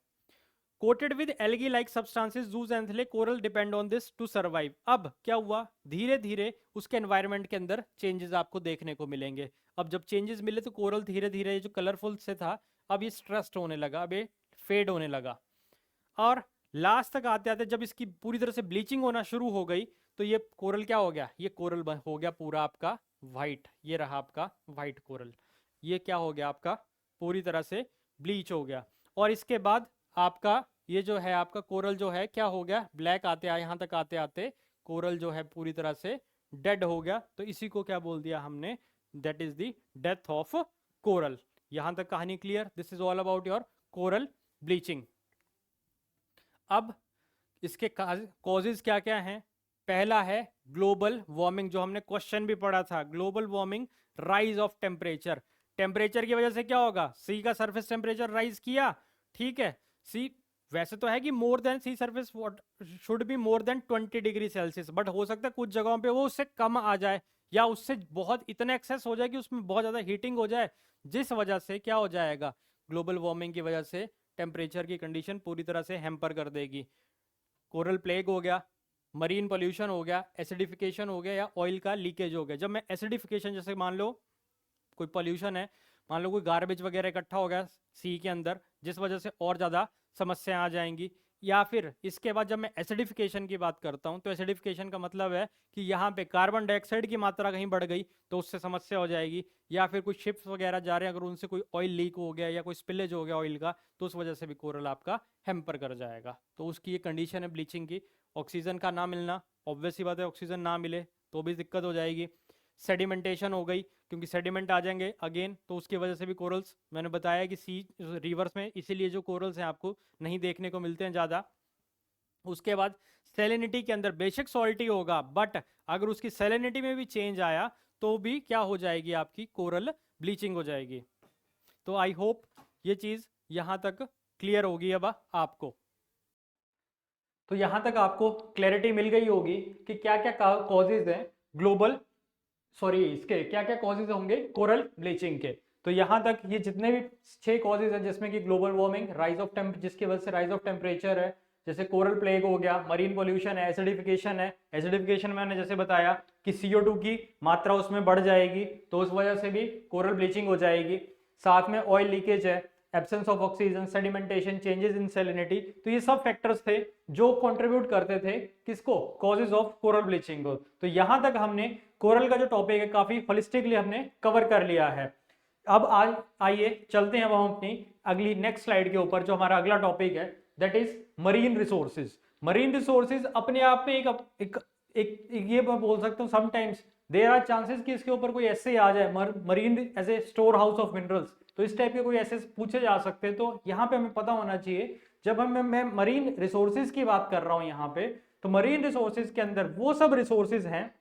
coated with algae like substances zooxanthellae, coral depend on this to survive. अब क्या हुआ, धीरे धीरे उसके एनवायरनमेंट के अंदर चेंजेस आपको देखने को मिलेंगे। अब जब चेंजेस मिले तो कोरल धीरे धीरे जो कलरफुल से था अब ये स्ट्रेस्ड होने लगा, अब ये फेड होने लगा, और लास्ट तक आते आते जब इसकी पूरी तरह से ब्लीचिंग होना शुरू हो गई तो ये कोरल क्या हो गया, ये कोरल हो गया पूरा आपका व्हाइट, ये रहा आपका व्हाइट कोरल, ये क्या हो गया आपका पूरी तरह से ब्लीच हो गया। और इसके बाद आपका ये जो है आपका कोरल जो है क्या हो गया, ब्लैक आते आए यहाँ तक आते आते कोरल जो है पूरी तरह से डेड हो गया। तो इसी को क्या बोल दिया हमने, that is the death of coral. यहां तक कहानी clear, this is all about your coral bleaching. अब इसके कॉजेज क्या क्या हैं, पहला है ग्लोबल वार्मिंग, जो हमने क्वेश्चन भी पढ़ा था, global warming, rise of temperature. Temperature की वजह से क्या होगा, सी का सरफेस टेम्परेचर राइज किया, ठीक है, सी वैसे तो है कि more than sea surface should be more than 20 degree Celsius, but हो सकता है कुछ जगहों पे वो उससे कम आ जाए या उससे बहुत इतना एक्सेस हो जाए कि उसमें बहुत ज्यादा हीटिंग हो जाए, जिस वजह से क्या हो जाएगा, ग्लोबल वार्मिंग की वजह से टेम्परेचर की कंडीशन पूरी तरह से हैम्पर कर देगी। कोरल प्लेग हो गया, मरीन पोल्यूशन हो गया, एसिडिफिकेशन हो गया या ऑयल का लीकेज हो गया। जब मैं एसिडिफिकेशन, जैसे मान लो कोई पोल्यूशन है, मान लो कोई गार्बेज वगैरह इकट्ठा हो गया सी के अंदर, जिस वजह से और ज़्यादा समस्याएं आ जाएंगी। या फिर इसके बाद जब मैं एसिडिफिकेशन की बात करता हूं तो एसिडिफिकेशन का मतलब है कि यहाँ पे कार्बन डाइऑक्साइड की मात्रा कहीं बढ़ गई तो उससे समस्या हो जाएगी। या फिर कुछ शिप्स वगैरह जा रहे हैं, अगर उनसे कोई ऑयल लीक हो गया या कोई स्पिलेज हो गया ऑयल का, तो उस वजह से भी कोरल आपका हैम्पर कर जाएगा। तो उसकी ये कंडीशन है ब्लीचिंग की। ऑक्सीजन का ना मिलना, ऑब्वियस ही बात है, ऑक्सीजन ना मिले तो भी दिक्कत हो जाएगी। सेडिमेंटेशन हो गई, क्योंकि सेडिमेंट आ जाएंगे अगेन, तो उसकी वजह से भी कोरल्स, मैंने बताया कि सी रिवर्स में इसीलिए जो कोरल्स हैं आपको नहीं देखने को मिलते हैं ज़्यादा। उसके बाद सेलेनिटी के अंदर बेशक सॉल्टी होगा, बट अगर उसकी सेलेनिटी में भी चेंज आया तो भी क्या हो जाएगी, आपकी कोरल ब्लीचिंग हो जाएगी। तो आई होप ये चीज यहां तक क्लियर होगी अब आपको। तो यहां तक आपको क्लैरिटी मिल गई होगी कि क्या क्या कॉजेज हैं ग्लोबल, सॉरी इसके क्या क्या कॉजेज होंगे कोरल ब्लीचिंग के। तो यहां तक ये जितने भी 6 कॉजेज हैं, जिसमें कि global warming, rise of temp जिसकी वजह से राइज ऑफ टेम्परेचर है, जैसे कोरल प्लेग हो गया, मरीन पोल्यूशन है, एसिडिफिकेशन है। एसिडिफिकेशन में मैंने जैसे बताया कि CO2 की मात्रा उसमें बढ़ जाएगी तो उस वजह से भी कोरल ब्लीचिंग हो जाएगी। साथ में ऑयल लीकेज है, absence of oxygen, sedimentation, changes in salinity. तो ये सब फैक्टर्स थे जो कंट्रीब्यूट करते थे किसको, कॉजेज ऑफ कोरल ब्लीचिंग को। तो यहां तक हमने कोरल का जो टॉपिक है काफी होलिस्टिकली हमने कवर कर लिया है। अब आज आइए चलते हैं अब हम अपनी अगली नेक्स्ट स्लाइड के ऊपर, जो हमारा अगला टॉपिक है that is marine resources. Marine resources अपने आप में एक ये मैं बोल सकता हूँ समटाइम्स देयर आर चांसेस कि इसके ऊपर कोई ऐसे आ जाए, marine as a store house of minerals. तो इस टाइप के कोई ऐसे पूछे जा सकते हैं, तो यहाँ पे हमें पता होना चाहिए जब मैं मरीन रिसोर्सेज की बात कर रहा हूँ यहाँ पे, तो मरीन रिसोर्सेज के अंदर वो सब रिसोर्सेज हैं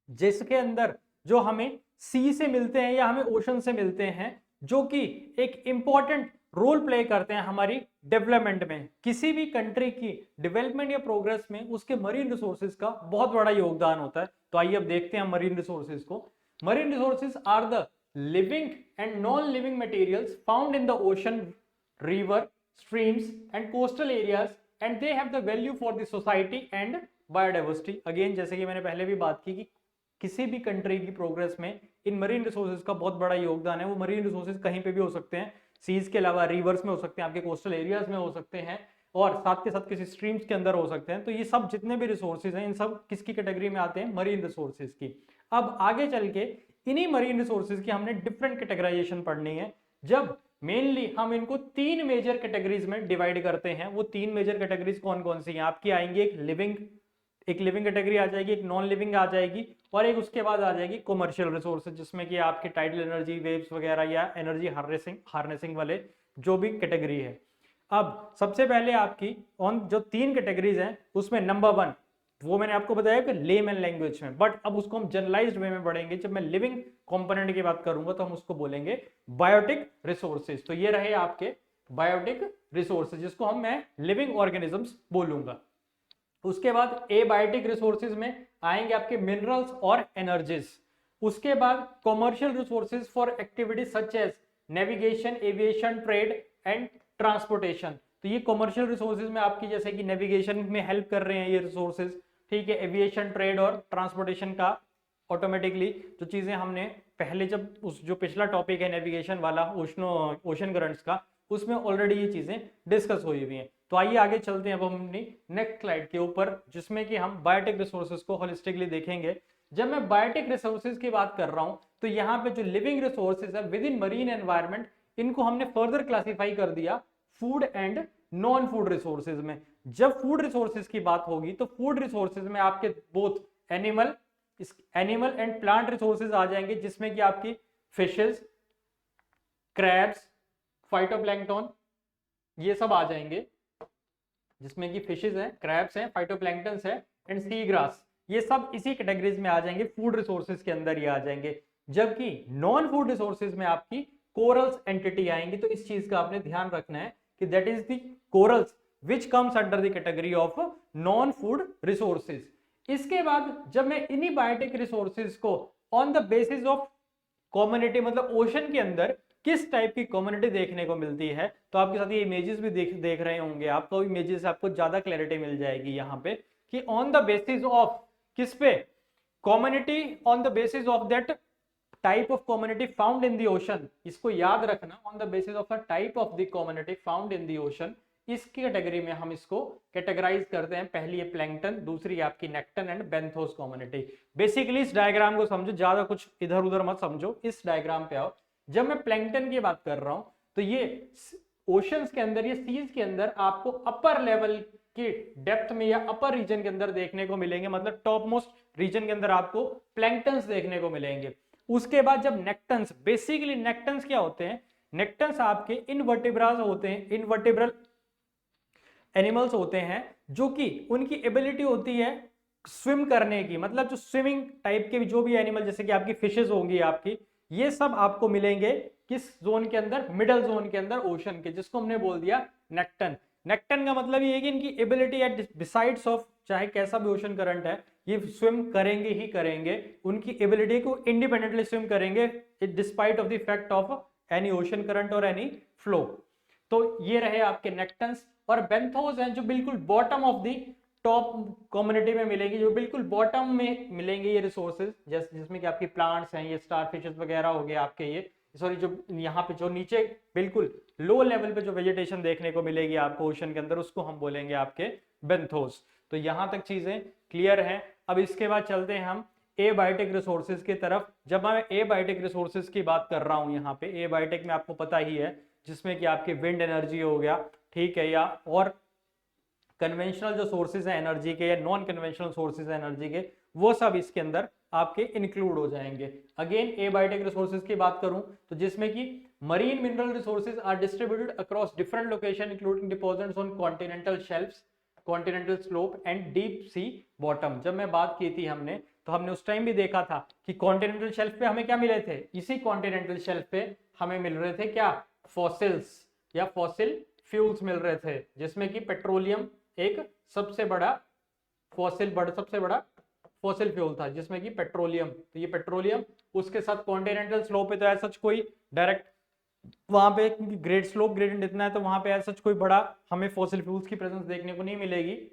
जिसके अंदर जो हमें सी से मिलते हैं या हमें ओशन से मिलते हैं, जो कि एक इंपॉर्टेंट रोल प्ले करते हैं हमारी डेवलपमेंट में। किसी भी कंट्री की डेवलपमेंट या प्रोग्रेस में उसके मरीन रिसोर्सेज का बहुत बड़ा योगदान होता है। तो आइए अब देखते हैं मरीन रिसोर्सेज को। Marine resources are the living and non living materials found in the ocean, river, streams and coastal areas, and they have the value for the society and biodiversity. Again जैसे कि मैंने पहले भी बात की कि किसी भी कंट्री की प्रोग्रेस में इन मरीन रिसोर्सेज का बहुत बड़ा योगदान है। वो मरीन रिसोर्सेज कहीं पे भी हो सकते हैं, सीज के अलावा रिवर्स में हो सकते हैं, आपके कोस्टल एरियाज में हो सकते हैं, और साथ के साथ किसी स्ट्रीम्स के अंदर हो सकते हैं। तो ये सब जितने भी रिसोर्सेज हैं इन सब किसकी कैटेगरी में आते हैं, मरीन रिसोर्सेज की। अब आगे चल के इन्हीं मरीन रिसोर्सेज की हमने डिफरेंट कैटेगराइजेशन पढ़नी है। जब मेनली हम इनको 3 मेजर कैटेगरीज में डिवाइड करते हैं। वो 3 मेजर कैटेगरीज कौन कौन सी हैं आपकी आएंगी, एक लिविंग कैटेगरी आ जाएगी, एक नॉन लिविंग आ जाएगी, और एक उसके बाद आ जाएगी कॉमर्शियल रिसोर्सेज, जिसमें कि आपके टाइडल एनर्जी, वेव्स वगैरह या एनर्जी हार्नेसिंग वाले जो भी कैटेगरी है। अब सबसे पहले आपकी ऑन जो 3 कैटेगरीज हैं उसमें नंबर 1 वो मैंने आपको बताया कि लेमैन लैंग्वेज में, बट अब उसको हम जनरलाइज्ड वे में पढ़ेंगे। जब मैं लिविंग कंपोनेंट की बात करूंगा तो हम उसको बोलेंगे बायोटिक रिसोर्सेज। तो ये रहे आपके बायोटिक रिसोर्सेज, जिसको हम मैं लिविंग ऑर्गेनिजम्स बोलूंगा। उसके बाद एबायोटिक रिसोर्सेज में आएंगे आपके मिनरल्स और एनर्जीज। उसके बाद commercial resources for activities such as navigation, aviation, trade and transportation. तो ये कॉमर्शियल रिसोर्सेज में आपकी जैसे कि नेविगेशन में हेल्प कर रहे हैं ये रिसोर्सेज, ठीक है। एविएशन, ट्रेड और ट्रांसपोर्टेशन का ऑटोमेटिकली जो चीजें हमने पहले जब उस जो पिछला टॉपिक है नेविगेशन वाला ओशन करंट्स का, उसमें ऑलरेडी ये चीजें डिस्कस हुई हुई हैं। तो आइए आगे चलते हैं अब हम अपनी नेक्स्ट स्लाइड के ऊपर, जिसमें कि हम बायोटिक रिसोर्सेज को होलिस्टिकली देखेंगे। जब मैं बायोटिक रिसोर्सेज की बात कर रहा हूं तो यहाँ पे जो लिविंग रिसोर्सेज है विद इन मरीन एनवायरमेंट, इनको हमने फर्दर क्लासिफाई कर दिया food and non food resources में। जब फूड रिसोर्सेज की बात होगी तो फूड रिसोर्सेज में आपके both animal and plant resources आ जाएंगे, जिसमें कि आपकी फिशेस, क्रैब्स, फाइटोप्लैंक्टन ये सब आ जाएंगे, जिसमें कि फिशेस हैं, क्रैब्स हैं, फाइटोप्लैंक्टन्स है एंड सी ग्रास, ये सब इसी कैटेगरीज में आ जाएंगे, फूड रिसोर्सेज के अंदर ही आ जाएंगे। जबकि नॉन फूड रिसोर्सेज में आपकी कोरल्स एंटिटी आएंगी। तो इस चीज का आपने ध्यान रखना है कि that is the corals which comes under the category of non food resources. इसके बाद जब मैं इन्हीं बायोटिक रिसोर्सेज को on the basis of community, मतलब ओशन के अंदर किस टाइप की कम्युनिटी देखने को मिलती है, तो आपके साथ ये इमेजेस भी देख रहे होंगे आपको, इमेजेस आपको ज्यादा क्लैरिटी मिल जाएगी यहाँ पे कि ऑन द बेसिस ऑफ किस पे, community on the basis of that type of community found in the ocean. इसको याद रखना, on the basis of the type of the community found in the ocean. इस कैटेगरी में हम इसको कैटेगराइज करते हैं। पहली है प्लैंकटन, दूसरी आपकी nekton and benthos community. Basically इस डायग्राम को समझो, ज्यादा कुछ इधर उधर मत समझो, इस डायग्राम पे आओ। जब मैं प्लैंकटन की बात कर रहा हूं तो ये ओशंस के अंदर, ये सीज के अंदर आपको अपर लेवल की डेप्थ में या अपर रीजन के अंदर देखने को मिलेंगे, मतलब टॉप मोस्ट रीजन के अंदर आपको प्लैंकटन्स देखने को मिलेंगे। उसके बाद जब नेक्टन्स, बेसिकली नेक्टन्स क्या होते हैं, नेक्टन्स आपके इनवर्टिब्रास होते हैं, इनवर्टिब्रल एनिमल्स होते हैं जो कि उनकी एबिलिटी होती है स्विम करने की, मतलब जो स्विमिंग टाइप के जो भी एनिमल, जैसे कि आपकी फिशेज होंगी आपकी, ये सब आपको मिलेंगे किस जोन के अंदर, मिडल जोन के अंदर ओशन के, जिसको हमने बोल दिया नेक्टन। नेक्टन का मतलब ये है कि इनकी एबिलिटी एट बिसाइड्स ऑफ, चाहे कैसा भी ओशन करंट है, ये स्विम करेंगे ही करेंगे, उनकी एबिलिटी को इंडिपेंडेंटली स्विम करेंगे despite of the effect of any ocean current और एनी फ्लो। तो ये रहे आपके नेक्टन्स। और बेंथोस हैं जो बिल्कुल bottom of the top community में मिलेंगे, जो बिल्कुल बॉटम में मिलेंगे ये रिसोर्सेज, जिसमें कि आपकी प्लांट्स हैं, ये स्टार फिशेस वगैरह हो गए आपके, ये सॉरी जो यहाँ पे जो नीचे बिल्कुल लो लेवल पे जो वेजिटेशन देखने को मिलेगी आपको ओशन के अंदर, उसको हम बोलेंगे आपके बेंथोस। तो यहां तक चीजें क्लियर हैं। अब इसके बाद चलते हैं हम एबायोटिक रिसोर्सेज की तरफ। जब मैं एबायोटिक रिसोर्सेज की बात कर रहा हूं यहाँ पे, एबायोटिक में आपको पता ही है जिसमें कि आपकी विंड एनर्जी हो गया, ठीक है, या और कन्वेंशनल जो सोर्सेज है एनर्जी के या नॉन कन्वेंशनल सोर्सेज है एनर्जी के, वो सब इसके अंदर आपके इंक्लूड हो जाएंगे। अगेन एबायोटिक रिसोर्सेज की बात करूं तो जिसमें कि marine mineral resources are distributed across different location including deposits on continental shelfs, continental slope and deep sea bottom. जब मैं बात की थी हमने, तो हमने उस टाइम भी देखा था कि कॉन्टिनेंटल शेल्फ पे हमें क्या मिले थे, इसी कॉन्टिनेंटल शेल्फ पे हमें मिल रहे थे क्या, फॉसिल्स या फॉसिल फ्यूल्स मिल रहे थे, जिसमें कि पेट्रोलियम एक सबसे बड़ा फॉसिल फ्यूल था, जिसमें कि पेट्रोलियम, तो ये पेट्रोलियम उसके साथ कॉन्टिनेंटल स्लोप पे तो ऐसा कोई डायरेक्ट वहां पे ग्रेड स्लोप ग्रेडियंट इतना है, तो वहां पे ऐसा कोई बड़ा हमें फॉसिल फ्यूल्स की प्रेजेंस देखने को नहीं मिलेगी।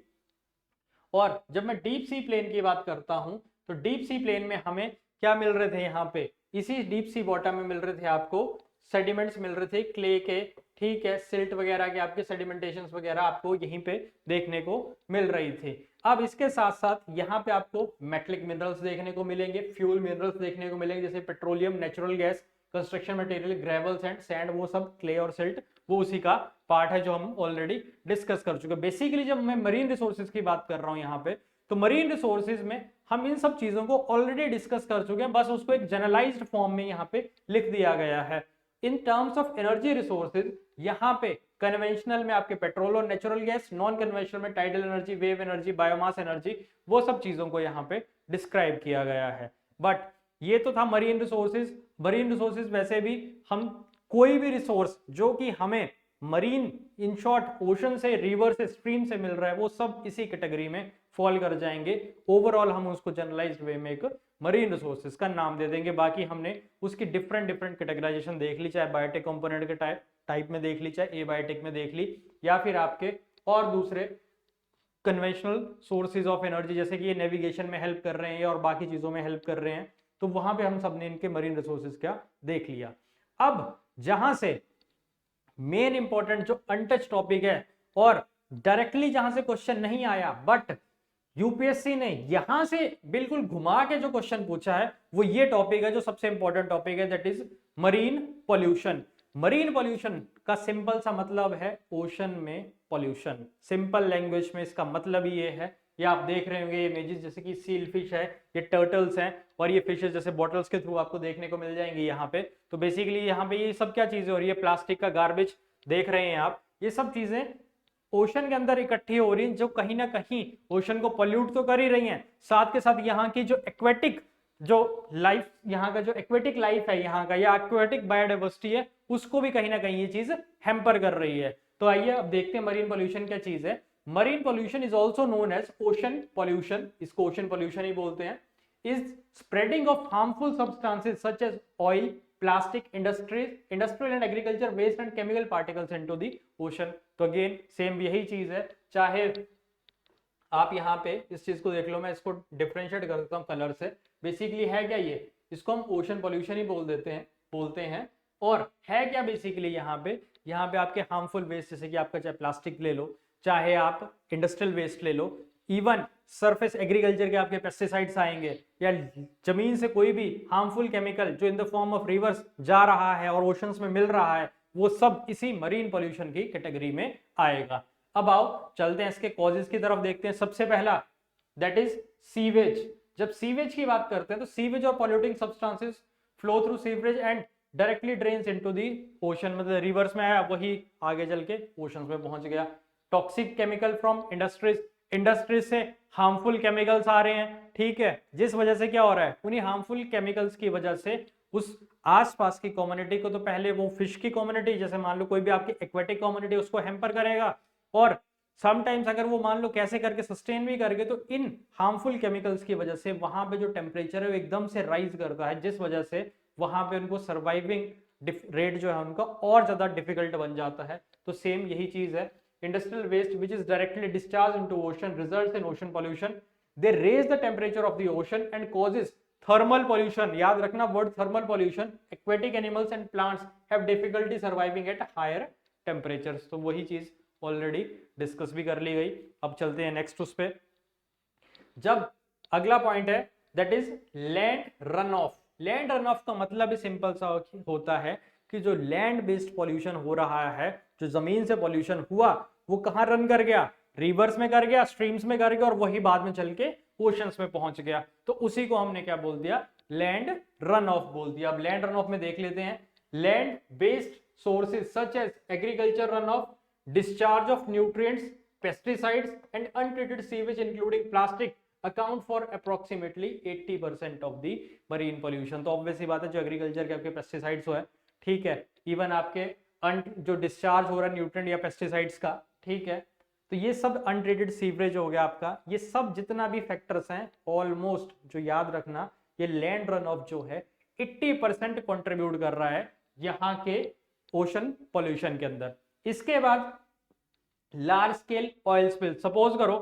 और जब मैं डीप सी प्लेन की बात करता हूं, तो डीप सी प्लेन में हमें क्या मिल रहे थे, यहाँ पे इसी डीप सी बॉटम में मिल रहे थे आपको सेडिमेंट्स मिल रहे थे क्ले के, ठीक है, सिल्ट वगैरह के, आपके सेडिमेंटेशन वगैरह आपको यहीं पे देखने को मिल रही थी। अब इसके साथ साथ यहाँ पे आपको मेटलिक मिनरल्स देखने को मिलेंगे, फ्यूल मिनरल्स देखने को मिलेंगे, जैसे petroleum, natural gas, construction material, gravels and sand, वो सब क्ले और सिल्ट वो उसी का पार्ट है जो हम ऑलरेडी डिस्कस कर चुके हैं। बेसिकली जब मैं मरीन रिसोर्सेज की बात कर रहा हूं यहाँ पे, तो मरीन रिसोर्सेज में हम इन सब चीजों को ऑलरेडी डिस्कस कर चुके हैं, बस उसको एक जनरलाइज्ड फॉर्म में यहाँ पे लिख दिया गया है। In terms of energy resources यहाँ पे कन्वेंशनल में आपके पेट्रोल और नेचुरल गैस, नॉन कन्वेंशनल में tidal energy, wave energy, biomass energy, वो सब चीजों को यहाँ पे डिस्क्राइब किया गया है। बट ये तो था मरीन रिसोर्सेज। मरीन रिसोर्सेज वैसे भी हम कोई भी रिसोर्स जो कि हमें मरीन इन शॉर्ट ओशन से, रिवर से, स्ट्रीम से मिल रहा है, वो सब इसी कैटेगरी में फॉल कर जाएंगे। ओवरऑल हम उसको जनरलाइज्ड वे में एक मरीन रिसोर्सेज का नाम दे देंगे। बाकी हमने उसकी डिफरेंट कैटेगराइजेशन देख ली, चाहे बायोटिक कंपोनेंट के टाइप में देख ली, चाहे एबायोटिक में देख ली, या फिर आपके और दूसरे कन्वेंशनल सोर्सेज ऑफ एनर्जी, जैसे कि ये नेविगेशन में हेल्प कर रहे हैं और बाकी चीजों में हेल्प कर रहे हैं, तो वहां पे हम सबने इनके मरीन रिसोर्सेज क्या देख लिया। अब जहां से मेन इंपॉर्टेंट जो अनटच टॉपिक है और डायरेक्टली जहां से क्वेश्चन नहीं आया, बट यूपीएससी ने यहां से बिल्कुल घुमा के जो क्वेश्चन पूछा है, वो ये टॉपिक है जो सबसे इंपॉर्टेंट टॉपिक है, that is marine pollution. Marine pollution का सिंपल सा मतलब है ओशन में पॉल्यूशन। सिंपल लैंग्वेज में इसका मतलब ये है, ये आप देख रहे होंगे इमेजेस, जैसे कि सील फिश है, ये टर्टल्स हैं, और ये फिशेस जैसे बॉटल्स के थ्रू आपको देखने को मिल जाएंगे यहाँ पे। तो बेसिकली यहाँ पे ये सब क्या चीजें हो रही है, प्लास्टिक का गार्बेज देख रहे हैं आप, ये सब चीजें ओशन के अंदर इकट्ठी हो रही हैं, जो कहीं ना कहीं ओशन को पॉल्यूट तो कर ही रही हैं, साथ के साथ यहाँ की जो एक्वेटिक जो लाइफ, यहाँ का जो एक्वेटिक लाइफ है यहाँ का, या एक्वेटिक बायोडाइवर्सिटी है, उसको भी कहीं ना कहीं ये चीज हैम्पर कर रही है। तो आइए अब देखते हैं मरीन पॉल्यूशन क्या चीज है। Marine pollution is also known as ocean pollution, इसको ओशन पॉल्यूशन ही बोलते हैं, is spreading of harmful substances such as oil, plastic, industrial and agriculture waste and chemical particles into the ocean. तो अगेन सेम यही चीज है, चाहे आप यहाँ पे इस चीज को देख लो, मैं इसको डिफरेंशिएट कर देता हूँ कलर से। बेसिकली है क्या ये, इसको हम ओशन पॉल्यूशन ही बोलते हैं। और है क्या बेसिकली यहाँ पे आपके हार्मफुल वेस्ट, जैसे कि आपका चाहे प्लास्टिक ले लो, चाहे आप इंडस्ट्रियल वेस्ट ले लो, इवन सरफेस एग्रीकल्चर के आपके पेस्टिसाइड्स आएंगे, या जमीन से कोई भी हार्मफुल केमिकल जो in the form of reverse जा रहा है और ओशंस में मिल रहा है, वो सब इसी मरीन पॉल्यूशन की कैटेगरी में आएगा। अब आओ चलते हैं इसके कॉजेस की तरफ, देखते हैं। सबसे पहला दैट इज सीवेज। जब सीवेज की बात करते हैं तो सीवेज और polluting substances flow through sewerage and directly drains into the ocean, मतलब रिवर्स में आया वही आगे चल के ओशंस में पहुंच गया। Toxic chemical from industries, industries से हार्मफुल केमिकल्स आ रहे हैं, ठीक है, जिस वजह से क्या हो रहा है, उन्हीं हार्मफुल केमिकल्स की वजह से उस आसपास की कम्युनिटी को, तो पहले वो फिश की कम्युनिटी, जैसे मान लो कोई भी आपकी एक्वेटिक कम्युनिटी, उसको हैम्पर करेगा, और समटाइम्स अगर वो मान लो कैसे करके सस्टेन भी करके, तो इन हार्मफुल केमिकल्स की वजह से वहां पे जो टेम्परेचर है वो एकदम से राइज करता है, जिस वजह से वहां पे उनको सर्वाइविंग रेट जो है उनका और ज्यादा डिफिकल्ट बन जाता है। तो सेम यही चीज है, industrial waste which is directly discharge into ocean results in ocean pollution, they raise the temperature of the ocean and causes thermal pollution. याद रखना word thermal pollution, aquatic animals and plants have difficulty surviving at higher temperatures. तो वही चीज ऑलरेडी डिस्कस भी कर ली गई। अब चलते हैं नेक्स्ट उस पे, जब अगला पॉइंट है that is land run of. Land run of का मतलब ही सिंपल सा होता है कि जो लैंड बेस्ड पॉल्यूशन हो रहा है, जो जमीन से पॉल्यूशन हुआ, वो कहां रन कर गया, रिवर्स में कर गया, स्ट्रीम्स में कर गया, और वही बाद में चल के ओशंस में पहुंच गया। तो उसी को हमने क्या बोल दिया, लैंड रन ऑफ बोल दिया। अब लैंड रन ऑफ में देख लेते हैं, land based sources such as agriculture run off, discharge of nutrients, pesticides and untreated sewage including plastic account for approximately 80% of the marine pollution। तो ऑब्वियस सी बात है, जो एग्रीकल्चर के आपके पेस्टिसाइड्स हो है, ठीक है, इवन आपके जो डिस्चार्ज हो रहा है न्यूट्रिएंट या पेस्टिसाइड्स का, ठीक है, तो ये सब अनट्रीटेड सीवरेज हो गया आपका, ये सब जितना भी फैक्टर्स हैं ऑलमोस्ट, जो याद रखना, ये लैंड रन ऑफ जो है 80% कंट्रीब्यूट कर रहा है यहाँ के ओशन पॉल्यूशन के अंदर। इसके बाद large scale oil spill, suppose करो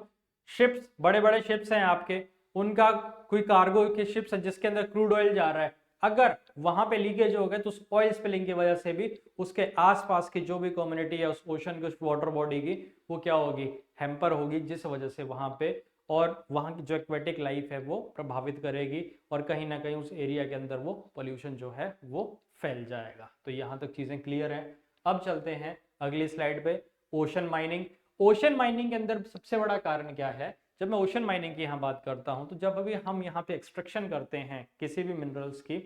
शिप्स, बड़े बड़े शिप्स हैं आपके, उनका कोई कार्गो के शिप्स है जिसके अंदर क्रूड ऑयल जा रहा है, अगर वहां पे लीकेज हो गया तो उस ऑयल स्पिलिंग की वजह से भी उसके आसपास की जो भी कम्युनिटी है उस ओशन की, उस वाटर बॉडी की, वो क्या होगी, हैम्पर होगी, जिस वजह से वहां पे और वहां की जो एक्वेटिक लाइफ है वो प्रभावित करेगी, और कहीं ना कहीं उस एरिया के अंदर वो पोल्यूशन जो है वो फैल जाएगा। तो यहाँ तक चीजें क्लियर हैं। अब चलते हैं अगली स्लाइड पे, ओशन माइनिंग। ओशन माइनिंग के अंदर सबसे बड़ा कारण क्या है, जब मैं ओशन माइनिंग की यहाँ बात करता हूँ, तो जब अभी हम यहाँ पे एक्सट्रैक्शन करते हैं किसी भी मिनरल्स की,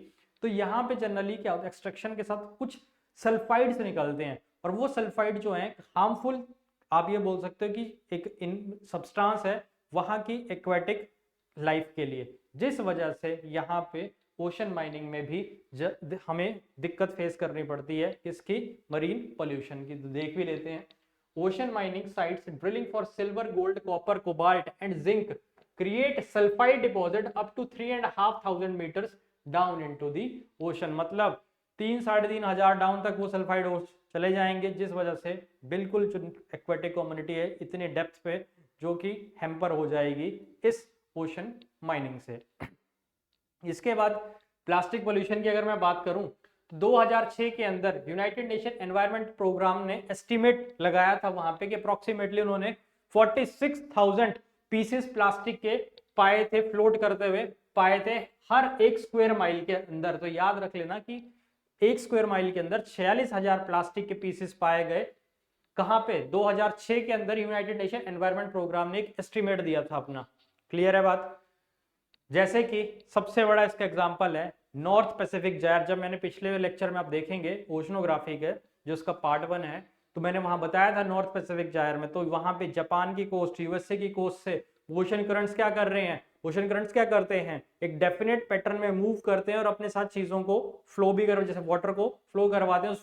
तो यहाँ पे जनरली क्या होता है, एक्सट्रैक्शन के साथ कुछ सल्फाइड्स निकलते हैं, और वो सल्फाइड जो है हार्मफुल, आप ये बोल सकते हो कि एक इन सब्सटेंस है वहां की एक्वेटिक लाइफ के लिए, जिस वजह से यहाँ पे ओशन माइनिंग में भी हमें दिक्कत फेस करनी पड़ती है, किसकी, मरीन पोल्यूशन की। तो देख भी लेते हैं, ocean mining sites drilling for silver, gold, copper, cobalt and zinc create sulfide deposit up to 3,500 meters down into the ocean. मतलब 3-3,500 डाउन तक वो सल्फाइड चले जाएंगे, जिस वजह से बिल्कुल जो एक्वेटिक कम्युनिटी है इतनी डेप्थ पे जो कि हैम्पर हो जाएगी इस ओशन माइनिंग से। इसके बाद प्लास्टिक पोल्यूशन की अगर मैं बात करूं, तो 2006 के अंदर यूनाइटेड नेशन एनवायरनमेंट प्रोग्राम ने एस्टिमेट लगाया था वहां पे कि अप्रोक्सीमेटली उन्होंने 46,000 पीसेस प्लास्टिक के पाए थे, फ्लोट करते हुए पाए थे हर एक स्क्वायर माइल के अंदर। तो याद रख लेना कि एक स्क्वायर माइल के अंदर 46,000 प्लास्टिक के पीसेस पाए गए। कहां पे, 2006 के अंदर यूनाइटेड नेशन एनवायरनमेंट प्रोग्राम ने एक एस्टिमेट दिया था अपना। क्लियर है बात। जैसे कि सबसे बड़ा इसका एग्जांपल है नॉर्थ पैसिफिक जायर। जब मैंने पिछले लेक्चर में आप देखेंगे ओशनोग्राफी के जो इसका पार्ट 1 है, तो मैंने वहां बताया था नॉर्थ पैसिफिक जायर में, तो वहां पे जापान की कोस्ट, यूएसए की कोस्ट से ओशन करंट्स क्या कर रहे हैं, ओशन करंट्स क्या करते हैं, एक डेफिनेट पैटर्न में मूव करते हैं और अपने साथ चीजों को फ्लो भी कर, जैसे वाटर को फ्लो करवाते हैं।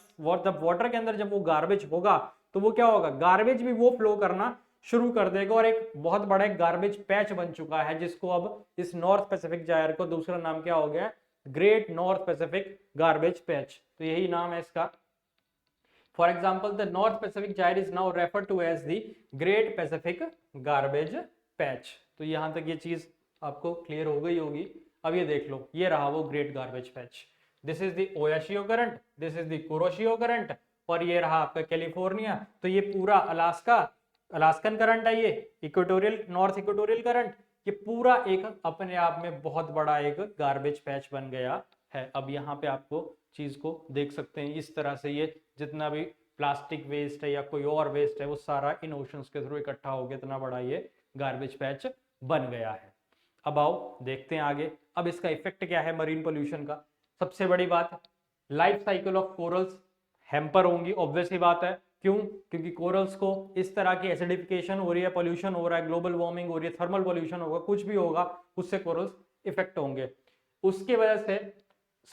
जब वाटर के अंदर जब वो गार्बेज होगा तो वो क्या होगा, गार्बेज भी वो फ्लो करना शुरू कर देगा, और एक बहुत बड़ा एक गार्बेज पैच बन चुका है, जिसको अब इस नॉर्थ पैसिफिक जायर को दूसरा नाम क्या हो गया, great north Pacific garbage patch. तो यही नाम है इसका। For example the north Pacific gyre is now refer to as the great Pacific garbage patch. तो यहां तक ये चीज आपको क्लियर हो गई होगी। अब ये देख लो, ये रहा वो great garbage patch. This is the Oyashio current, this is the Kuroshio current, और ये रहा आपका कैलिफोर्निया। तो ये पूरा अलास्का, अलास्कन करंट है, ये इक्वेटोरियल, नॉर्थ इक्वेटोरियल करंट, ये पूरा एक अपने आप में बहुत बड़ा एक गार्बेज पैच बन गया है। अब यहाँ पे आपको चीज को देख सकते हैं इस तरह से, ये जितना भी प्लास्टिक वेस्ट है या कोई और वेस्ट है वो सारा इन ओशंस के थ्रू इकट्ठा हो गया, इतना बड़ा ये गार्बेज पैच बन गया है। अब आओ देखते हैं आगे, अब इसका इफेक्ट क्या है मरीन पोल्यूशन का। सबसे बड़ी बात, life cycle of corals hamper होंगी, ऑब्वियस ही बात है। क्यों? क्योंकि कोरल्स को इस तरह की एसिडिफिकेशन हो रही है, पोल्यूशन हो रहा है, ग्लोबल वार्मिंग हो रही है, थर्मल पोल्यूशन होगा, कुछ भी होगा, उससे कोरल्स इफेक्ट होंगे। उसकी वजह से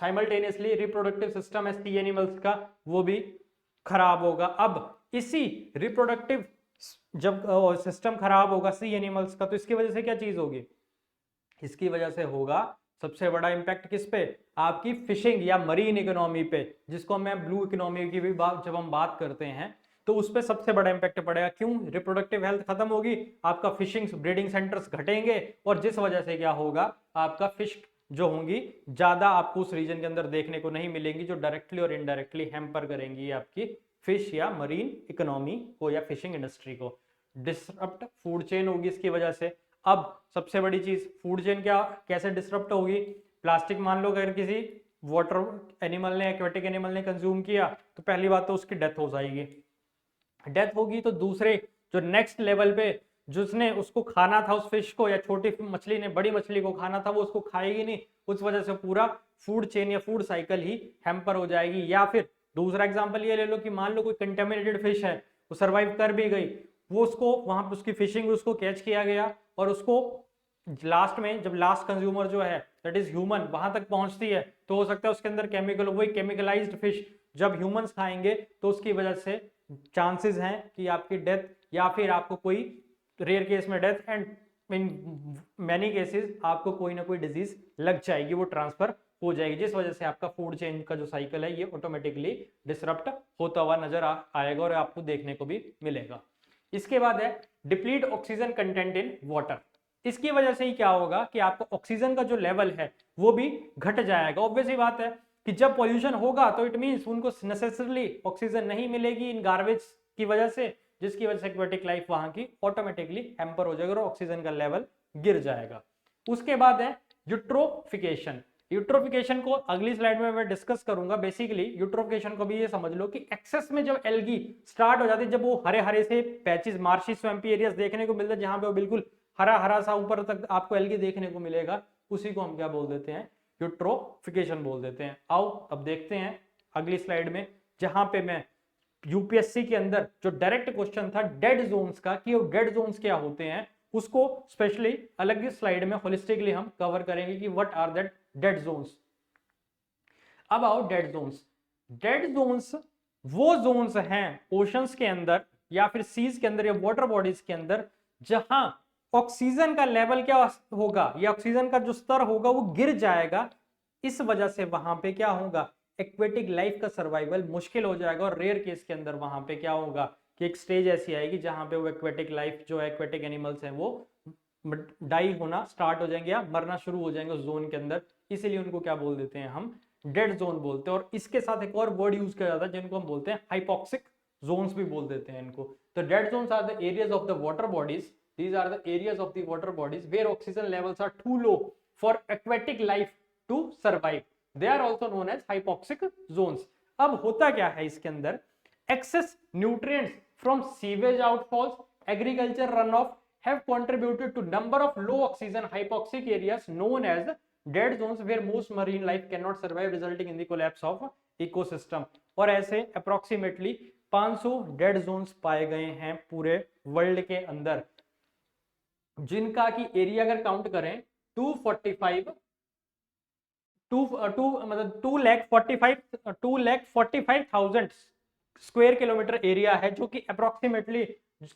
साइमल्टेनियसली रिप्रोडक्टिव सिस्टम है सी एनिमल्स का, वो भी खराब होगा। अब इसी रिप्रोडक्टिव जब सिस्टम खराब होगा सी एनिमल्स का, तो इसकी वजह से क्या चीज होगी? इसकी वजह से होगा सबसे बड़ा इंपैक्ट किस पे? आपकी फिशिंग या मरीन इकोनॉमी पे, जिसको मैं ब्लू इकोनॉमी की भी बात जब हम बात करते हैं तो उस पे सबसे बड़ा इंपैक्ट पड़ेगा। क्यों? रिप्रोडक्टिव हेल्थ खत्म होगी, आपका फिशिंग ब्रीडिंग सेंटर्स घटेंगे, और जिस वजह से क्या होगा, आपका फिश जो होंगी ज्यादा आपको उस रीजन के अंदर देखने को नहीं मिलेंगी, जो डायरेक्टली और इनडायरेक्टली हैम्पर करेंगी आपकी फिश या मरीन इकोनॉमी को या फिशिंग इंडस्ट्री को। डिसरप्ट फूड चेन होगी इसकी वजह से। अब सबसे बड़ी चीज, फूड चेन क्या कैसे डिसरप्ट होगी? प्लास्टिक मान लो अगर किसी वाटर एनिमल ने, एक्वेटिक एनिमल ने कंज्यूम किया, तो पहली बात तो उसकी डेथ हो जाएगी। डेथ होगी तो दूसरे जो नेक्स्ट लेवल पे जिसने उसको खाना था, उस फिश को, या छोटी मछली ने बड़ी मछली को खाना था, वो उसको खाएगी नहीं, उस वजह से पूरा फूड चेन या फूड साइकिल ही हैम्पर हो जाएगी। या फिर दूसरा एग्जांपल ये ले लो कि मान लो कोई कंटेमिनेटेड फिश है, वो सर्वाइव कर भी गई, वो उसको वहां पर उसकी फिशिंग उसको कैच किया गया, और उसको लास्ट में जब लास्ट कंज्यूमर जो है दैट इज ह्यूमन वहां तक पहुंचती है, तो हो सकता है उसके अंदर केमिकल, वही केमिकलाइज्ड फिश जब ह्यूमंस खाएंगे तो उसकी वजह से चांसेस हैं कि आपकी डेथ, या फिर आपको कोई रेयर केस में death, and in many cases आपको कोई ना कोई डिजीज लग जाएगी, वो ट्रांसफर हो जाएगी, जिस वजह से आपका फूड चेन का जो साइकिल है ये ऑटोमेटिकली डिसरप्ट होता हुआ नजर आएगा और आपको देखने को भी मिलेगा। इसके बाद है deplete oxygen content in water. इसकी वजह से ही क्या होगा कि आपको ऑक्सीजन का जो लेवल है वो भी घट जाएगा। ऑब्वियस ही बात है कि जब पॉल्यूशन होगा तो इट मींस उनको नेसेसरली ऑक्सीजन नहीं मिलेगी इन गार्बेज की वजह से, जिसकी वजह से एक्वेटिक लाइफ वहां की ऑटोमेटिकली हैम्पर हो जाएगा और ऑक्सीजन का लेवल गिर जाएगा। उसके बाद है यूट्रोफिकेशन। यूट्रोफिकेशन को अगली स्लाइड में मैं डिस्कस करूंगा। बेसिकली यूट्रोफिकेशन को भी ये समझ लो कि एक्सेस में जब एल्गी स्टार्ट हो जाती है, जब वो हरे हरे से पैचेस, मार्शी स्वैम्पी एरियाज देखने को मिलते हैं, जहां पे वो बिल्कुल हरा हरा सा ऊपर तक आपको एल्गी देखने को मिलेगा, उसी को हम क्या बोल देते हैं? यूट्रोफिकेशन बोल देते हैं। आओ अब देखते हैं अगली स्लाइड में, जहां पे मैं यूपीएससी के अंदर जो डायरेक्ट क्वेश्चन था डेड जोन्स का, कि वो डेड जोन्स क्या होते हैं, उसको स्पेशली अलग स्लाइड में होलिस्टिकली हम कवर करेंगे कि what are that dead zones. अब आओ डेड जोन्स। डेड जोन्स वो जोन्स हैं ओशंस के अंदर या फिर सीज के अंदर या वाटर बॉडीज के अंदर, जहां ऑक्सीजन का लेवल क्या होगा, या ऑक्सीजन का जो स्तर होगा वो गिर जाएगा। इस वजह से वहां पे क्या होगा, एक्वेटिक लाइफ का सर्वाइवल मुश्किल हो जाएगा, और रेयर केस के अंदर वहां पे क्या होगा कि एक स्टेज ऐसी आएगी जहां पे वो एक्वेटिक लाइफ जो एक्वेटिक एनिमल्स हैं वो डाई होना स्टार्ट हो जाएंगे या मरना शुरू हो जाएंगे उस जोन के अंदर। इसीलिए उनको क्या बोल देते हैं हम? डेड जोन बोलते हैं। और इसके साथ एक और वर्ड यूज किया जाता है जिनको हम बोलते हैं हाइपोक्सिक जोन्स भी बोल देते हैं इनको। तो dead zones are the areas of the water bodies, these are the areas of the water bodies where oxygen levels are too low for aquatic life to survive. They are also known as hypoxic zones. अब होता क्या है इसके अंदर? excess nutrients from sewage outfalls, agriculture runoff have contributed to number of low oxygen hypoxic areas known as dead zones where most marine life cannot survive, resulting in the collapse of ecosystem. और ऐसे approximately 500 डेड जोन्स पाए गए हैं पूरे वर्ल्ड के अंदर, जिनका की एरिया अगर काउंट करें 2,45,000 स्क्वायर किलोमीटर एरिया है, जो कि अप्रोक्सीमेटली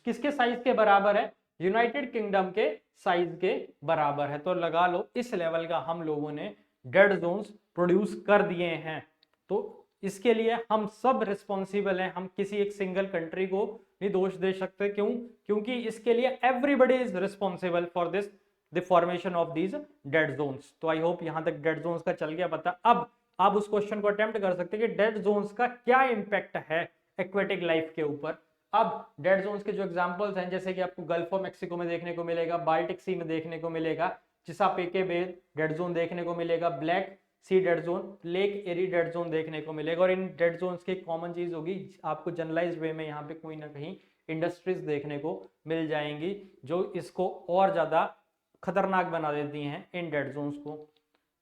किसके साइज के बराबर है? यूनाइटेड किंगडम के साइज के बराबर है। तो लगा लो इस लेवल का हम लोगों ने डेड जोन्स प्रोड्यूस कर दिए हैं। तो इसके लिए हम सब रिस्पॉन्सिबल हैं, हम किसी एक सिंगल कंट्री को नहीं दोष दे सकते। क्यों? क्योंकि इसके लिए everybody is responsible for this the formation of these dead zones. तो आई होप यहां तक डेड जोन्स का चल गया पता। अब आप उस क्वेश्चन को अटेम्प्ट कर सकते हैं कि डेड जोन्स का क्या इंपैक्ट है एक्वेटिक लाइफ के ऊपर। अब डेड जोन्स के जो एग्जांपल्स हैं, जैसे कि आपको गल्फ ऑफ मेक्सिको में देखने को मिलेगा, बाल्टिक सी में देखने को मिलेगा, चिसापेके बे डेड जोन देखने को मिलेगा, ब्लैक सी डेड जोन, लेक एरी डेड जोन देखने को मिलेगा। और इन डेड जोन्स की कॉमन चीज होगी, आपको जनरलाइज्ड वे में यहाँ पे कोई ना कहीं इंडस्ट्रीज देखने को मिल जाएंगी जो इसको और ज्यादा खतरनाक बना देती हैं इन डेड जोन्स को।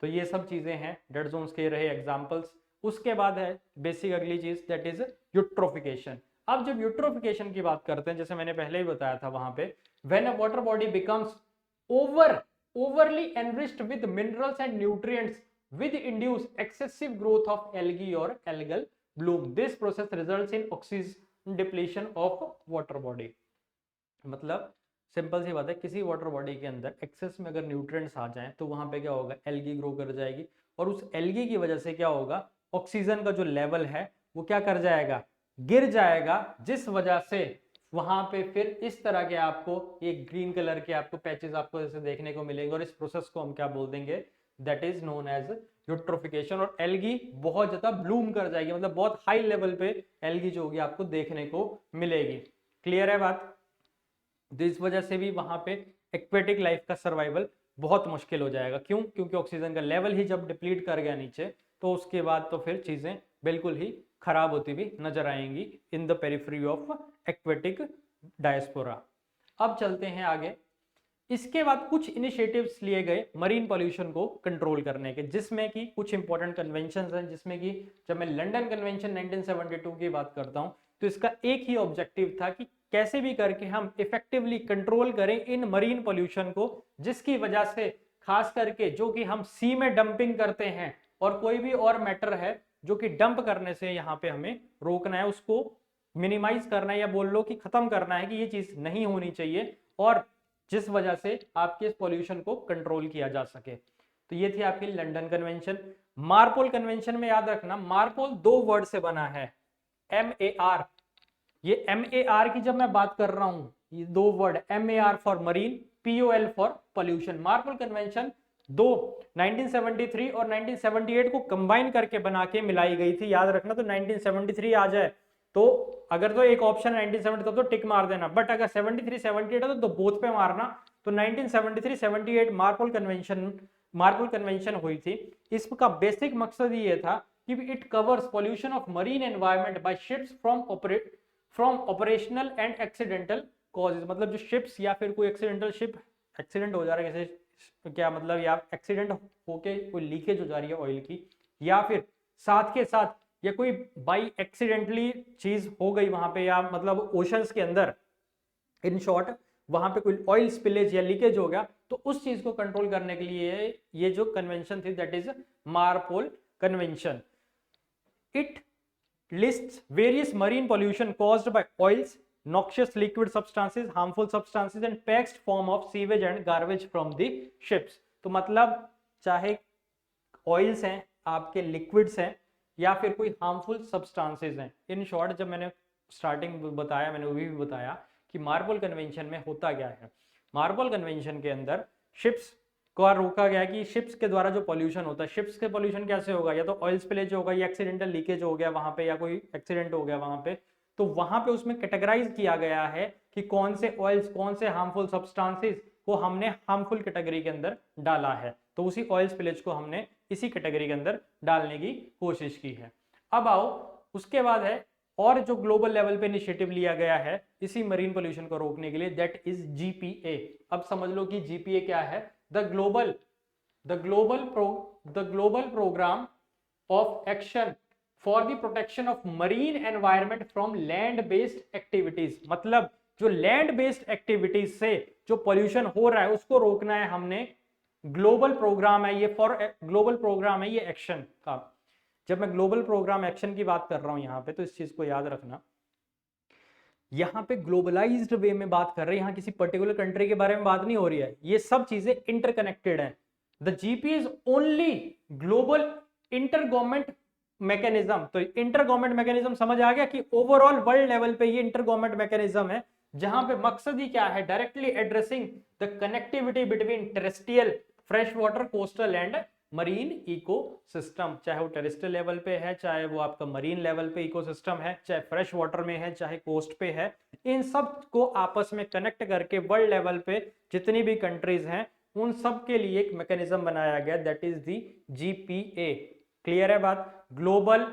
तो ये सब चीजें हैं डेड जोन्स के रहे एग्जांपल्स। उसके बाद है बेसिक अगली चीज दैट इज यूट्रोफिकेशन। अब जब यूट्रोफिकेशन की बात करते हैं, जैसे मैंने पहले ही बताया था वहां पे, when a water body becomes overly enriched with minerals and nutrients with induce excessive growth of algae or algal bloom. This process results in oxygen depletion of water body. मतलब सिंपल सी बात है, किसी वाटर बॉडी के अंदर एक्सेस में अगर न्यूट्रिएंट्स आ जाएं तो वहां पे क्या होगा, एल्गी ग्रो कर जाएगी, और उस एल्गी की वजह से क्या होगा, ऑक्सीजन का जो लेवल है वो क्या कर जाएगा, गिर जाएगा, जिस वजह से वहां पे फिर इस तरह के आपको एक ग्रीन कलर के आपको पैचेस आपको जैसे देखने को मिलेंगे, और इस प्रोसेस को हम क्या बोल देंगे, that is known as eutrophication. और एल्गी बहुत ज्यादा ब्लूम कर जाएगी, मतलब बहुत हाई लेवल पे एल्गी जो होगी आपको देखने को मिलेगी। क्लियर है बात? तो इस वजह से भी वहां पे एक्वेटिक लाइफ का सर्वाइवल बहुत मुश्किल हो जाएगा। क्यों? क्योंकि ऑक्सीजन का लेवल ही जब डिप्लीट कर गया नीचे, तो उसके बाद तो फिर चीजें बिल्कुल ही खराब होती हुई नजर आएंगी in the periphery of aquatic diaspora. अब चलते हैं आगे। इसके बाद कुछ इनिशिएटिव्स लिए गए मरीन पॉल्यूशन को कंट्रोल करने के, जिसमें कि कुछ इंपॉर्टेंट कन्वेंशंस हैं, जिसमें कि जब मैं लंदन कन्वेंशन 1972 की बात करता हूं तो इसका एक ही ऑब्जेक्टिव था कि कैसे भी करके हम इफेक्टिवली कंट्रोल करें इन मरीन पॉल्यूशन को, जिसकी वजह से खास करके जो कि हम सी में डंपिंग करते हैं और कोई भी और मैटर है जो कि डंप करने से यहाँ पे हमें रोकना है, उसको मिनिमाइज करना है, या बोल लो कि खत्म करना है कि ये चीज नहीं होनी चाहिए, और जिस वजह से आपके इस पॉल्यूशन को कंट्रोल किया जा सके। तो ये थी आपकी लंदन कन्वेंशन। मार्पोल कन्वेंशन में याद रखना, मार्पोल दो वर्ड से बना है, MAR। ये MAR की जब मैं बात कर रहा हूं, ये दो word MAR for marine, POL for pollution. MARPOL convention दो 1973 और 1978 को कंबाइन करके बना के मिलाई गई थी, याद रखना। तो 1973 आ जाए तो अगर तो एक ऑप्शन 1970 तो टिक मार देना, बट अगर 73 78 है तो बोथ पे मारना। तो 1973 78 मार्पोल कन्वेंशन हुई थी। इसका बेसिक मकसद ये था कि it covers pollution of marine environment by ships from operational and accidental causes. मतलब जो शिप्स या फिर कोई एक्सीडेंटल शिप एक्सीडेंट हो जा रहा है, जैसे क्या मतलब, या एक्सीडेंट होके कोई लीकेज हो जा रही है ऑयल की, या फिर साथ के साथ या कोई बाई एक्सीडेंटली चीज हो गई वहां पे, या मतलब ओशंस के अंदर, इन शॉर्ट वहां पे कोई ऑयल स्पिलेज या लीकेज हो गया, तो उस चीज को कंट्रोल करने के लिए ये जो कन्वेंशन थी, that is MARPOL convention. It lists various marine pollution caused by oils, noxious liquid substances, harmful substances and packed form of sewage and garbage from the ships। तो मतलब चाहे ऑयल्स हैं, आपके लिक्विड्स हैं, या फिर कोई हार्मफुल सब्सटेंसेस हैं। इन शॉर्ट जब मैंने स्टार्टिंग बताया, मैंने वो भी बताया कि मार्पोल कन्वेंशन में होता क्या है। मार्पोल कन्वेंशन के अंदर शिप्स को रोका गया कि शिप्स के द्वारा जो पॉल्यूशन होता है, शिप्स के पॉल्यूशन कैसे होगा, या तो ऑयल स्पिलेज होगा, या एक्सीडेंटल लीकेज हो गया वहां पे, या कोई एक्सीडेंट हो गया वहां पे, तो वहां पे उसमें कैटेगराइज किया गया है कि कौन से ऑयल्स, कौन से हार्मफुल सब्सटेंसेस को हमने हार्मफुल कैटेगरी के अंदर डाला है। तो उसी ऑयल स्पिलेज को हमने इसी कैटेगरी के अंदर डालने की कोशिश की है। अब आओ उसके बाद है और जो ग्लोबल लेवल पे इनिशिएटिव लिया गया है इसी मरीन पोल्यूशन को रोकने के लिए, दैट इज GPA। अब समझ लो कि GPA क्या है, the global program of action for the protection of marine environment from land based activities। मतलब जो लैंड बेस्ड एक्टिविटीज से जो पोल्यूशन हो रहा है उसको रोकना है हमने। ग्लोबल प्रोग्राम है ये, फॉर ग्लोबल प्रोग्राम है ये एक्शन का। जब मैं ग्लोबल प्रोग्राम एक्शन की बात कर रहा हूं यहां पे, तो इस चीज को याद रखना, यहाँ पे ग्लोबलाइज्ड वे में बात कर रहे हैं, यहाँ किसी पर्टिकुलर कंट्री के बारे में बात नहीं हो रही है, ये सब चीजें इंटरकनेक्टेड हैं। The GPA is only global inter government mechanism. तो इंटर गवर्नमेंट मैकेनिज्म समझ आ गया कि ओवरऑल वर्ल्ड लेवल पे ये इंटर गवर्नमेंट मैकेनिज्म है, जहां पे मकसद ही क्या है, directly addressing the connectivity between terrestrial, fresh water, coastal and marine ecosystem. चाहे वो टेरेस्ट्रियल लेवल पे है, चाहे वो आपका मरीन लेवल पे इकोसिस्टम है, चाहे फ्रेश वाटर में है, चाहे कोस्ट पे है, इन सब को आपस में कनेक्ट करके वर्ल्ड लेवल पे जितनी भी कंट्रीज हैं उन सब के लिए एक मैकेनिज्म बनाया गया, दैट इज दी GPA। क्लियर है बात? Global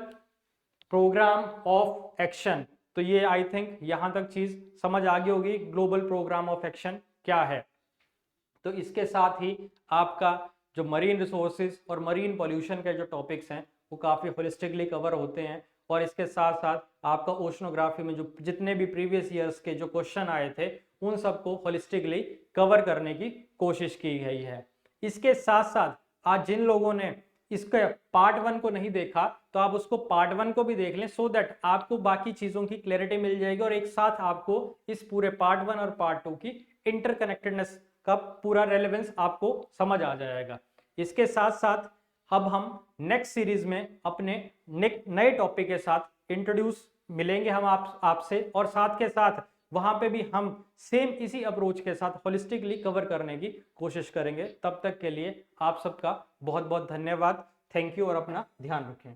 program of action. तो ये आई थिंक यहां तक चीज समझ आ गई होगी, ग्लोबल प्रोग्राम ऑफ एक्शन क्या है। तो इसके साथ ही आपका जो मरीन रिसोर्सेज और मरीन पॉल्यूशन के जो टॉपिक्स हैं वो काफी होलिस्टिकली कवर होते हैं, और इसके साथ साथ आपका ओशनोग्राफी में जो जितने भी प्रीवियस ईयर्स के जो क्वेश्चन आए थे उन सबको होलिस्टिकली कवर करने की कोशिश की गई है। इसके साथ साथ आज जिन लोगों ने इसके पार्ट 1 को नहीं देखा तो आप उसको पार्ट 1 को भी देख लें, सो दैट आपको बाकी चीजों की क्लैरिटी मिल जाएगी और एक साथ आपको इस पूरे पार्ट 1 और पार्ट 2 की इंटरकनेक्टेडनेस का पूरा रेलेवेंस आपको समझ आ जाएगा। इसके साथ साथ अब हम नेक्स्ट सीरीज में अपने नए टॉपिक के साथ इंट्रोड्यूस मिलेंगे हम आपसे, और साथ के साथ वहां पे भी हम सेम इसी अप्रोच के साथ होलिस्टिकली कवर करने की कोशिश करेंगे। तब तक के लिए आप सबका बहुत बहुत धन्यवाद। थैंक यू और अपना ध्यान रखें।